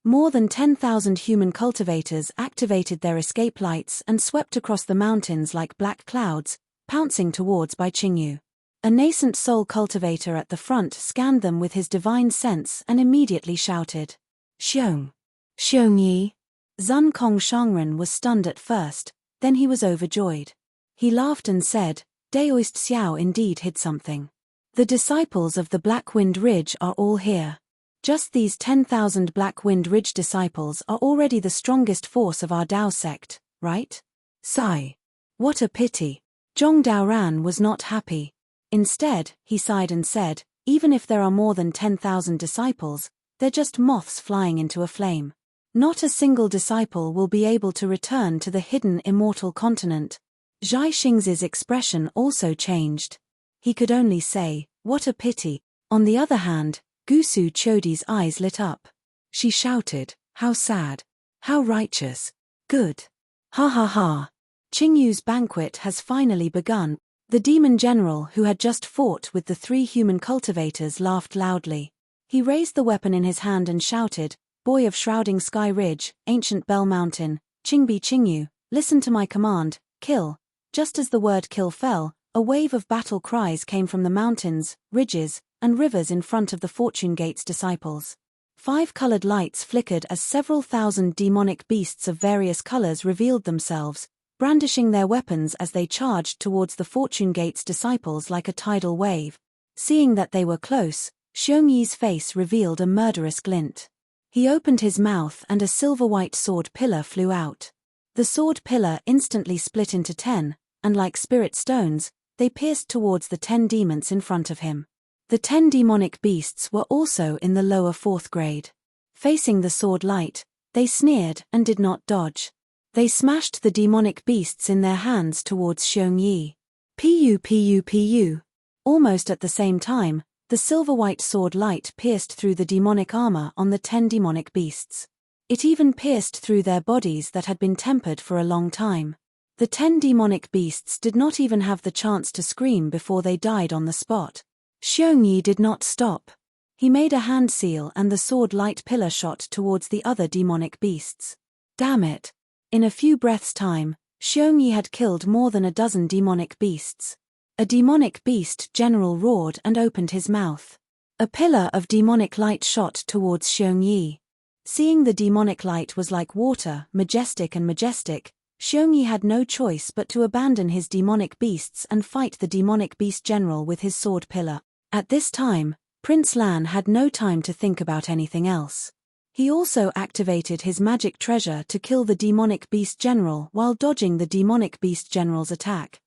More than 10,000 human cultivators activated their escape lights and swept across the mountains like black clouds, pouncing towards Bai Qingyu. A nascent soul cultivator at the front scanned them with his divine sense and immediately shouted, "Xiong! Xiong Yi!" Zun Kong Shangren was stunned at first, then he was overjoyed. He laughed and said, "Daoist Xiao indeed hid something. The disciples of the Black Wind Ridge are all here. Just these 10,000 Black Wind Ridge disciples are already the strongest force of our Dao sect, right? Sigh. What a pity." Zhong Daoran was not happy. Instead, he sighed and said, "Even if there are more than 10,000 disciples, they're just moths flying into a flame. Not a single disciple will be able to return to the hidden immortal continent." Zhai Xingzi's expression also changed. He could only say, "What a pity." On the other hand, Gusu Chodi's eyes lit up. She shouted, "How sad. How righteous. Good. Ha ha ha." Qingyu's banquet has finally begun. The demon general who had just fought with the 3 human cultivators laughed loudly. He raised the weapon in his hand and shouted, "Boy of Shrouding Sky Ridge, Ancient Bell Mountain, Qingbi Qingyu, listen to my command, kill." Just as the word kill fell, a wave of battle cries came from the mountains, ridges, and rivers in front of the Fortune Gate's disciples. 5 colored lights flickered as several thousand demonic beasts of various colors revealed themselves, brandishing their weapons as they charged towards the Fortune Gate's disciples like a tidal wave. Seeing that they were close, Xiongyi's face revealed a murderous glint. He opened his mouth and a silver-white sword pillar flew out. The sword pillar instantly split into 10, and like spirit stones, they pierced towards the 10 demons in front of him. The 10 demonic beasts were also in the lower 4th grade. Facing the sword light, they sneered and did not dodge. They smashed the demonic beasts in their hands towards Xiongyi. Pu. Almost at the same time, the silver-white sword light pierced through the demonic armor on the 10 demonic beasts. It even pierced through their bodies that had been tempered for a long time. The 10 demonic beasts did not even have the chance to scream before they died on the spot. Xiongyi did not stop. He made a hand seal and the sword light pillar shot towards the other demonic beasts. Damn it! In a few breaths' time, Xiongyi had killed more than a dozen demonic beasts. A demonic beast general roared and opened his mouth. A pillar of demonic light shot towards Xiongyi. Seeing the demonic light was like water, majestic, Xiongyi had no choice but to abandon his demonic beasts and fight the demonic beast general with his sword pillar. At this time, Prince Lan had no time to think about anything else. He also activated his magic treasure to kill the demonic beast general while dodging the demonic beast general's attack.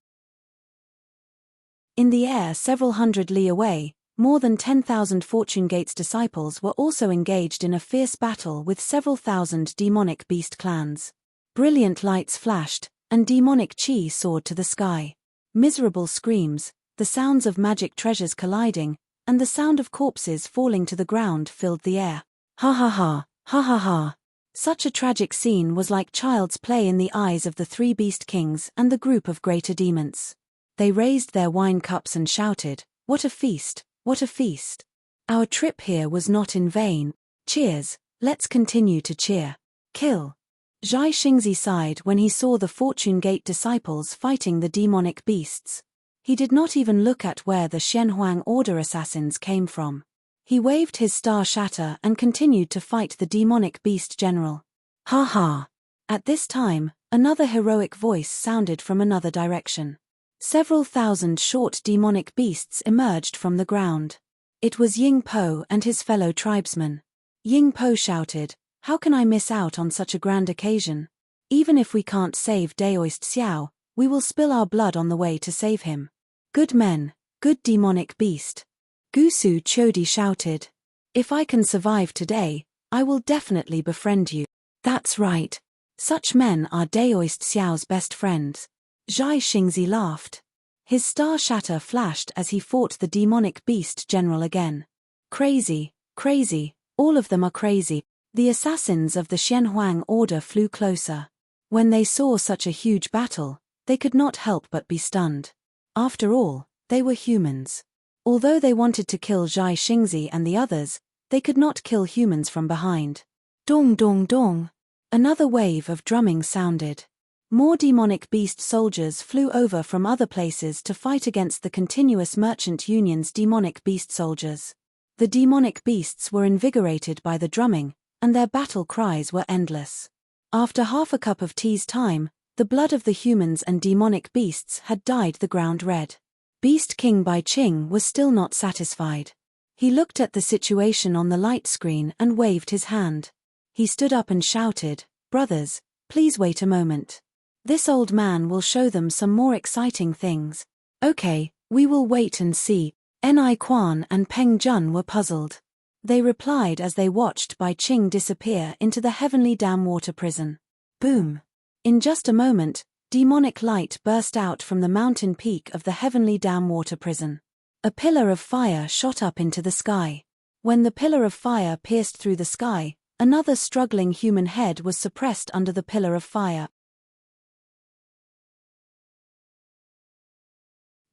In the air several hundred li away, more than 10,000 Fortune Gate's disciples were also engaged in a fierce battle with several thousand demonic beast clans. Brilliant lights flashed, and demonic chi soared to the sky. Miserable screams, the sounds of magic treasures colliding, and the sound of corpses falling to the ground filled the air. Ha ha ha, ha ha ha. Such a tragic scene was like child's play in the eyes of the 3 beast kings and the group of greater demons. They raised their wine cups and shouted, "What a feast, what a feast! Our trip here was not in vain. Cheers, let's continue to cheer. Kill." Zhai Xingzi sighed when he saw the Fortune Gate disciples fighting the demonic beasts. He did not even look at where the Shenhuang Order assassins came from. He waved his star shatter and continued to fight the demonic beast general. Ha ha! At this time, another heroic voice sounded from another direction. Several thousand short demonic beasts emerged from the ground. It was Ying Po and his fellow tribesmen. Ying Po shouted, "How can I miss out on such a grand occasion? Even if we can't save Daoist Xiao, we will spill our blood on the way to save him. Good men, good demonic beast." Gusu Chodi shouted, "If I can survive today, I will definitely befriend you." That's right. Such men are Daoist Xiao's best friends. Zhai Xingzi laughed. His star shatter flashed as he fought the demonic beast general again. Crazy, crazy, all of them are crazy. The assassins of the Shenhuang Order flew closer. When they saw such a huge battle, they could not help but be stunned. After all, they were humans. Although they wanted to kill Zhai Xingzi and the others, they could not kill humans from behind. Dong dong dong. Another wave of drumming sounded. More demonic beast soldiers flew over from other places to fight against the continuous Merchant Union's demonic beast soldiers. The demonic beasts were invigorated by the drumming, and their battle cries were endless. After half a cup of tea's time, the blood of the humans and demonic beasts had dyed the ground red. Beast King Bai Qing was still not satisfied. He looked at the situation on the light screen and waved his hand. He stood up and shouted, "Brothers, please wait a moment. This old man will show them some more exciting things." "Okay, we will wait and see." Ni Quan and Peng Jun were puzzled. They replied as they watched Bai Qing disappear into the Heavenly Dam water prison. Boom! In just a moment, demonic light burst out from the mountain peak of the Heavenly Dam water prison. A pillar of fire shot up into the sky. When the pillar of fire pierced through the sky, another struggling human head was suppressed under the pillar of fire.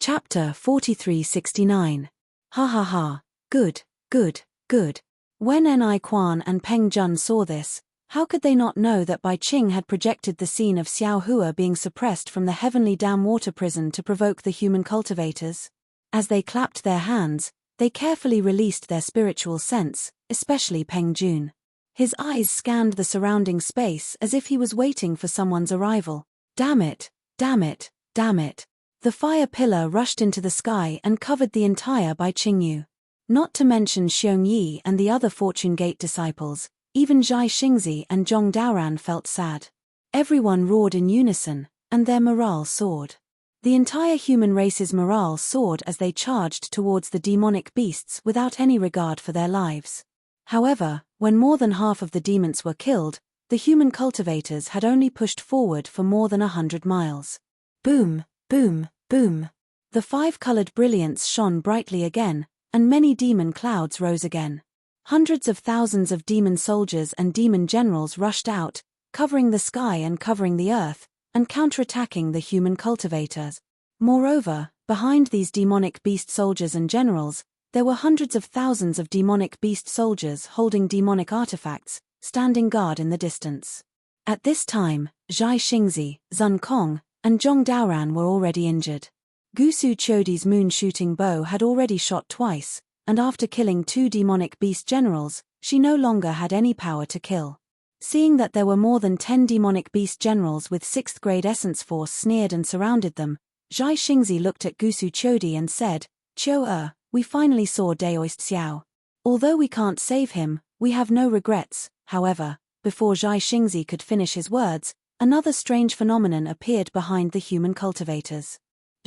Chapter 4369. Ha ha ha. Good, good, good. When Ni Quan and Peng Jun saw this, how could they not know that Bai Qing had projected the scene of Xiao Hua being suppressed from the heavenly dam water prison to provoke the human cultivators? As they clapped their hands, they carefully released their spiritual sense, especially Peng Jun. His eyes scanned the surrounding space as if he was waiting for someone's arrival. Damn it, damn it, damn it. The fire pillar rushed into the sky and covered the entire Bai Qingyu. Not to mention Xiong Yi and the other Fortune Gate disciples, even Zhai Xingzi and Zhong Daoran felt sad. Everyone roared in unison, and their morale soared. The entire human race's morale soared as they charged towards the demonic beasts without any regard for their lives. However, when more than half of the demons were killed, the human cultivators had only pushed forward for more than 100 miles. Boom, boom, boom. The five-colored brilliance shone brightly again, and many demon clouds rose again. Hundreds of thousands of demon soldiers and demon generals rushed out, covering the sky and covering the earth, and counterattacking the human cultivators. Moreover, behind these demonic beast soldiers and generals, there were hundreds of thousands of demonic beast soldiers holding demonic artifacts, standing guard in the distance. At this time, Zhai Xingzi, Zun Kong, and Zhong Daoran were already injured. Gusu Chodi's moon-shooting bow had already shot twice, and after killing 2 demonic beast generals, she no longer had any power to kill. Seeing that there were more than 10 demonic beast generals with 6th grade essence force sneered and surrounded them, Zhai Xingzi looked at Gusu Chodi and said, "Qiu we finally saw Daoist Xiao. Although we can't save him, we have no regrets." However, before Zhai Xingzi could finish his words, another strange phenomenon appeared behind the human cultivators.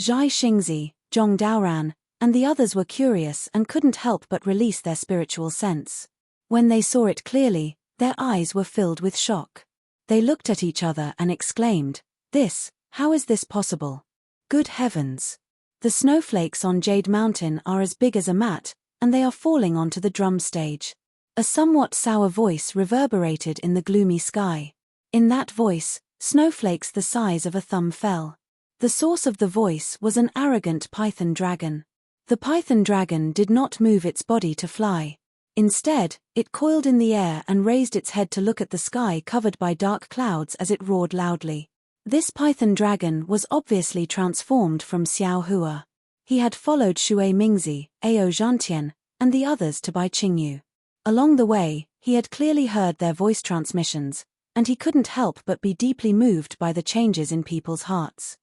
Zhai Xingzi, Zhong Daoran, and the others were curious and couldn't help but release their spiritual sense. When they saw it clearly, their eyes were filled with shock. They looked at each other and exclaimed, how is this possible? Good heavens! The snowflakes on Jade Mountain are as big as a mat, and they are falling onto the drum stage. A somewhat sour voice reverberated in the gloomy sky. In that voice, snowflakes the size of a thumb fell. The source of the voice was an arrogant python dragon. The python dragon did not move its body to fly. Instead, it coiled in the air and raised its head to look at the sky covered by dark clouds as it roared loudly. This python dragon was obviously transformed from Xiao Hua. He had followed Shui Mingzi, Ao Zhantian, and the others to Bai Qingyu. Along the way, he had clearly heard their voice transmissions, and he couldn't help but be deeply moved by the changes in people's hearts.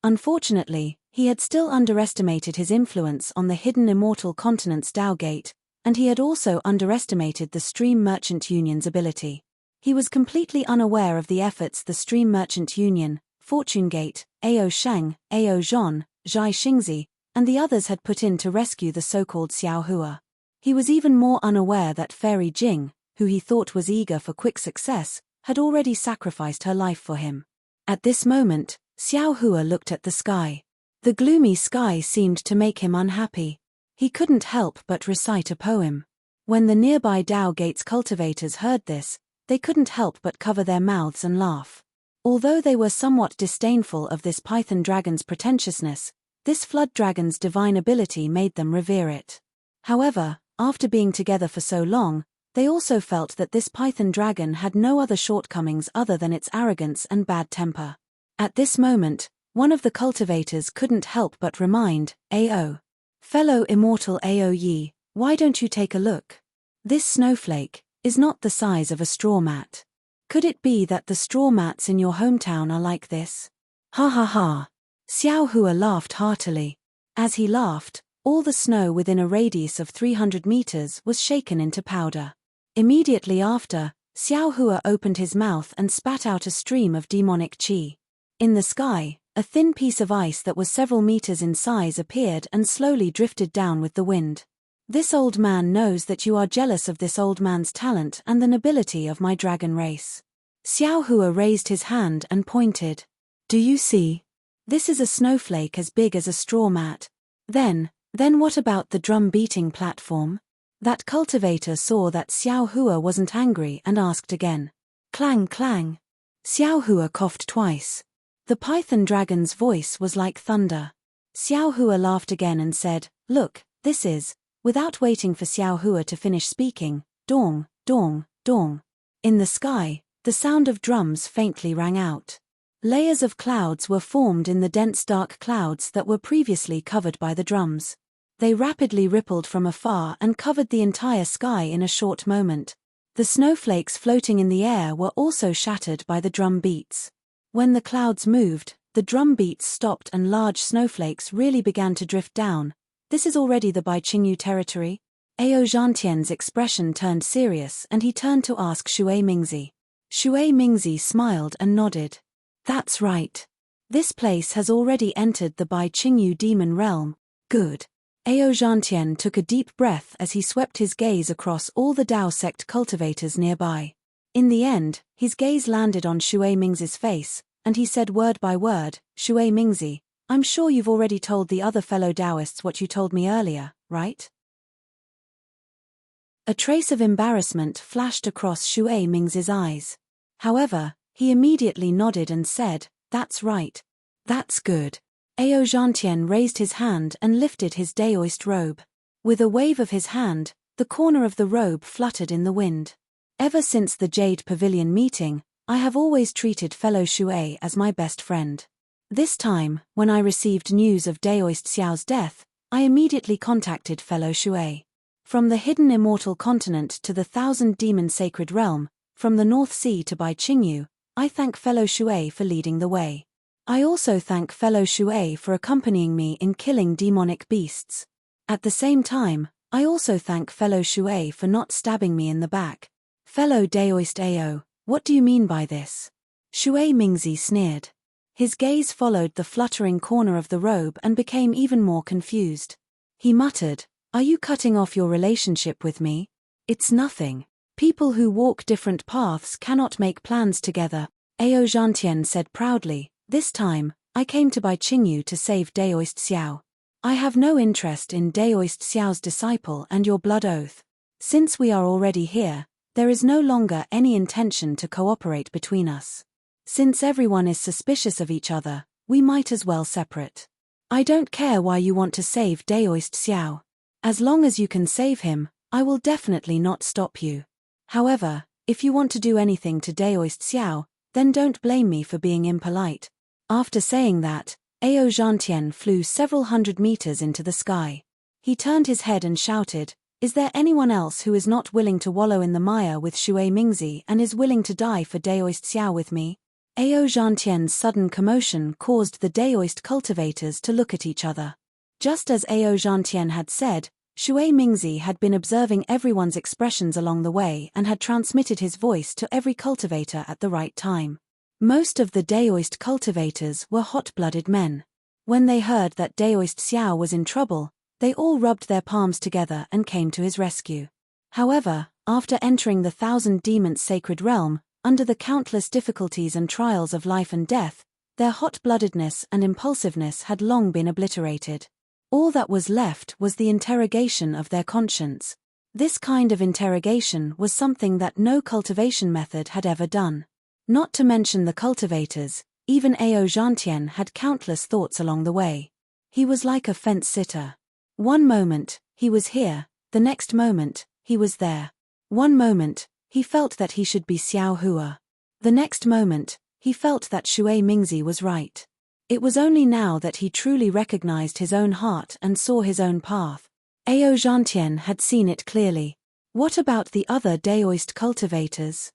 Unfortunately, he had still underestimated his influence on the hidden immortal continent's Dao Gate, and he had also underestimated the Stream Merchant Union's ability. He was completely unaware of the efforts the Stream Merchant Union, Fortune Gate, Ao Sheng, Ao Zhon, Zhai Xingzi, and the others had put in to rescue the so-called Xiao Hua. He was even more unaware that Fairy Jing, who he thought was eager for quick success, had already sacrificed her life for him. At this moment, Xiao Hua looked at the sky. The gloomy sky seemed to make him unhappy. He couldn't help but recite a poem. When the nearby Dao Gate's cultivators heard this, they couldn't help but cover their mouths and laugh. Although they were somewhat disdainful of this python dragon's pretentiousness, this flood dragon's divine ability made them revere it. However, after being together for so long, they also felt that this python dragon had no other shortcomings other than its arrogance and bad temper. At this moment, one of the cultivators couldn't help but remind, "Ao. Fellow immortal Ao Yi, why don't you take a look? This snowflake is not the size of a straw mat. Could it be that the straw mats in your hometown are like this?" Ha ha ha. Xiao Hua laughed heartily. As he laughed, all the snow within a radius of 300 meters was shaken into powder. Immediately after, Xiao Hua opened his mouth and spat out a stream of demonic qi. In the sky, a thin piece of ice that was several meters in size appeared and slowly drifted down with the wind. "This old man knows that you are jealous of this old man's talent and the nobility of my dragon race." Xiao Hua raised his hand and pointed. "Do you see? This is a snowflake as big as a straw mat. Then what about the drum-beating platform?" That cultivator saw that Xiao Hua wasn't angry and asked again. Clang clang. Xiao Hua coughed twice. The python dragon's voice was like thunder. Xiao Hua laughed again and said, "Look, this is," without waiting for Xiao Hua to finish speaking, "Dong, dong, dong." In the sky, the sound of drums faintly rang out. Layers of clouds were formed in the dense dark clouds that were previously covered by the drums. They rapidly rippled from afar and covered the entire sky in a short moment. The snowflakes floating in the air were also shattered by the drum beats. When the clouds moved, the drum beats stopped and large snowflakes really began to drift down. This is already the Bai Qingyu territory? Ao Zhantian's expression turned serious and he turned to ask Shui Mingzi. Shui Mingzi smiled and nodded. That's right. This place has already entered the Bai Qingyu demon realm. Good. Ao Zhantian took a deep breath as he swept his gaze across all the Dao sect cultivators nearby. In the end, his gaze landed on Shui Mingzi's face, and he said word by word, "Shui Mingzi, I'm sure you've already told the other fellow Taoists what you told me earlier, right?" A trace of embarrassment flashed across Shui Mingzi's eyes. However, he immediately nodded and said, "That's right. That's good." Ao Zhantian raised his hand and lifted his Daoist robe. With a wave of his hand, the corner of the robe fluttered in the wind. Ever since the Jade Pavilion meeting, I have always treated fellow Shui as my best friend. This time, when I received news of Daoist Xiao's death, I immediately contacted fellow Shui. From the hidden immortal continent to the thousand demon sacred realm, from the North Sea to Bai Qingyu, I thank fellow Shui for leading the way. I also thank fellow Shui for accompanying me in killing demonic beasts. At the same time, I also thank fellow Shui for not stabbing me in the back. Fellow Daoist Ao, what do you mean by this? Shui Mingzi sneered. His gaze followed the fluttering corner of the robe and became even more confused. He muttered, "Are you cutting off your relationship with me? It's nothing. People who walk different paths cannot make plans together." Ao Zhantian said proudly, "This time, I came to Bai Qingyu to save Daoist Xiao. I have no interest in Daoist Xiao's disciple and your blood oath. Since we are already here, there is no longer any intention to cooperate between us. Since everyone is suspicious of each other, we might as well separate. I don't care why you want to save Daoist Xiao. As long as you can save him, I will definitely not stop you. However, if you want to do anything to Daoist Xiao, then don't blame me for being impolite." After saying that, Ao Zhantian flew several hundred meters into the sky. He turned his head and shouted, "Is there anyone else who is not willing to wallow in the mire with Shui Mingzi and is willing to die for Daoist Xiao with me?" Ao Zhantian's sudden commotion caused the Daoist cultivators to look at each other. Just as Ao Zhantian had said, Shui Mingzi had been observing everyone's expressions along the way and had transmitted his voice to every cultivator at the right time. Most of the Daoist cultivators were hot-blooded men. When they heard that Daoist Xiao was in trouble, they all rubbed their palms together and came to his rescue. However, after entering the thousand demons sacred realm, under the countless difficulties and trials of life and death, their hot-bloodedness and impulsiveness had long been obliterated. All that was left was the interrogation of their conscience. This kind of interrogation was something that no cultivation method had ever done. Not to mention the cultivators, even Ao Zhantian had countless thoughts along the way. He was like a fence-sitter. One moment, he was here, the next moment, he was there. One moment, he felt that he should be Xiao Hua. The next moment, he felt that Shui Mingzi was right. It was only now that he truly recognized his own heart and saw his own path. Ao Zhantian had seen it clearly. What about the other Daoist cultivators?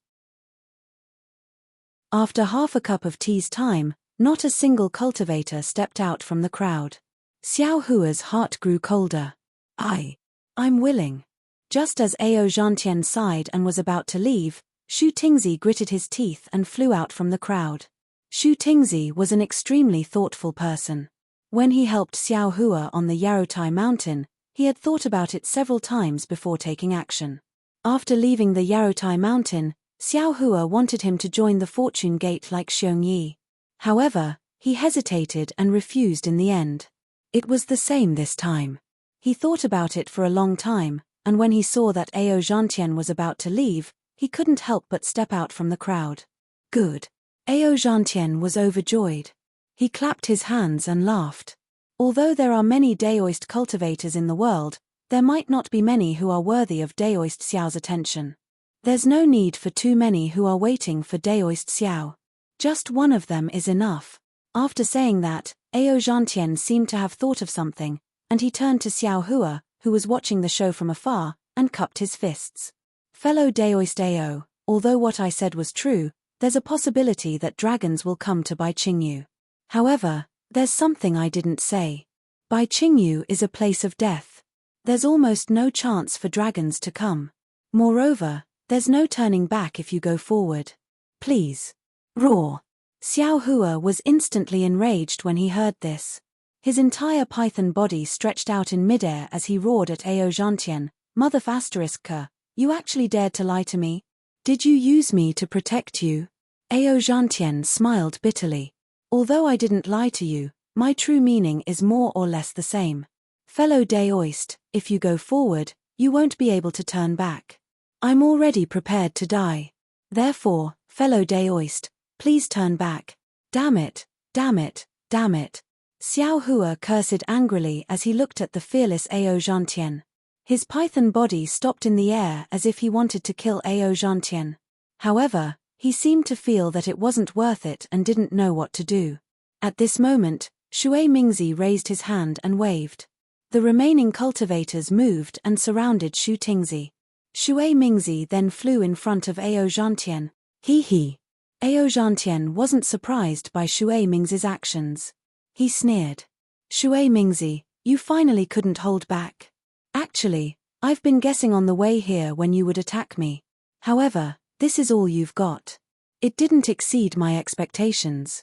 After half a cup of tea's time, not a single cultivator stepped out from the crowd. Xiao Hua's heart grew colder. I'm willing. Just as Ao Zhantian sighed and was about to leave, Shu Tingzi gritted his teeth and flew out from the crowd. Shu Tingzi was an extremely thoughtful person. When he helped Xiao Hua on the Yarotai mountain, he had thought about it several times before taking action. After leaving the Yarotai mountain, Xiao Hua wanted him to join the Fortune Gate like Xiong Yi. However, he hesitated and refused in the end. It was the same this time. He thought about it for a long time, and when he saw that Ao Zhantian was about to leave, he couldn't help but step out from the crowd. Good. Ao Zhantian was overjoyed. He clapped his hands and laughed. Although there are many Daoist cultivators in the world, there might not be many who are worthy of Daoist Xiao's attention. There's no need for too many who are waiting for Daoist Xiao. Just one of them is enough. After saying that, Ao Zhantian seemed to have thought of something, and he turned to Xiao Hua, who was watching the show from afar, and cupped his fists. Fellow Daoist Ao, although what I said was true, there's a possibility that dragons will come to Bai Qingyu. However, there's something I didn't say. Bai Qingyu is a place of death. There's almost no chance for dragons to come. Moreover, there's no turning back if you go forward. Please. Roar. Xiao Hua was instantly enraged when he heard this. His entire python body stretched out in midair as he roared at Ao Zhantian, Mother F***, you actually dared to lie to me? Did you use me to protect you? Ao Zhantian smiled bitterly. Although I didn't lie to you, my true meaning is more or less the same. Fellow Daoist, if you go forward, you won't be able to turn back. I'm already prepared to die. Therefore, fellow Daoist, please turn back. Damn it, damn it, damn it. Xiao Hua cursed angrily as he looked at the fearless Ao Zhantian. His python body stopped in the air as if he wanted to kill Ao Zhantian. However, he seemed to feel that it wasn't worth it and didn't know what to do. At this moment, Shui Mingzi raised his hand and waved. The remaining cultivators moved and surrounded Shu Tingzi. Shui Mingzi then flew in front of Ao Zhantian. Hee. Ao Zhantian wasn't surprised by Shui Mingzi's actions. He sneered. Shui Mingzi, you finally couldn't hold back. Actually, I've been guessing on the way here when you would attack me. However, this is all you've got. It didn't exceed my expectations.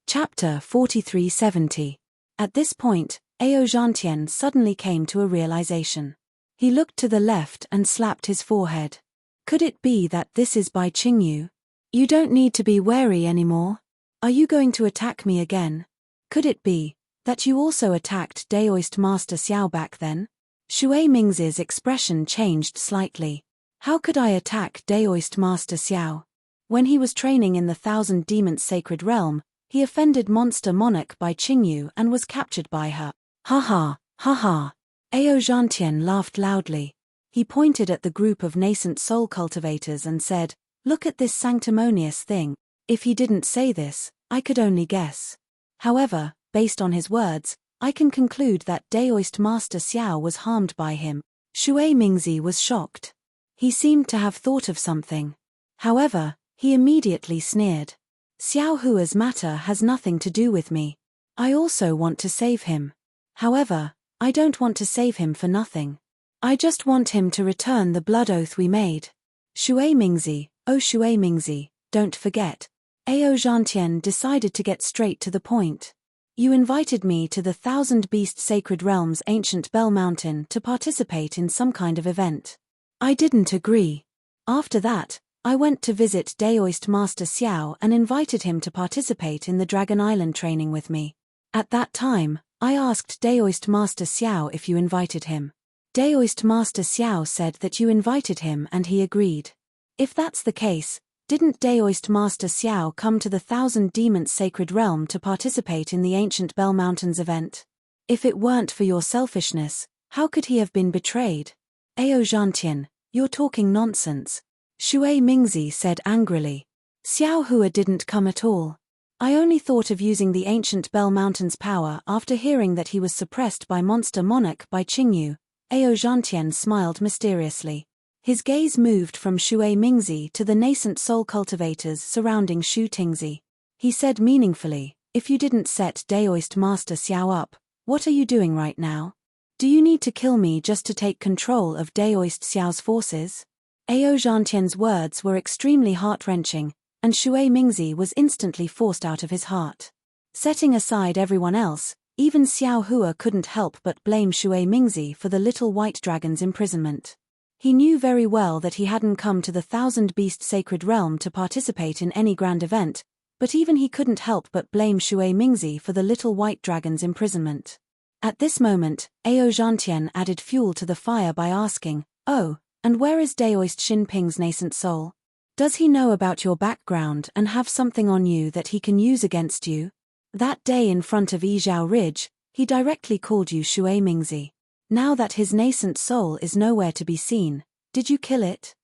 Chapter 4370. At this point, Ao Zhantian suddenly came to a realization. He looked to the left and slapped his forehead. Could it be that this is Bai Qingyu? You don't need to be wary anymore. Are you going to attack me again? Could it be that you also attacked Daoist Master Xiao back then? Shui Mingzi's expression changed slightly. How could I attack Daoist Master Xiao? When he was training in the Thousand Demons Sacred Realm, he offended Monster Monarch Bai Qingyu and was captured by her. Ha ha, ha ha. Ao Zhantian laughed loudly. He pointed at the group of nascent soul cultivators and said, look at this sanctimonious thing. If he didn't say this, I could only guess. However, based on his words, I can conclude that Daoist Master Xiao was harmed by him. Shui Mingzi was shocked. He seemed to have thought of something. However, he immediately sneered. Xiao Hua's matter has nothing to do with me. I also want to save him. However, I don't want to save him for nothing. I just want him to return the blood oath we made. Shui Mingzi, oh Shui Mingzi, don't forget. Ao Zhantian decided to get straight to the point. You invited me to the Thousand Beast Sacred Realm's ancient Bell Mountain to participate in some kind of event. I didn't agree. After that, I went to visit Daoist Master Xiao and invited him to participate in the Dragon Island training with me. At that time, I asked Daoist Master Xiao if you invited him. Daoist Master Xiao said that you invited him and he agreed. If that's the case, didn't Daoist Master Xiao come to the Thousand Demons Sacred Realm to participate in the ancient Bell Mountains event? If it weren't for your selfishness, how could he have been betrayed? Ao Zhantian, you're talking nonsense. Shui Mingzi said angrily. Xiao Hua didn't come at all. I only thought of using the ancient Bell Mountain's power after hearing that he was suppressed by Monster Monarch Bai Qingyu. Ao Zhantian smiled mysteriously. His gaze moved from Shui Mingzi to the nascent soul cultivators surrounding Shu Tingzi. He said meaningfully, if you didn't set Daoist Master Xiao up, what are you doing right now? Do you need to kill me just to take control of Daoist Xiao's forces? Ao Zhantian's words were extremely heart-wrenching, and Shui Mingzi was instantly forced out of his heart. Setting aside everyone else, even Xiao Hua couldn't help but blame Shui Mingzi for the little white dragon's imprisonment. He knew very well that he hadn't come to the Thousand Beast Sacred Realm to participate in any grand event, but even he couldn't help but blame Shui Mingzi for the little white dragon's imprisonment. At this moment, Ao Zhantian added fuel to the fire by asking, oh, and where is Daoist Xinping's nascent soul? Does he know about your background and have something on you that he can use against you? That day in front of Yizhao Ridge, he directly called you Shui Mingzi. Now that his nascent soul is nowhere to be seen, did you kill it?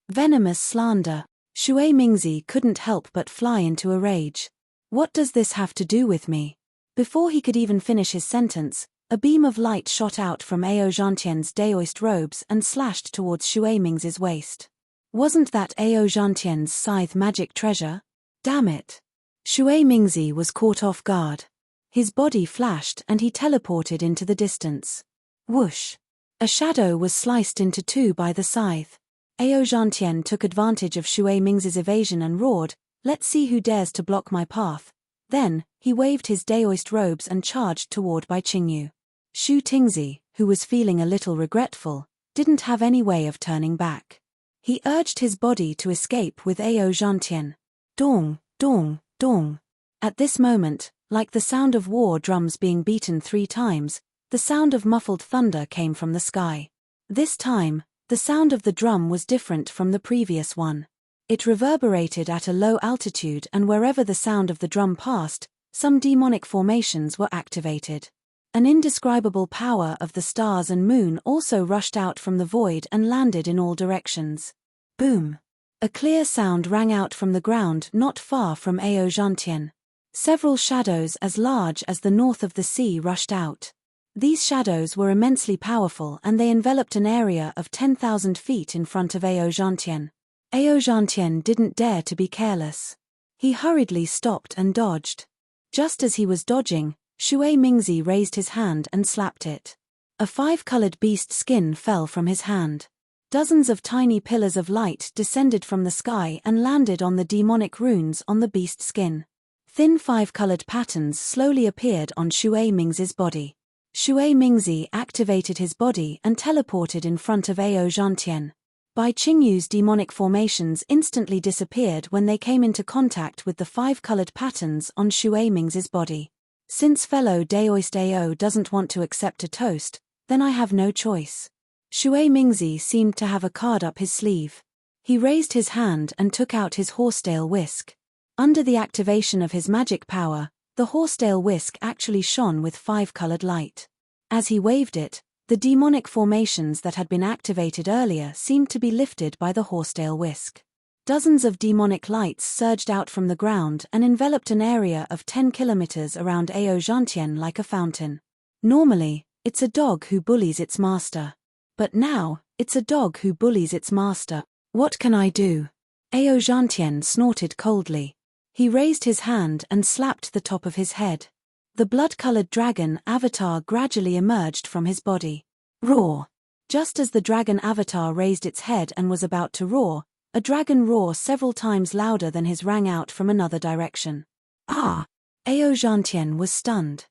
Venomous slander. Shui Mingzi couldn't help but fly into a rage. What does this have to do with me? Before he could even finish his sentence, a beam of light shot out from Ao Zhantian's daoist robes and slashed towards Shui Mingzi's waist. Wasn't that Ao Zhantian's scythe magic treasure? Damn it! Shui Mingzi was caught off guard. His body flashed and he teleported into the distance. Whoosh! A shadow was sliced into two by the scythe. Ao Zhantian took advantage of Shui Mingzi's evasion and roared, "Let's see who dares to block my path." Then, he waved his daoist robes and charged toward Bai Qingyu. Shu Tingzi, who was feeling a little regretful, didn't have any way of turning back. He urged his body to escape with Ao Zhantian. Dong, dong, dong. At this moment, like the sound of war drums being beaten 3 times, the sound of muffled thunder came from the sky. This time, the sound of the drum was different from the previous one. It reverberated at a low altitude, and wherever the sound of the drum passed, some demonic formations were activated. An indescribable power of the stars and moon also rushed out from the void and landed in all directions. Boom! A clear sound rang out from the ground not far from Ao Zhantian. Several shadows as large as the north of the sea rushed out. These shadows were immensely powerful and they enveloped an area of 10,000 feet in front of Ao Zhantian. Ao Zhantian didn't dare to be careless. He hurriedly stopped and dodged. Just as he was dodging, Shui Mingzi raised his hand and slapped it. A 5-colored beast skin fell from his hand. Dozens of tiny pillars of light descended from the sky and landed on the demonic runes on the beast skin. Thin 5-colored patterns slowly appeared on Shui Mingzi's body. Shui Mingzi activated his body and teleported in front of Ao Zhantian. Bai Qingyu's demonic formations instantly disappeared when they came into contact with the 5-colored patterns on Shui Mingzi's body. Since fellow daoist Ao doesn't want to accept a toast, then I have no choice. Shui Mingzi seemed to have a card up his sleeve. He raised his hand and took out his horsetail whisk. Under the activation of his magic power, the horsetail whisk actually shone with 5-colored light. As he waved it, the demonic formations that had been activated earlier seemed to be lifted by the horsetail whisk. Dozens of demonic lights surged out from the ground and enveloped an area of 10 kilometers around Ao Zhantian like a fountain. Normally, it's a dog who bullies its master. But now, it's a dog who bullies its master. What can I do? Ao Zhantian snorted coldly. He raised his hand and slapped the top of his head. The blood-colored dragon avatar gradually emerged from his body. Roar! Just as the dragon avatar raised its head and was about to roar, a dragon roar several times louder than his rang out from another direction. Ah! Ao Zhantian was stunned.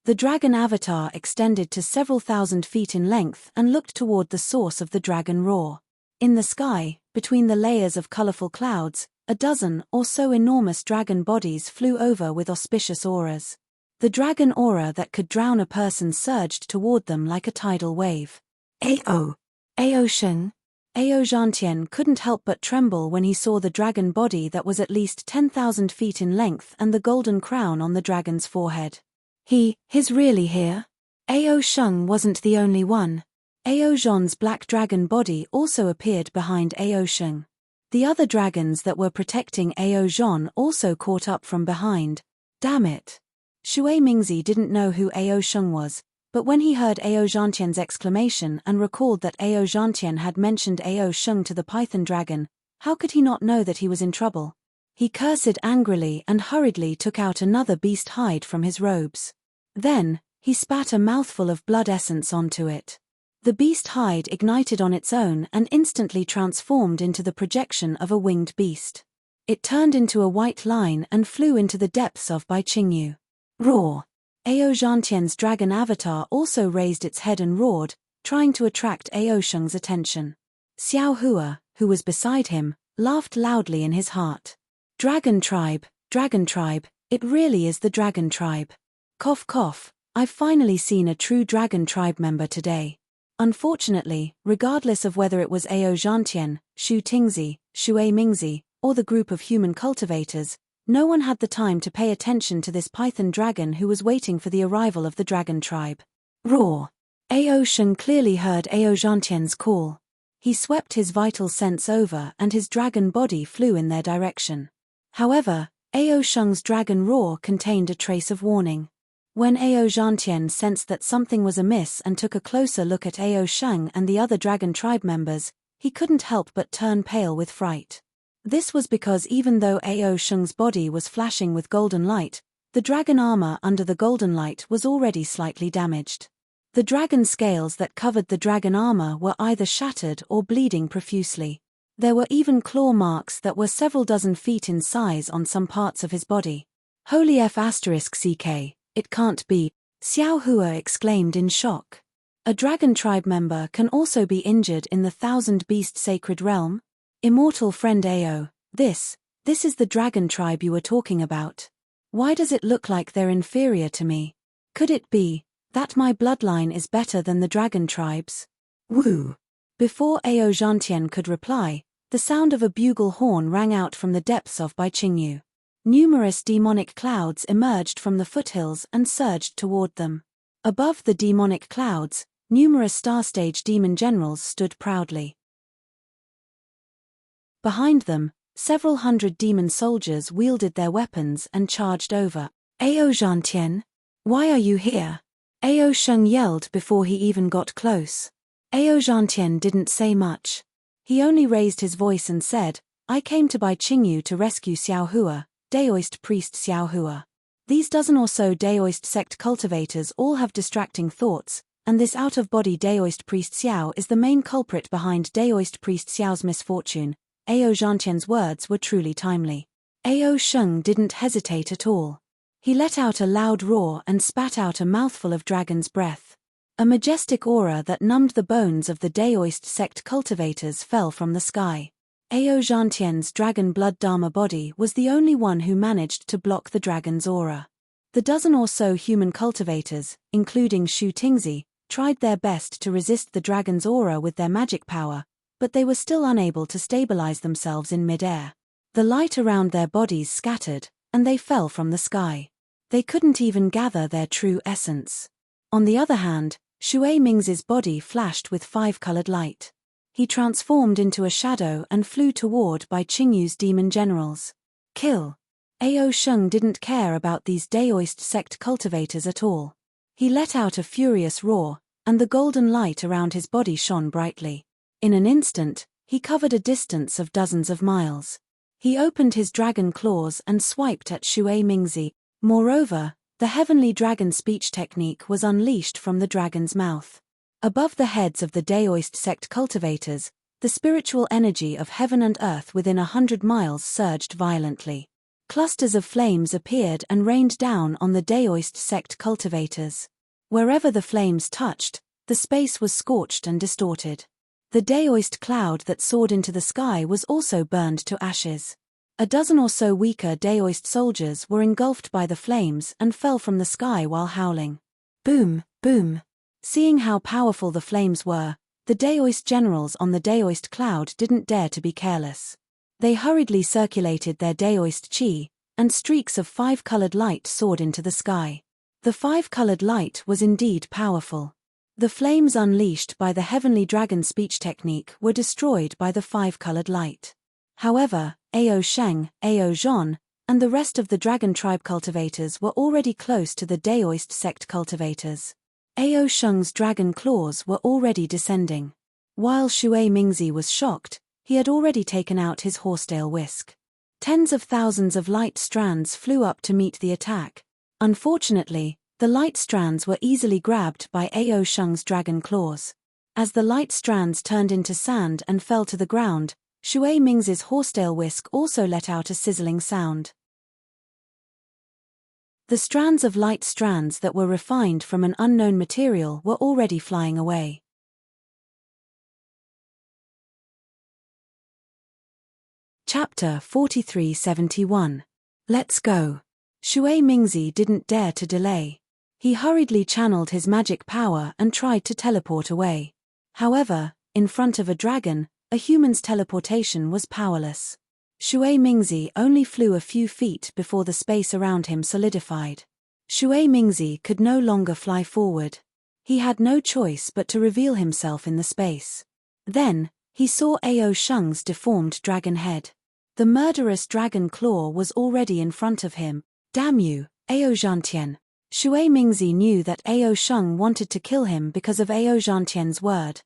The dragon avatar extended to several thousand feet in length and looked toward the source of the dragon roar. In the sky, between the layers of colorful clouds, a dozen or so enormous dragon bodies flew over with auspicious auras. The dragon aura that could drown a person surged toward them like a tidal wave. Ao! Ao Sheng! Ao Zhantian couldn't help but tremble when he saw the dragon body that was at least 10,000 feet in length and the golden crown on the dragon's forehead. He's really here? Ao Sheng wasn't the only one. Ao Zhan's black dragon body also appeared behind Ao Sheng. The other dragons that were protecting Ao Zhan also caught up from behind. Damn it! Shui Mingzi didn't know who Ao Sheng was, but when he heard Ao Zhantian's exclamation and recalled that Ao Zhantian had mentioned Ao Sheng to the python dragon, how could he not know that he was in trouble? He cursed angrily and hurriedly took out another beast hide from his robes. Then, he spat a mouthful of blood essence onto it. The beast hide ignited on its own and instantly transformed into the projection of a winged beast. It turned into a white line and flew into the depths of Bai Qingyu. Roar! Ao Zhantian's dragon avatar also raised its head and roared, trying to attract Ao Sheng's attention. Xiao Hua, who was beside him, laughed loudly in his heart. Dragon tribe, it really is the dragon tribe. Cough cough, I've finally seen a true dragon tribe member today. Unfortunately, regardless of whether it was Ao Zhantian, Shu Tingzi, Shui Mingzi, or the group of human cultivators, no one had the time to pay attention to this python dragon who was waiting for the arrival of the dragon tribe. Roar! Ao Sheng clearly heard Ao Zhantian's call. He swept his vital sense over and his dragon body flew in their direction. However, Ao Sheng's dragon roar contained a trace of warning. When Ao Zhantian sensed that something was amiss and took a closer look at Ao Sheng and the other dragon tribe members, he couldn't help but turn pale with fright. This was because even though Ao Sheng's body was flashing with golden light, the dragon armor under the golden light was already slightly damaged. The dragon scales that covered the dragon armor were either shattered or bleeding profusely. There were even claw marks that were several dozen feet in size on some parts of his body. Holy F***ck, it can't be, Xiao Hua exclaimed in shock. A dragon tribe member can also be injured in the Thousand Beast Sacred Realm? Immortal friend Ao, this is the dragon tribe you were talking about. Why does it look like they're inferior to me? Could it be that my bloodline is better than the dragon tribes? Woo! Before Ao Zhantian could reply, the sound of a bugle horn rang out from the depths of Bai Qingyu. Numerous demonic clouds emerged from the foothills and surged toward them. Above the demonic clouds, numerous star-stage demon generals stood proudly. Behind them, several hundred demon soldiers wielded their weapons and charged over. Ao Zhantian? Why are you here? Ao Sheng yelled before he even got close. Ao Zhantian didn't say much. He only raised his voice and said, I came to Bai Qingyu to rescue Xiao Hua, Daoist priest Xiao Hua. These dozen or so Daoist sect cultivators all have distracting thoughts, and this out-of-body Daoist priest Xiao is the main culprit behind Daoist priest Xiao's misfortune. Ao Zhantian's words were truly timely. Ao Sheng didn't hesitate at all. He let out a loud roar and spat out a mouthful of dragon's breath. A majestic aura that numbed the bones of the Daoist sect cultivators fell from the sky. Ao Zhantian's dragon blood dharma body was the only one who managed to block the dragon's aura. The dozen or so human cultivators, including Shu Tingzi, tried their best to resist the dragon's aura with their magic power, but they were still unable to stabilize themselves in mid-air. The light around their bodies scattered, and they fell from the sky. They couldn't even gather their true essence. On the other hand, Shui Mingzi's body flashed with five-colored light. He transformed into a shadow and flew toward Bai Qingyu's demon generals. Kill! Ao Sheng didn't care about these Daoist sect cultivators at all. He let out a furious roar, and the golden light around his body shone brightly. In an instant, he covered a distance of dozens of miles. He opened his dragon claws and swiped at Shui Mingzi. Moreover, the heavenly dragon speech technique was unleashed from the dragon's mouth. Above the heads of the Daoist sect cultivators, the spiritual energy of heaven and earth within 100 miles surged violently. Clusters of flames appeared and rained down on the Daoist sect cultivators. Wherever the flames touched, the space was scorched and distorted. The Daoist cloud that soared into the sky was also burned to ashes. A dozen or so weaker Daoist soldiers were engulfed by the flames and fell from the sky while howling. Boom, boom. Seeing how powerful the flames were, the Daoist generals on the Daoist cloud didn't dare to be careless. They hurriedly circulated their Daoist chi, and streaks of five-colored light soared into the sky. The five-colored light was indeed powerful. The flames unleashed by the heavenly dragon speech technique were destroyed by the five-colored light. However, Ao Sheng, Ao Zhan, and the rest of the dragon tribe cultivators were already close to the Daoist sect cultivators. Ao Sheng's dragon claws were already descending. While Shui Mingzi was shocked, he had already taken out his horsetail whisk. Tens of thousands of light strands flew up to meet the attack. Unfortunately, the light strands were easily grabbed by Ao Sheng's dragon claws. As the light strands turned into sand and fell to the ground, Shui Mingzi's horsetail whisk also let out a sizzling sound. The strands of light strands that were refined from an unknown material were already flying away. Chapter 4371. Let's go. Shui Mingzi didn't dare to delay. He hurriedly channeled his magic power and tried to teleport away. However, in front of a dragon, a human's teleportation was powerless. Shui Mingzi only flew a few feet before the space around him solidified. Shui Mingzi could no longer fly forward. He had no choice but to reveal himself in the space. Then, he saw Ao Sheng's deformed dragon head. The murderous dragon claw was already in front of him. Damn you, Ao Zhantian. Shui Mingzi knew that Ao Sheng wanted to kill him because of Ao Zhantian's word.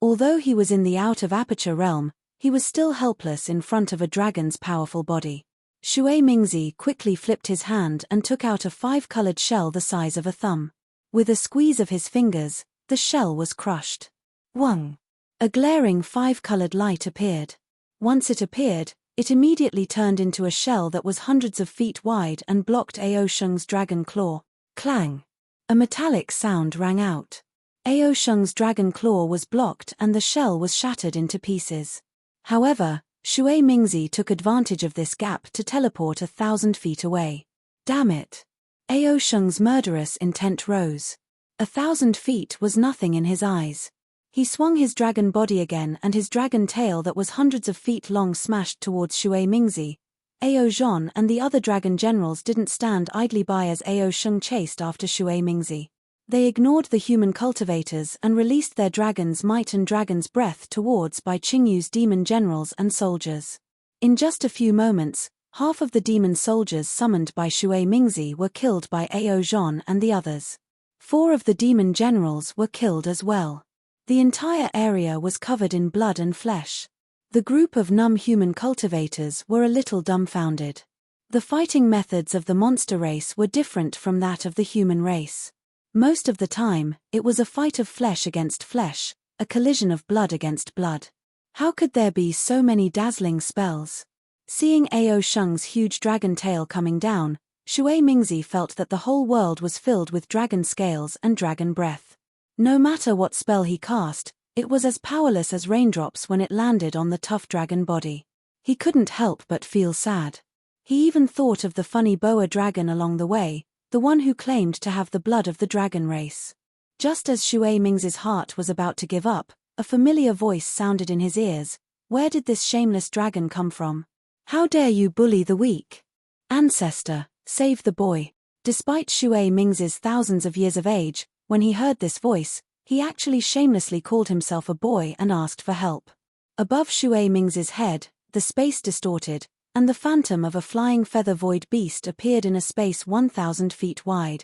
Although he was in the out-of-aperture realm, he was still helpless in front of a dragon's powerful body. Shui Mingzi quickly flipped his hand and took out a 5-colored shell the size of a thumb. With a squeeze of his fingers, the shell was crushed. Wang! A glaring 5-colored light appeared. Once it appeared, it immediately turned into a shell that was hundreds of feet wide and blocked Ao Sheng's dragon claw. Clang! A metallic sound rang out. Ao Sheng's dragon claw was blocked and the shell was shattered into pieces. However, Shui Mingzi took advantage of this gap to teleport 1,000 feet away. Damn it! Ao Sheng's murderous intent rose. 1,000 feet was nothing in his eyes. He swung his dragon body again and his dragon tail that was hundreds of feet long smashed towards Shui Mingzi. Ao Zhan and the other dragon generals didn't stand idly by as Ao Sheng chased after Shui Mingzi. They ignored the human cultivators and released their dragon's might and dragon's breath towards Bai Qingyu's demon generals and soldiers. In just a few moments, half of the demon soldiers summoned by Shui Mingzi were killed by Ao Zhan and the others. 4 of the demon generals were killed as well. The entire area was covered in blood and flesh. The group of numb human cultivators were a little dumbfounded. The fighting methods of the monster race were different from that of the human race. Most of the time, it was a fight of flesh against flesh, a collision of blood against blood. How could there be so many dazzling spells? Seeing Ao Sheng's huge dragon tail coming down, Shui Mingzi felt that the whole world was filled with dragon scales and dragon breath. No matter what spell he cast, it was as powerless as raindrops when it landed on the tough dragon body. He couldn't help but feel sad. He even thought of the funny boa dragon along the way, the one who claimed to have the blood of the dragon race. Just as Shui Mingzi's heart was about to give up, a familiar voice sounded in his ears. Where did this shameless dragon come from? How dare you bully the weak? Ancestor, save the boy. Despite Shui Mingzi's thousands of years of age, when he heard this voice, he actually shamelessly called himself a boy and asked for help. Above Shui Mingzi's head, the space distorted, and the phantom of a flying feather void beast appeared in a space 1,000 feet wide.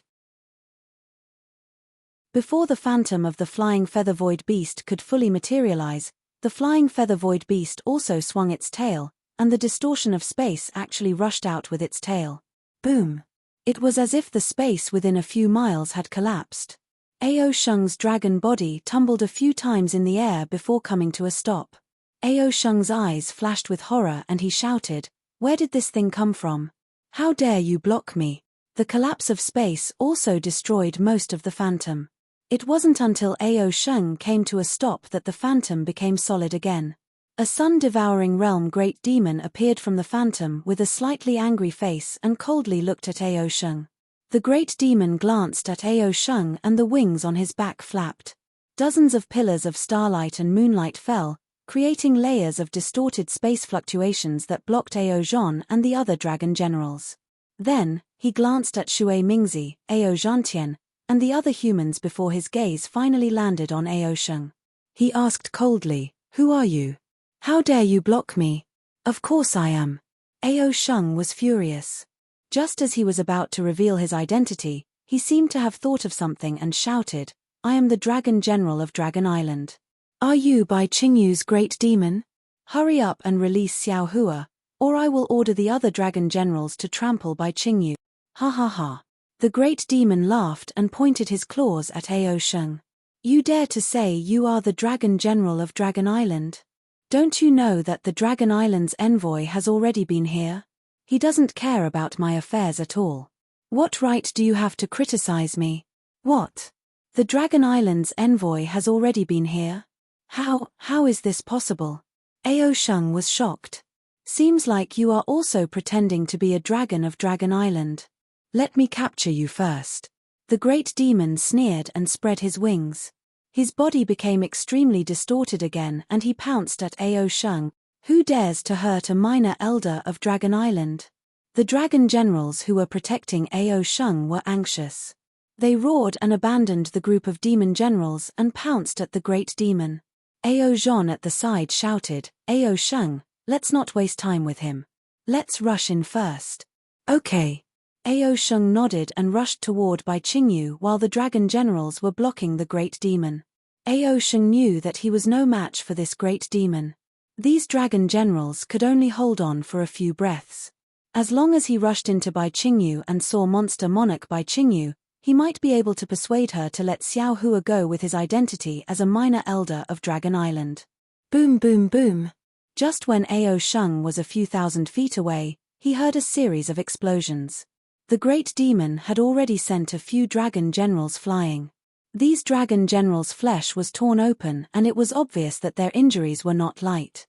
Before the phantom of the flying feather void beast could fully materialize, the flying feather void beast also swung its tail, and the distortion of space actually rushed out with its tail. Boom! It was as if the space within a few miles had collapsed. Ao Sheng's dragon body tumbled a few times in the air before coming to a stop. Ao Sheng's eyes flashed with horror and he shouted, "Where did this thing come from? How dare you block me?" The collapse of space also destroyed most of the phantom. It wasn't until Ao Sheng came to a stop that the phantom became solid again. A sun-devouring realm great demon appeared from the phantom with a slightly angry face and coldly looked at Ao Sheng. The great demon glanced at Ao Sheng and the wings on his back flapped. Dozens of pillars of starlight and moonlight fell, creating layers of distorted space fluctuations that blocked Ao Zhan and the other dragon generals. Then, he glanced at Shui Mingzi, Ao Zhantian, and the other humans before his gaze finally landed on Ao Sheng. He asked coldly, "Who are you? How dare you block me?" "Of course I am." Ao Sheng was furious. Just as he was about to reveal his identity, he seemed to have thought of something and shouted, "I am the Dragon General of Dragon Island. Are you Bai Qingyu's great demon? Hurry up and release Xiao Hua, or I will order the other dragon generals to trample Bai Qingyu." Ha ha ha. The great demon laughed and pointed his claws at Ao Sheng. "You dare to say you are the Dragon General of Dragon Island? Don't you know that the Dragon Island's envoy has already been here? He doesn't care about my affairs at all. What right do you have to criticize me?" "What? The Dragon Island's envoy has already been here? How is this possible?" Ao Sheng was shocked. "Seems like you are also pretending to be a dragon of Dragon Island. Let me capture you first." The great demon sneered and spread his wings. His body became extremely distorted again and he pounced at Ao Sheng. Who dares to hurt a minor elder of Dragon Island? The dragon generals who were protecting Ao Sheng were anxious. They roared and abandoned the group of demon generals and pounced at the great demon. Ao Zhan at the side shouted, Ao Sheng, let's not waste time with him. Let's rush in first. Okay. Ao Sheng nodded and rushed toward Bai Qingyu while the dragon generals were blocking the great demon. Ao Sheng knew that he was no match for this great demon. These dragon generals could only hold on for a few breaths. As long as he rushed into Bai Qingyu and saw monster monarch Bai Qingyu, he might be able to persuade her to let Xiao Hua go with his identity as a minor elder of Dragon Island. Boom boom boom. Just when Ao Sheng was a few thousand feet away, he heard a series of explosions. The great demon had already sent a few dragon generals flying. These dragon generals' flesh was torn open and it was obvious that their injuries were not light.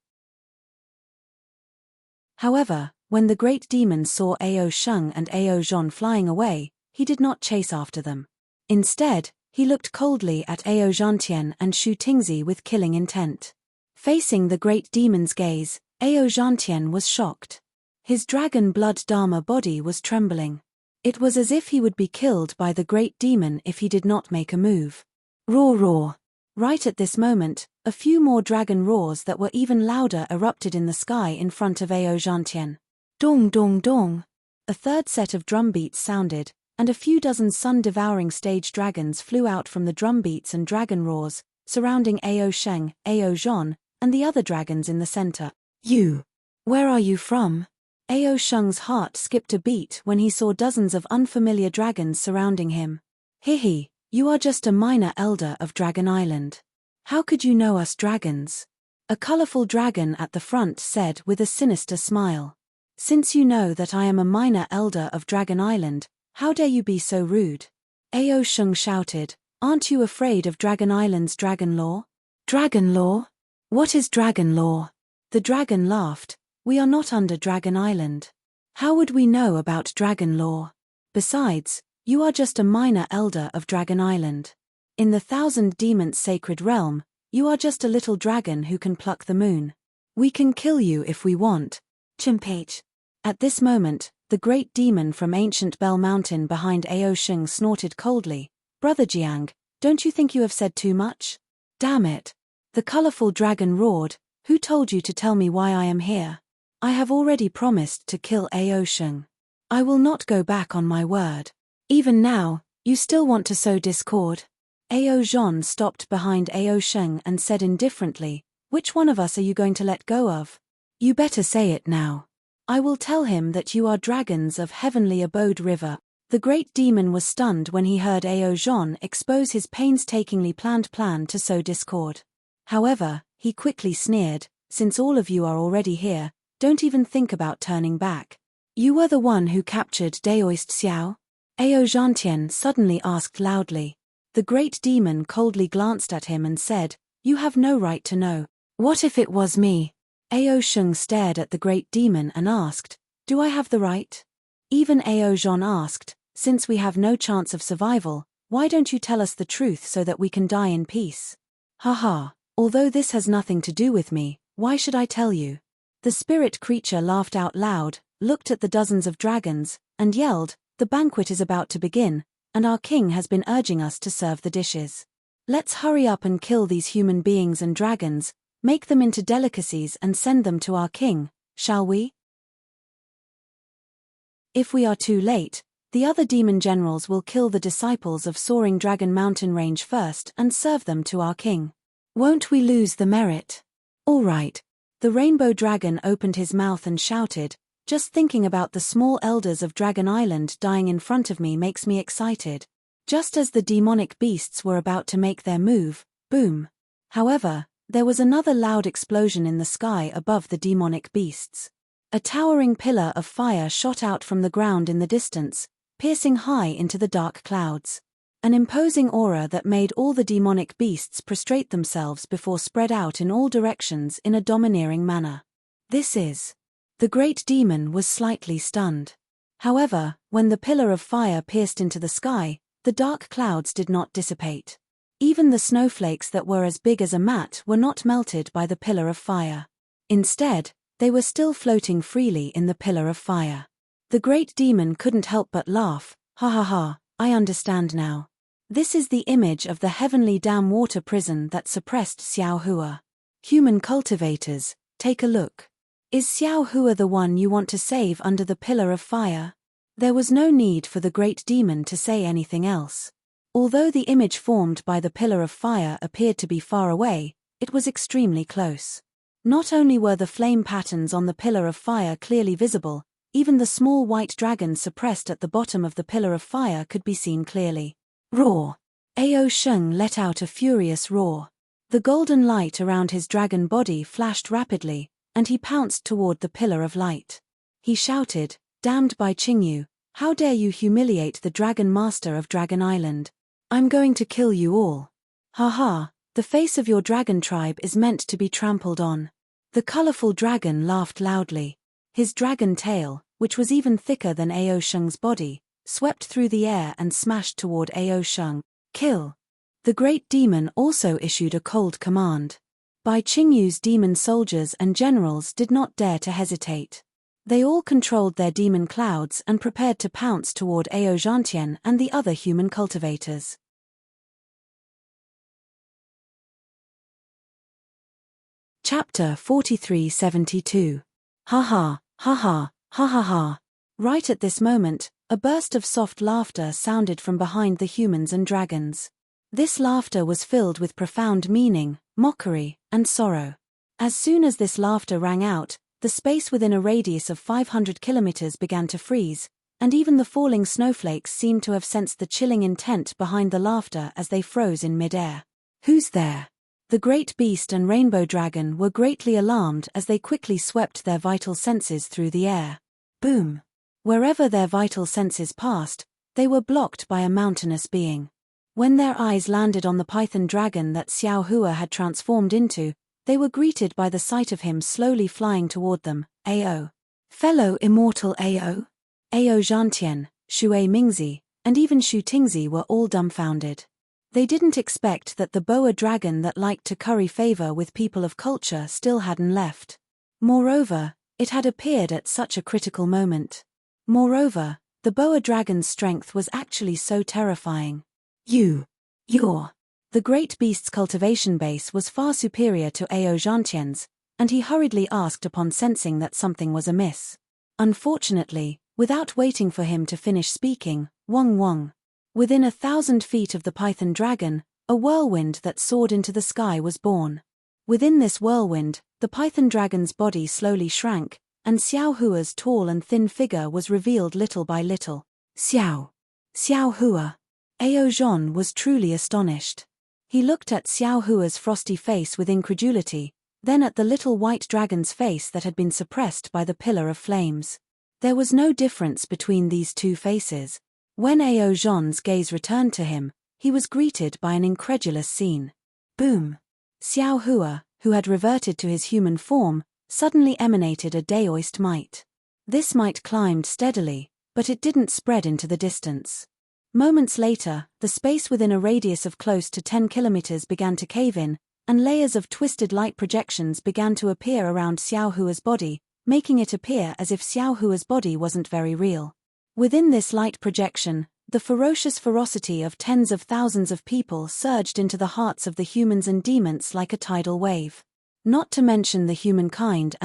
However, when the great demon saw Ao Sheng and Ao Zhan flying away, he did not chase after them. Instead, he looked coldly at Ao Zhantian and Shu Tingzi with killing intent. Facing the great demon's gaze, Ao Zhantian was shocked. His dragon blood Dharma body was trembling. It was as if he would be killed by the great demon if he did not make a move. Roar roar. Right at this moment, a few more dragon roars that were even louder erupted in the sky in front of Ao Zhantian. Dong dong dong. A third set of drum beats sounded, and a few dozen sun-devouring stage dragons flew out from the drum beats and dragon roars, surrounding Ao Sheng, Ao Zhan, and the other dragons in the center. You! Where are you from? Ao Sheng's heart skipped a beat when he saw dozens of unfamiliar dragons surrounding him. Hihi, you are just a minor elder of Dragon Island. How could you know us dragons? A colorful dragon at the front said with a sinister smile. Since you know that I am a minor elder of Dragon Island, how dare you be so rude? Ao Sheng shouted, aren't you afraid of Dragon Island's dragon law? Dragon law? What is dragon law? The dragon laughed. We are not under Dragon Island. How would we know about dragon law? Besides, you are just a minor elder of Dragon Island. In the Thousand Demons sacred realm, you are just a little dragon who can pluck the moon. We can kill you if we want. Chimpage. At this moment, the great demon from ancient Bell Mountain behind Ao Sheng snorted coldly. Brother Jiang, don't you think you have said too much? Damn it. The colorful dragon roared, who told you to tell me why I am here? I have already promised to kill Ao Sheng. I will not go back on my word. Even now, you still want to sow discord? Ao Zhan stopped behind Ao Sheng and said indifferently, which one of us are you going to let go of? You better say it now. I will tell him that you are dragons of heavenly abode river. The great demon was stunned when he heard Ao Zhan expose his painstakingly planned plan to sow discord. However, he quickly sneered, since all of you are already here, don't even think about turning back. You were the one who captured Daoist Xiao? Ao Zhantian suddenly asked loudly. The great demon coldly glanced at him and said, you have no right to know. What if it was me? Ao Sheng stared at the great demon and asked, do I have the right? Even Ao Zhan asked, since we have no chance of survival, why don't you tell us the truth so that we can die in peace? Haha, although this has nothing to do with me, why should I tell you? The spirit creature laughed out loud, looked at the dozens of dragons, and yelled, the banquet is about to begin, and our king has been urging us to serve the dishes. Let's hurry up and kill these human beings and dragons, make them into delicacies and send them to our king, shall we? If we are too late, the other demon generals will kill the disciples of Soaring Dragon Mountain Range first and serve them to our king. Won't we lose the merit? All right. The rainbow dragon opened his mouth and shouted, just thinking about the small elders of Dragon Island dying in front of me makes me excited. Just as the demonic beasts were about to make their move, boom. However, there was another loud explosion in the sky above the demonic beasts. A towering pillar of fire shot out from the ground in the distance, piercing high into the dark clouds. An imposing aura that made all the demonic beasts prostrate themselves before spread out in all directions in a domineering manner. This is. The great demon was slightly stunned. However, when the pillar of fire pierced into the sky, the dark clouds did not dissipate. Even the snowflakes that were as big as a mat were not melted by the pillar of fire. Instead, they were still floating freely in the pillar of fire. The great demon couldn't help but laugh. Ha ha ha, I understand now. This is the image of the heavenly dam water prison that suppressed Xiao Hua. Human cultivators, take a look. Is Xiao Hua the one you want to save under the pillar of fire? There was no need for the great demon to say anything else. Although the image formed by the pillar of fire appeared to be far away, it was extremely close. Not only were the flame patterns on the pillar of fire clearly visible, even the small white dragon suppressed at the bottom of the pillar of fire could be seen clearly. Roar! Ao Sheng let out a furious roar. The golden light around his dragon body flashed rapidly, and he pounced toward the pillar of light. He shouted, "Damned by Qingyu, how dare you humiliate the dragon master of Dragon Island? I'm going to kill you all. Ha ha, the face of your dragon tribe is meant to be trampled on." The colorful dragon laughed loudly. His dragon tail, which was even thicker than Ao Sheng's body, swept through the air and smashed toward Ao Sheng. Kill! The great demon also issued a cold command. Bai Qingyu's demon soldiers and generals did not dare to hesitate. They all controlled their demon clouds and prepared to pounce toward Ao Zhantian and the other human cultivators. Chapter 4372. Ha ha, ha ha, ha ha ha. Right at this moment, a burst of soft laughter sounded from behind the humans and dragons. This laughter was filled with profound meaning, mockery, and sorrow. As soon as this laughter rang out, the space within a radius of 500 kilometers began to freeze, and even the falling snowflakes seemed to have sensed the chilling intent behind the laughter as they froze in midair. Who's there? The great beast and rainbow dragon were greatly alarmed as they quickly swept their vital senses through the air. Boom! Wherever their vital senses passed, they were blocked by a mountainous being. When their eyes landed on the python dragon that Xiao Hua had transformed into, they were greeted by the sight of him slowly flying toward them. Ao. Fellow immortal Ao. Ao Zhantian, Shui Mingzi, and even Shu Tingzi were all dumbfounded. They didn't expect that the boa dragon that liked to curry favor with people of culture still hadn't left. Moreover, it had appeared at such a critical moment. Moreover, the boa dragon's strength was actually so terrifying. You're. The great beast's cultivation base was far superior to Ao Zhantian's, and he hurriedly asked upon sensing that something was amiss. Unfortunately, without waiting for him to finish speaking, Wong. Within 1,000 feet of the python dragon, a whirlwind that soared into the sky was born. Within this whirlwind, the python dragon's body slowly shrank, and Xiao Hua's tall and thin figure was revealed little by little. Xiao Hua. Ao Zhan was truly astonished. He looked at Xiao Hua's frosty face with incredulity, then at the little white dragon's face that had been suppressed by the pillar of flames. There was no difference between these two faces. When Ao Zhan's gaze returned to him, he was greeted by an incredulous scene. Boom! Xiao Hua, who had reverted to his human form, suddenly emanated a daoist might. This might climbed steadily, but it didn't spread into the distance. Moments later, the space within a radius of close to 10 kilometers began to cave in, and layers of twisted light projections began to appear around Xiao Hua's body, making it appear as if Xiao Hua's body wasn't very real. Within this light projection, the ferocious ferocity of tens of thousands of people surged into the hearts of the humans and demons like a tidal wave. Not to mention the humankind,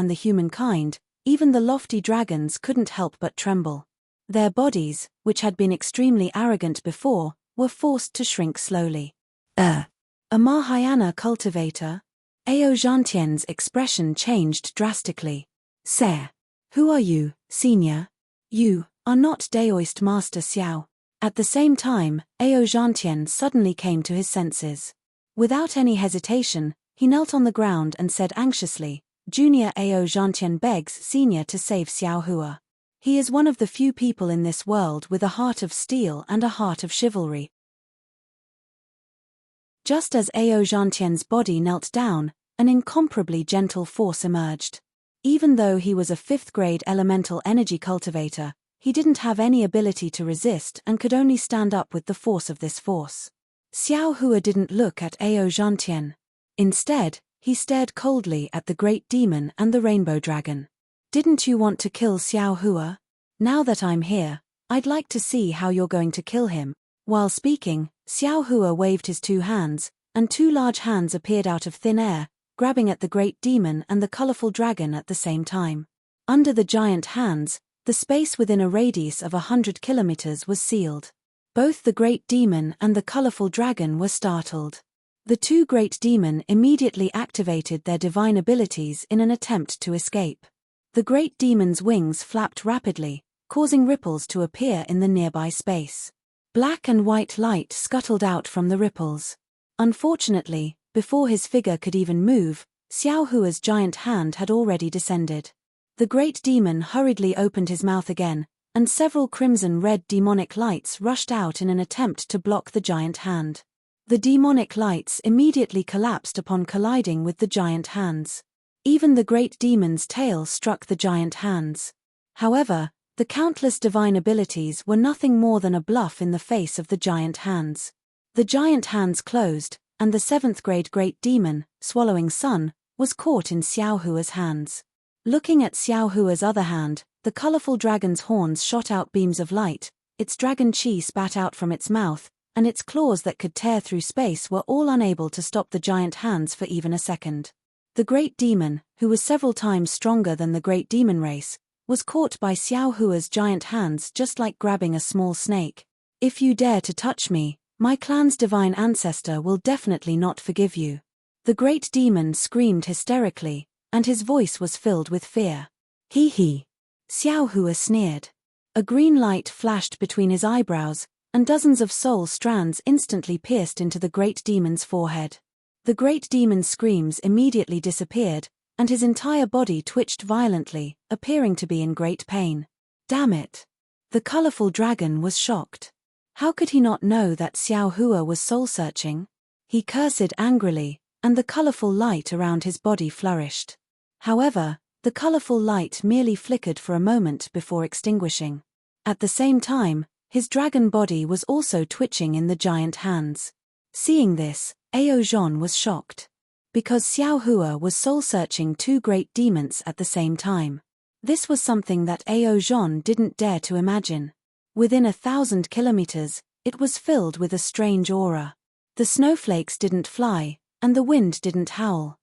even the lofty dragons couldn't help but tremble. Their bodies, which had been extremely arrogant before, were forced to shrink slowly. A Mahayana cultivator? Ao Zhantian's expression changed drastically. Sir, who are you, senior? You are not Daoist Master Xiao. At the same time, Ao Zhantian suddenly came to his senses. Without any hesitation, he knelt on the ground and said anxiously, Junior Ao Zhantian begs Senior to save Xiao Hua. He is one of the few people in this world with a heart of steel and a heart of chivalry. Just as Ao Zhantian's body knelt down, an incomparably gentle force emerged. Even though he was a 5th-grade elemental energy cultivator, he didn't have any ability to resist and could only stand up with the force of this force. Xiao Hua didn't look at Ao Zhantian. Instead, he stared coldly at the great demon and the rainbow dragon. Didn't you want to kill Xiao Hua? Now that I'm here, I'd like to see how you're going to kill him. While speaking, Xiao Hua waved his two hands, and two large hands appeared out of thin air, grabbing at the great demon and the colorful dragon at the same time. Under the giant hands, the space within a radius of 100 kilometers was sealed. Both the great demon and the colorful dragon were startled. The two great demon immediately activated their divine abilities in an attempt to escape. The great demon's wings flapped rapidly, causing ripples to appear in the nearby space. Black and white light scuttled out from the ripples. Unfortunately, before his figure could even move, Xiao Hua's giant hand had already descended. The great demon hurriedly opened his mouth again, and several crimson-red demonic lights rushed out in an attempt to block the giant hand. The demonic lights immediately collapsed upon colliding with the giant hands. Even the great demon's tail struck the giant hands. However, the countless divine abilities were nothing more than a bluff in the face of the giant hands. The giant hands closed, and the 7th grade great demon, Swallowing Sun, was caught in Xiao Hua's hands. Looking at Xiao Hua's other hand, the colorful dragon's horns shot out beams of light, its dragon chi spat out from its mouth, and its claws that could tear through space were all unable to stop the giant hands for even a second. The great demon, who was several times stronger than the great demon race, was caught by Xiao Hua's giant hands just like grabbing a small snake. If you dare to touch me, my clan's divine ancestor will definitely not forgive you. The great demon screamed hysterically, and his voice was filled with fear. Hee hee. Xiao Hua sneered. A green light flashed between his eyebrows, and dozens of soul strands instantly pierced into the great demon's forehead. The great demon's screams immediately disappeared, and his entire body twitched violently, appearing to be in great pain. Damn it! The colorful dragon was shocked. How could he not know that Xiao Hua was soul-searching? He cursed angrily, and the colorful light around his body flourished. However, the colorful light merely flickered for a moment before extinguishing. At the same time, his dragon body was also twitching in the giant hands. Seeing this, Ao Zhan was shocked. Because Xiao Hua was soul-searching two great demons at the same time. This was something that Ao Zhan didn't dare to imagine. Within 1,000 kilometers, it was filled with a strange aura. The snowflakes didn't fly, and the wind didn't howl.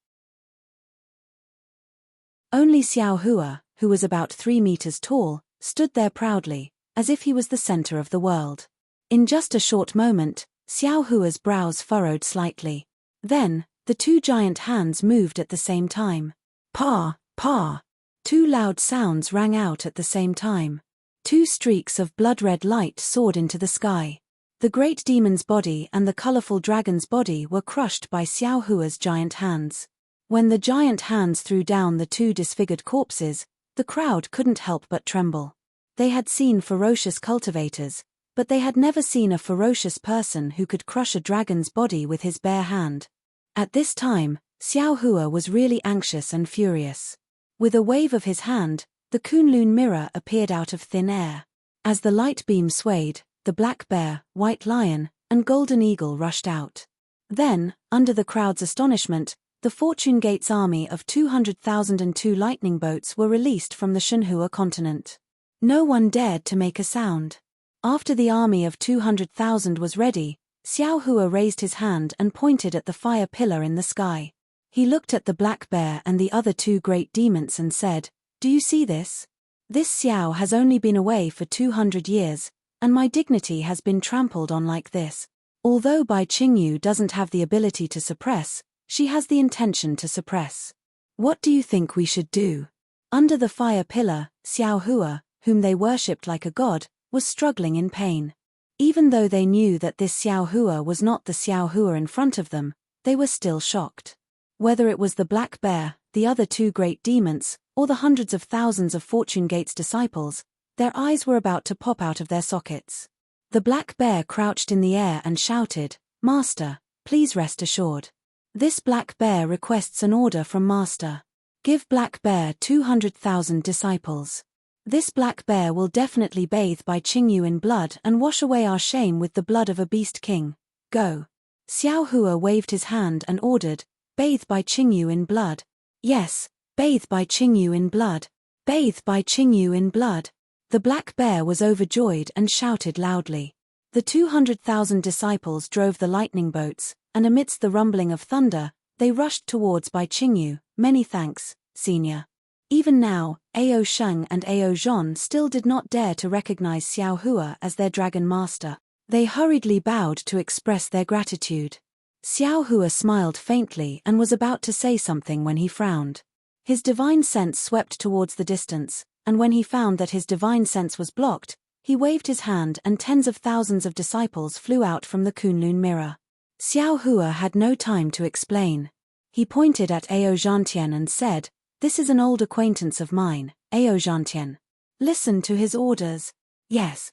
Only Xiao Hua, who was about 3 meters tall, stood there proudly, as if he was the center of the world. In just a short moment, Xiao Hua's brows furrowed slightly. Then, the two giant hands moved at the same time. Pa, pa! Two loud sounds rang out at the same time. Two streaks of blood-red light soared into the sky. The great demon's body and the colorful dragon's body were crushed by Xiao Hua's giant hands. When the giant hands threw down the two disfigured corpses, the crowd couldn't help but tremble. They had seen ferocious cultivators, but they had never seen a ferocious person who could crush a dragon's body with his bare hand. At this time, Xiao Hua was really anxious and furious. With a wave of his hand, the Kunlun mirror appeared out of thin air. As the light beam swayed, the black bear, white lion, and golden eagle rushed out. Then, under the crowd's astonishment, the Fortune Gates army of 200,002 lightning boats were released from the Shenhua continent. No one dared to make a sound. After the army of 200,000 was ready, Xiao Hua raised his hand and pointed at the fire pillar in the sky. He looked at the black bear and the other two great demons and said, "Do you see this? This Xiao has only been away for 200 years, and my dignity has been trampled on like this. Although Bai Qingyu doesn't have the ability to suppress, she has the intention to suppress. What do you think we should do?" Under the fire pillar, Xiao Hua, whom they worshipped like a god, was struggling in pain. Even though they knew that this Xiao Hua was not the Xiao Hua in front of them, they were still shocked. Whether it was the black bear, the other two great demons, or the hundreds of thousands of Fortune Gates disciples, their eyes were about to pop out of their sockets. The black bear crouched in the air and shouted, "Master, please rest assured. This black bear requests an order from Master. Give black bear 200,000 disciples. This black bear will definitely bathe Bai Qingyu in blood and wash away our shame with the blood of a beast king. Go." Xiao Hua waved his hand and ordered, "Bathe Bai Qingyu in blood." "Yes, bathe Bai Qingyu in blood. Bathe Bai Qingyu in blood." The black bear was overjoyed and shouted loudly. The 200,000 disciples drove the lightning boats, and amidst the rumbling of thunder, they rushed towards Bai Qingyu. "Many thanks, Senior." Even now, Ao Sheng and Ao Zhon still did not dare to recognize Xiao Hua as their dragon master. They hurriedly bowed to express their gratitude. Xiao Hua smiled faintly and was about to say something when he frowned. His divine sense swept towards the distance, and when he found that his divine sense was blocked, he waved his hand and tens of thousands of disciples flew out from the Kunlun mirror. Xiao Hua had no time to explain. He pointed at Ao Zhantian and said, "This is an old acquaintance of mine, Ao Zhantian. Listen to his orders." "Yes."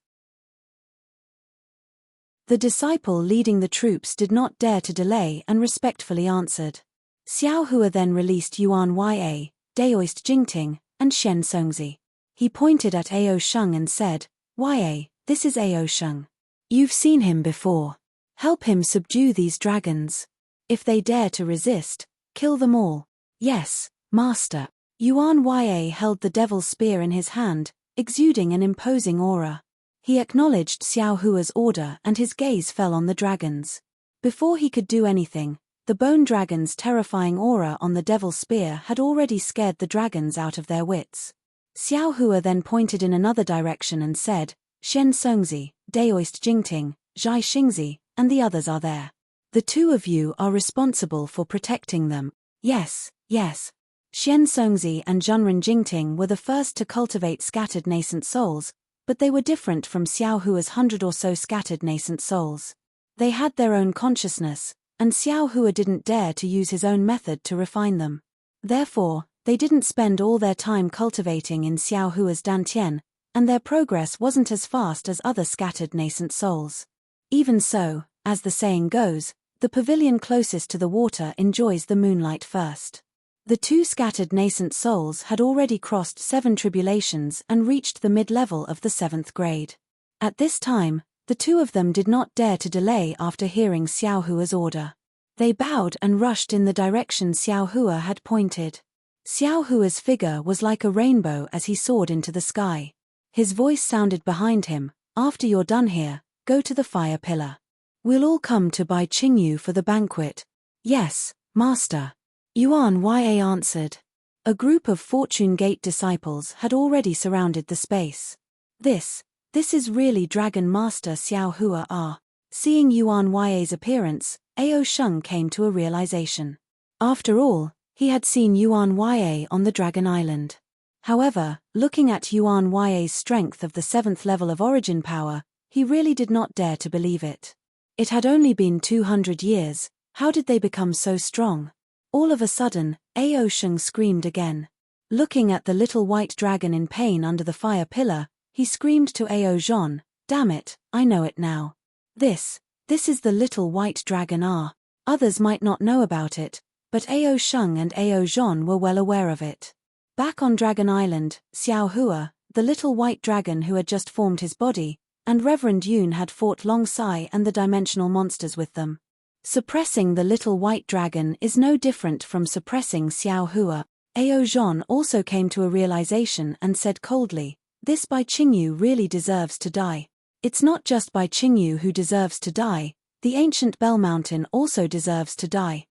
The disciple leading the troops did not dare to delay and respectfully answered. Xiao Hua then released Yuan Ya, Daoist Jingting, and Shen Songzi. He pointed at Ao Sheng and said, "Ya, this is Ao Sheng. You've seen him before. Help him subdue these dragons. If they dare to resist, kill them all." "Yes, Master." Yuan Ya held the devil's spear in his hand, exuding an imposing aura. He acknowledged Xiao Hua's order and his gaze fell on the dragons. Before he could do anything, the bone dragon's terrifying aura on the devil's spear had already scared the dragons out of their wits. Xiao Hua then pointed in another direction and said, "Shen Songzi, Daoist Jingting, Zhai Xingzi, and the others are there. The two of you are responsible for protecting them." "Yes, yes." Shen Songzi and Zhenren Jingting were the first to cultivate scattered nascent souls, but they were different from Xiao Hua's 100 or so scattered nascent souls. They had their own consciousness, and Xiao Hua didn't dare to use his own method to refine them. Therefore, they didn't spend all their time cultivating in Xiao Hua's Dantian, and their progress wasn't as fast as other scattered nascent souls. Even so, as the saying goes, the pavilion closest to the water enjoys the moonlight first. The two scattered nascent souls had already crossed 7 tribulations and reached the mid-level of the 7th grade. At this time, the two of them did not dare to delay after hearing Xiao Hua's order. They bowed and rushed in the direction Xiao Hua had pointed. Xiao Hua's figure was like a rainbow as he soared into the sky. His voice sounded behind him, "After you're done here, go to the fire pillar. We'll all come to Bai Qingyu for the banquet." "Yes, Master." Yuan Ya answered. A group of Fortune Gate disciples had already surrounded the space. This is really Dragon Master Xiao Hua ah. Seeing Yuan Ya's appearance, Ao Sheng came to a realization. After all, he had seen Yuan Ya on the Dragon Island. However, looking at Yuan Ya's strength of the 7th level of origin power, he really did not dare to believe it. It had only been 200 years, how did they become so strong? All of a sudden, Ao Sheng screamed again. Looking at the little white dragon in pain under the fire pillar, he screamed to Ao Zhon, "Damn it, I know it now. This is the little white dragon ah." Others might not know about it, but Ao Sheng and Ao Zhon were well aware of it. Back on Dragon Island, Xiao Hua, the little white dragon who had just formed his body, and Reverend Yun had fought Long Sai and the dimensional monsters with them. Suppressing the little white dragon is no different from suppressing Xiao Hua. Ao Zhon also came to a realization and said coldly, "This Bai Qingyu really deserves to die. It's not just Bai Qingyu who deserves to die, the ancient Bell Mountain also deserves to die."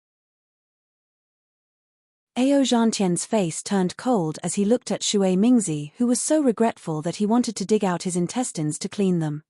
Ao Zhantian's face turned cold as he looked at Shui Mingzi, who was so regretful that he wanted to dig out his intestines to clean them.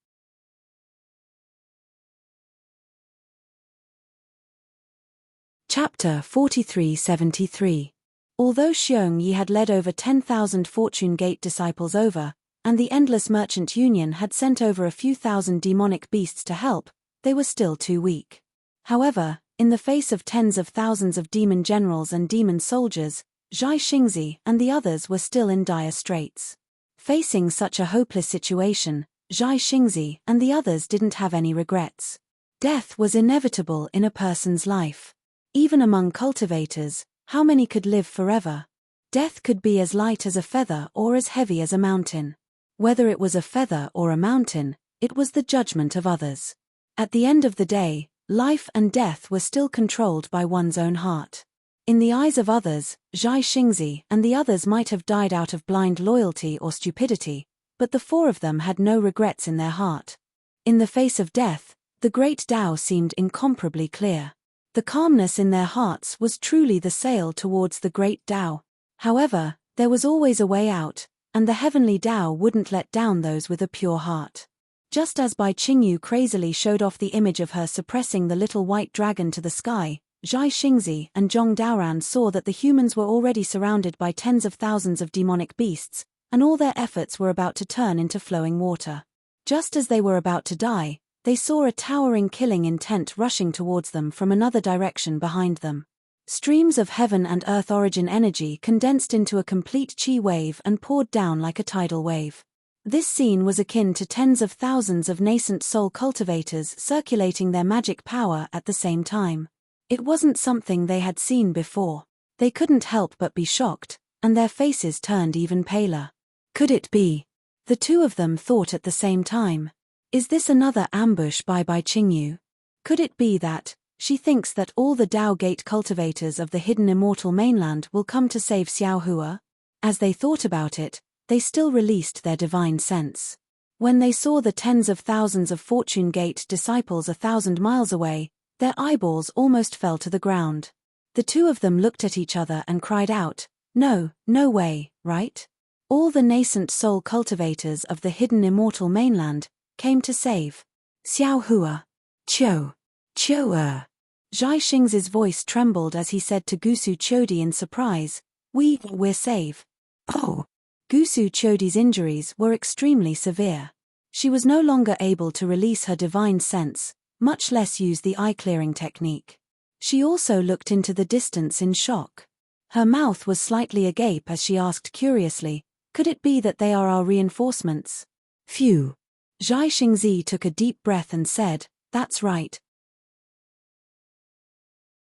Chapter 4373. Although Xiong Yi had led over 10,000 Fortune Gate disciples over, and the Endless Merchant Union had sent over a few thousand demonic beasts to help, they were still too weak. However, in the face of tens of thousands of demon generals and demon soldiers, Zhai Xingzi and the others were still in dire straits. Facing such a hopeless situation, Zhai Xingzi and the others didn't have any regrets. Death was inevitable in a person's life. Even among cultivators, how many could live forever? Death could be as light as a feather or as heavy as a mountain. Whether it was a feather or a mountain, it was the judgment of others. At the end of the day, Life and death were still controlled by one's own heart. In the eyes of others, Zhai Xingzi and the others might have died out of blind loyalty or stupidity, but the four of them had no regrets in their heart. In the face of death, the great Tao seemed incomparably clear. The calmness in their hearts was truly the sail towards the great Tao. However, there was always a way out, and the heavenly Tao wouldn't let down those with a pure heart. Just as Bai Qingyu crazily showed off the image of her suppressing the little white dragon to the sky, Zhai Xingzi and Zhong Daoran saw that the humans were already surrounded by tens of thousands of demonic beasts, and all their efforts were about to turn into flowing water. Just as they were about to die, they saw a towering killing intent rushing towards them from another direction behind them. Streams of heaven and earth origin energy condensed into a complete chi wave and poured down like a tidal wave. This scene was akin to tens of thousands of nascent soul cultivators circulating their magic power at the same time. It wasn't something they had seen before. They couldn't help but be shocked, and their faces turned even paler. Could it be? The two of them thought at the same time. Is this another ambush by Bai Qingyu? Could it be that she thinks that all the Dao Gate cultivators of the hidden immortal mainland will come to save Xiaohua? As they thought about it, they still released their divine sense. When they saw the tens of thousands of Fortune Gate disciples 1,000 miles away, their eyeballs almost fell to the ground. The two of them looked at each other and cried out, "No, no way, right?" All the nascent soul cultivators of the hidden immortal mainland came to save Xiaohua. Zhai Xingzi's voice trembled as he said to Gusu Chodi in surprise, We're safe." Oh. Gusu Chodi's injuries were extremely severe. She was no longer able to release her divine sense, much less use the eye-clearing technique. She also looked into the distance in shock. Her mouth was slightly agape as she asked curiously, "Could it be that they are our reinforcements?" Phew. Zhai Xingzi took a deep breath and said, "That's right.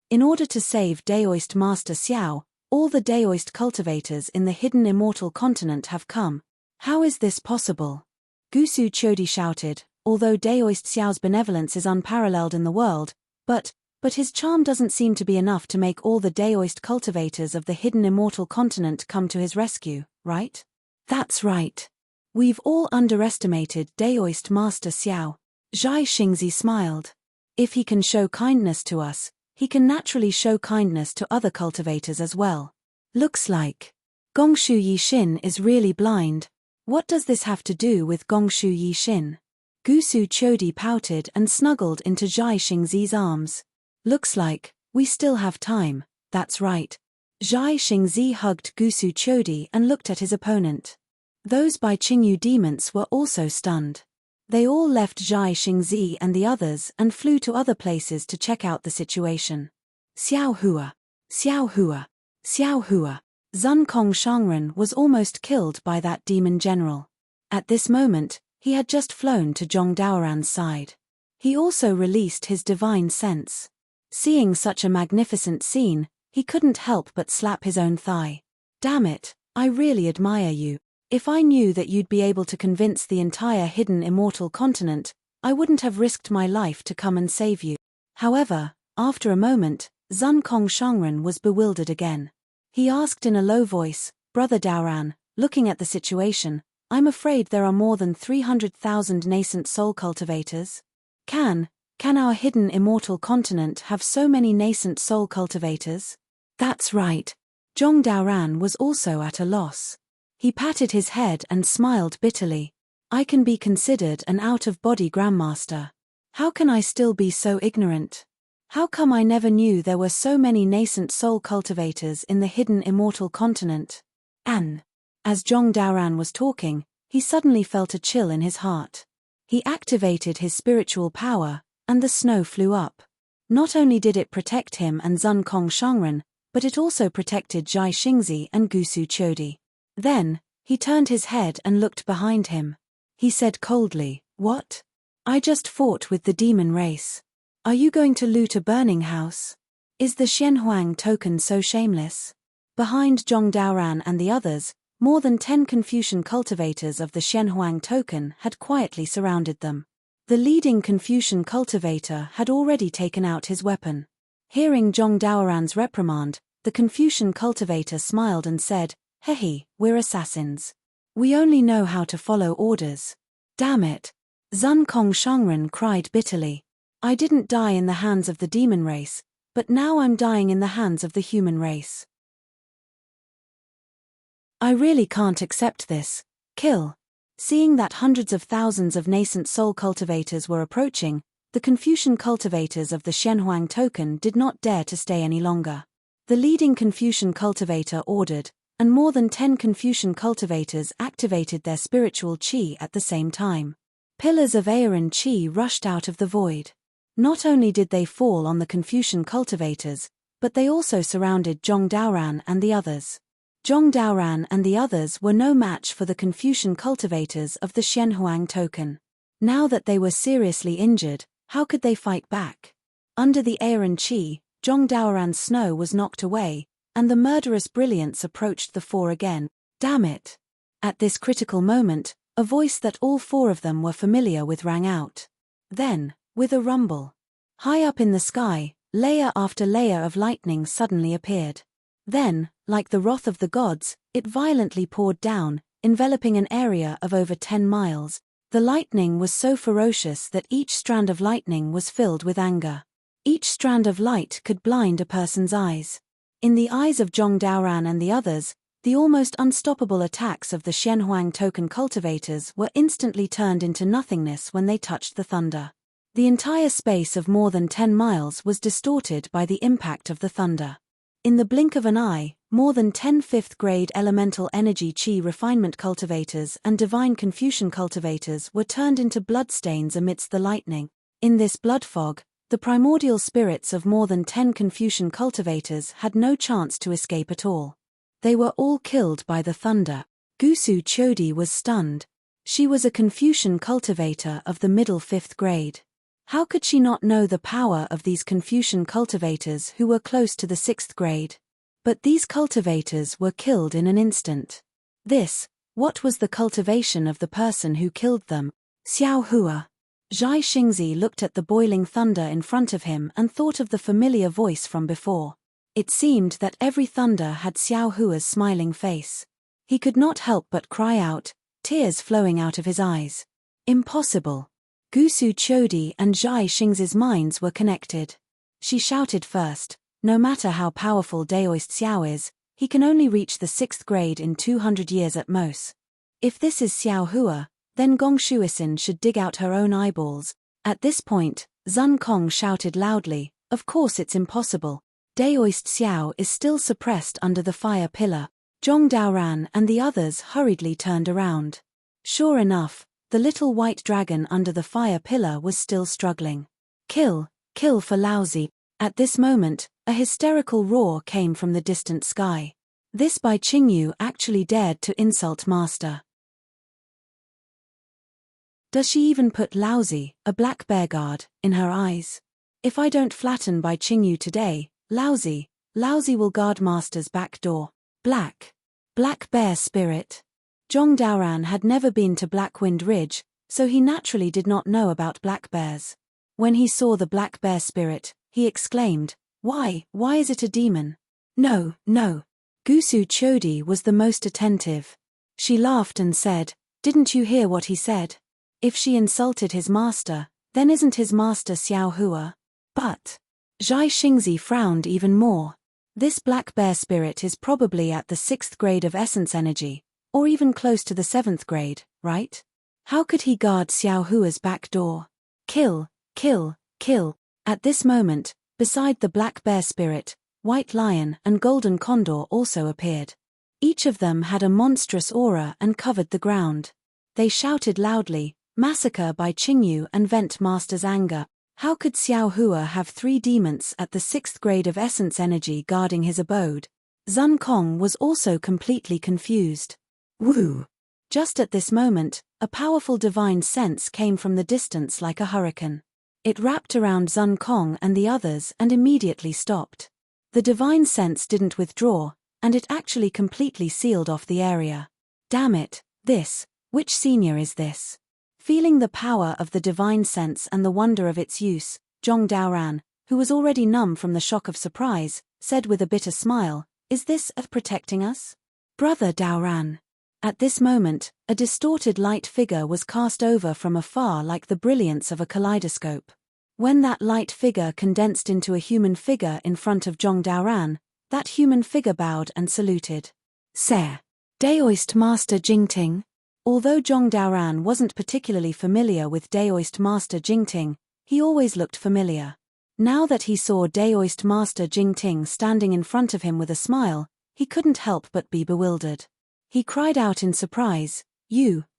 In order to save Daoist Master Xiao, all the Daoist cultivators in the hidden immortal continent have come. How is this possible?" Gusu Chodi shouted, "Although Daoist Xiao's benevolence is unparalleled in the world, but his charm doesn't seem to be enough to make all the Daoist cultivators of the hidden immortal continent come to his rescue, right?" "That's right. We've all underestimated Daoist Master Xiao." Zhai Xingzi smiled. "If he can show kindness to us, he can naturally show kindness to other cultivators as well. Looks like Gongshu Yixin is really blind. What does this have to do with Gongshu Yixin?" Gusu Chodi pouted and snuggled into Zhai Xingzi's arms. "Looks like we still have time, that's right." Zhai Xingzi hugged Gusu Chodi and looked at his opponent. Those Bai Qingyu demons were also stunned. They all left Zhai Xingzi and the others and flew to other places to check out the situation. Xiaohua. Zun Kong Shangren was almost killed by that demon general. At this moment, he had just flown to Zhong Daoran's side. He also released his divine sense. Seeing such a magnificent scene, he couldn't help but slap his own thigh. "Damn it, I really admire you. If I knew that you'd be able to convince the entire hidden immortal continent, I wouldn't have risked my life to come and save you." However, after a moment, Zun Kong Shangren was bewildered again. He asked in a low voice, "Brother Daoran, looking at the situation, I'm afraid there are more than 300,000 nascent soul cultivators. Can our hidden immortal continent have so many nascent soul cultivators?" "That's right." Zhong Daoran was also at a loss. He patted his head and smiled bitterly. "I can be considered an out-of-body grandmaster. How can I still be so ignorant? How come I never knew there were so many nascent soul cultivators in the hidden immortal continent?" As Zhong Daoran was talking, he suddenly felt a chill in his heart. He activated his spiritual power, and the snow flew up. Not only did it protect him and Zun Kong Shangren, but it also protected Zhai Xingzi and Gusu Chodi. Then, he turned his head and looked behind him. He said coldly, "What? I just fought with the demon race. Are you going to loot a burning house? Is the Xianhuang token so shameless?" Behind Zhong Daoran and the others, more than 10 Confucian cultivators of the Xianhuang token had quietly surrounded them. The leading Confucian cultivator had already taken out his weapon. Hearing Zhong Daoran's reprimand, the Confucian cultivator smiled and said, "Hehe, we're assassins. We only know how to follow orders." "Damn it!" Zun Kong Shangren cried bitterly. "I didn't die in the hands of the demon race, but now I'm dying in the hands of the human race. I really can't accept this. Kill." Seeing that hundreds of thousands of nascent soul cultivators were approaching, the Confucian cultivators of the Shenhuang token did not dare to stay any longer. The leading Confucian cultivator ordered, and more than 10 Confucian cultivators activated their spiritual qi at the same time. Pillars of Aeron qi rushed out of the void. Not only did they fall on the Confucian cultivators, but they also surrounded Zhong Daoran and the others. Zhong Daoran and the others were no match for the Confucian cultivators of the Shenhuang token. Now that they were seriously injured, how could they fight back? Under the Aeron qi, Zhong Daoran's snow was knocked away, and the murderous brilliance approached the four again. Damn it! At this critical moment, a voice that all four of them were familiar with rang out. Then, with a rumble, high up in the sky, layer after layer of lightning suddenly appeared. Then, like the wrath of the gods, it violently poured down, enveloping an area of over 10 miles. The lightning was so ferocious that each strand of lightning was filled with anger. Each strand of light could blind a person's eyes. In the eyes of Zhong Daoran and the others, the almost unstoppable attacks of the Shenhuang token cultivators were instantly turned into nothingness when they touched the thunder. The entire space of more than 10 miles was distorted by the impact of the thunder. In the blink of an eye, more than 10 fifth-grade elemental energy qi refinement cultivators and divine Confucian cultivators were turned into bloodstains amidst the lightning. In this blood fog, the primordial spirits of more than 10 Confucian cultivators had no chance to escape at all. They were all killed by the thunder. Gusu Chodi was stunned. She was a Confucian cultivator of the middle 5th grade. How could she not know the power of these Confucian cultivators who were close to the 6th grade? But these cultivators were killed in an instant. What was the cultivation of the person who killed them? Xiao Hua. Zhai Xingzi looked at the boiling thunder in front of him and thought of the familiar voice from before. It seemed that every thunder had Xiao Hua's smiling face. He could not help but cry out, tears flowing out of his eyes. Impossible. Gusu Chodi and Zhai Xingzi's minds were connected. She shouted first, "No matter how powerful Daoist Xiao is, he can only reach the 6th grade in 200 years at most. If this is Xiao Hua, then Gong Shuisin should dig out her own eyeballs." At this point, Zun Kong shouted loudly, "Of course it's impossible. Daoist Xiao is still suppressed under the fire pillar." Zhong Daoran and the others hurriedly turned around. Sure enough, the little white dragon under the fire pillar was still struggling. "Kill, kill for Laozi." At this moment, a hysterical roar came from the distant sky. This Bai Qingyu actually dared to insult Master. Does she even put Laozi, a black bear guard, in her eyes? If I don't flatten Bai Qingyu today, Laozi will guard Master's back door. Black bear spirit. Zhong Daoran had never been to Blackwind Ridge, so he naturally did not know about black bears. When he saw the black bear spirit, he exclaimed, Why is it a demon?" No. Gusu Chodi was the most attentive. She laughed and said, "Didn't you hear what he said? If she insulted his master, then isn't his master Xiao Hua?" But Zhai Xingzi frowned even more. This black bear spirit is probably at the 6th grade of essence energy, or even close to the 7th grade, right? How could he guard Xiao Hua's back door? Kill. At this moment, beside the black bear spirit, white lion and golden condor also appeared. Each of them had a monstrous aura and covered the ground. They shouted loudly, "Massacre Bai Qingyu and vent Master's anger." How could Xiao Hua have 3 demons at the 6th grade of essence energy guarding his abode? Zun Kong was also completely confused. Woo! Just at this moment, a powerful divine sense came from the distance like a hurricane. It wrapped around Zun Kong and the others and immediately stopped. The divine sense didn't withdraw, and it actually completely sealed off the area. Damn it, which senior is this? Feeling the power of the divine sense and the wonder of its use, Zhong Daoran, who was already numb from the shock of surprise, said with a bitter smile, "Is this of protecting us? Brother Daoran." At this moment, a distorted light figure was cast over from afar like the brilliance of a kaleidoscope. When that light figure condensed into a human figure in front of Zhong Daoran, that human figure bowed and saluted. "Sir, Daoist Master Jingting." Although Zhong Daoran wasn't particularly familiar with Daoist Master Jingting, he always looked familiar. Now that he saw Daoist Master Jingting standing in front of him with a smile, he couldn't help but be bewildered. He cried out in surprise,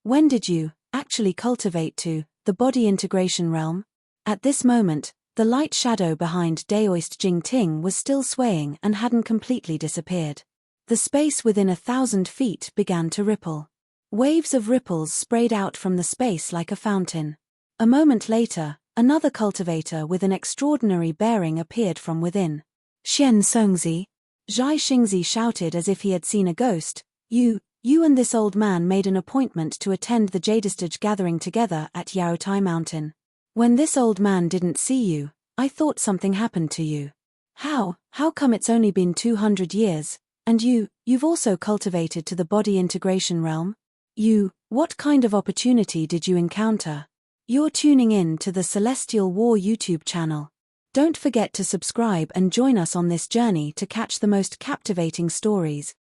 when did you actually cultivate to the body integration realm?" At this moment, the light shadow behind Daoist Jingting was still swaying and hadn't completely disappeared. The space within 1,000 feet began to ripple. Waves of ripples sprayed out from the space like a fountain. A moment later, another cultivator with an extraordinary bearing appeared from within. "Xian Songzi," Zhai Xingzi shouted as if he had seen a ghost, You and this old man made an appointment to attend the Jadestage gathering together at Yaotai Mountain. When this old man didn't see you, I thought something happened to you. How come it's only been 200 years, and you've also cultivated to the body integration realm? What kind of opportunity did you encounter?" You're tuning in to the Celestial War YouTube channel. Don't forget to subscribe and join us on this journey to catch the most captivating stories,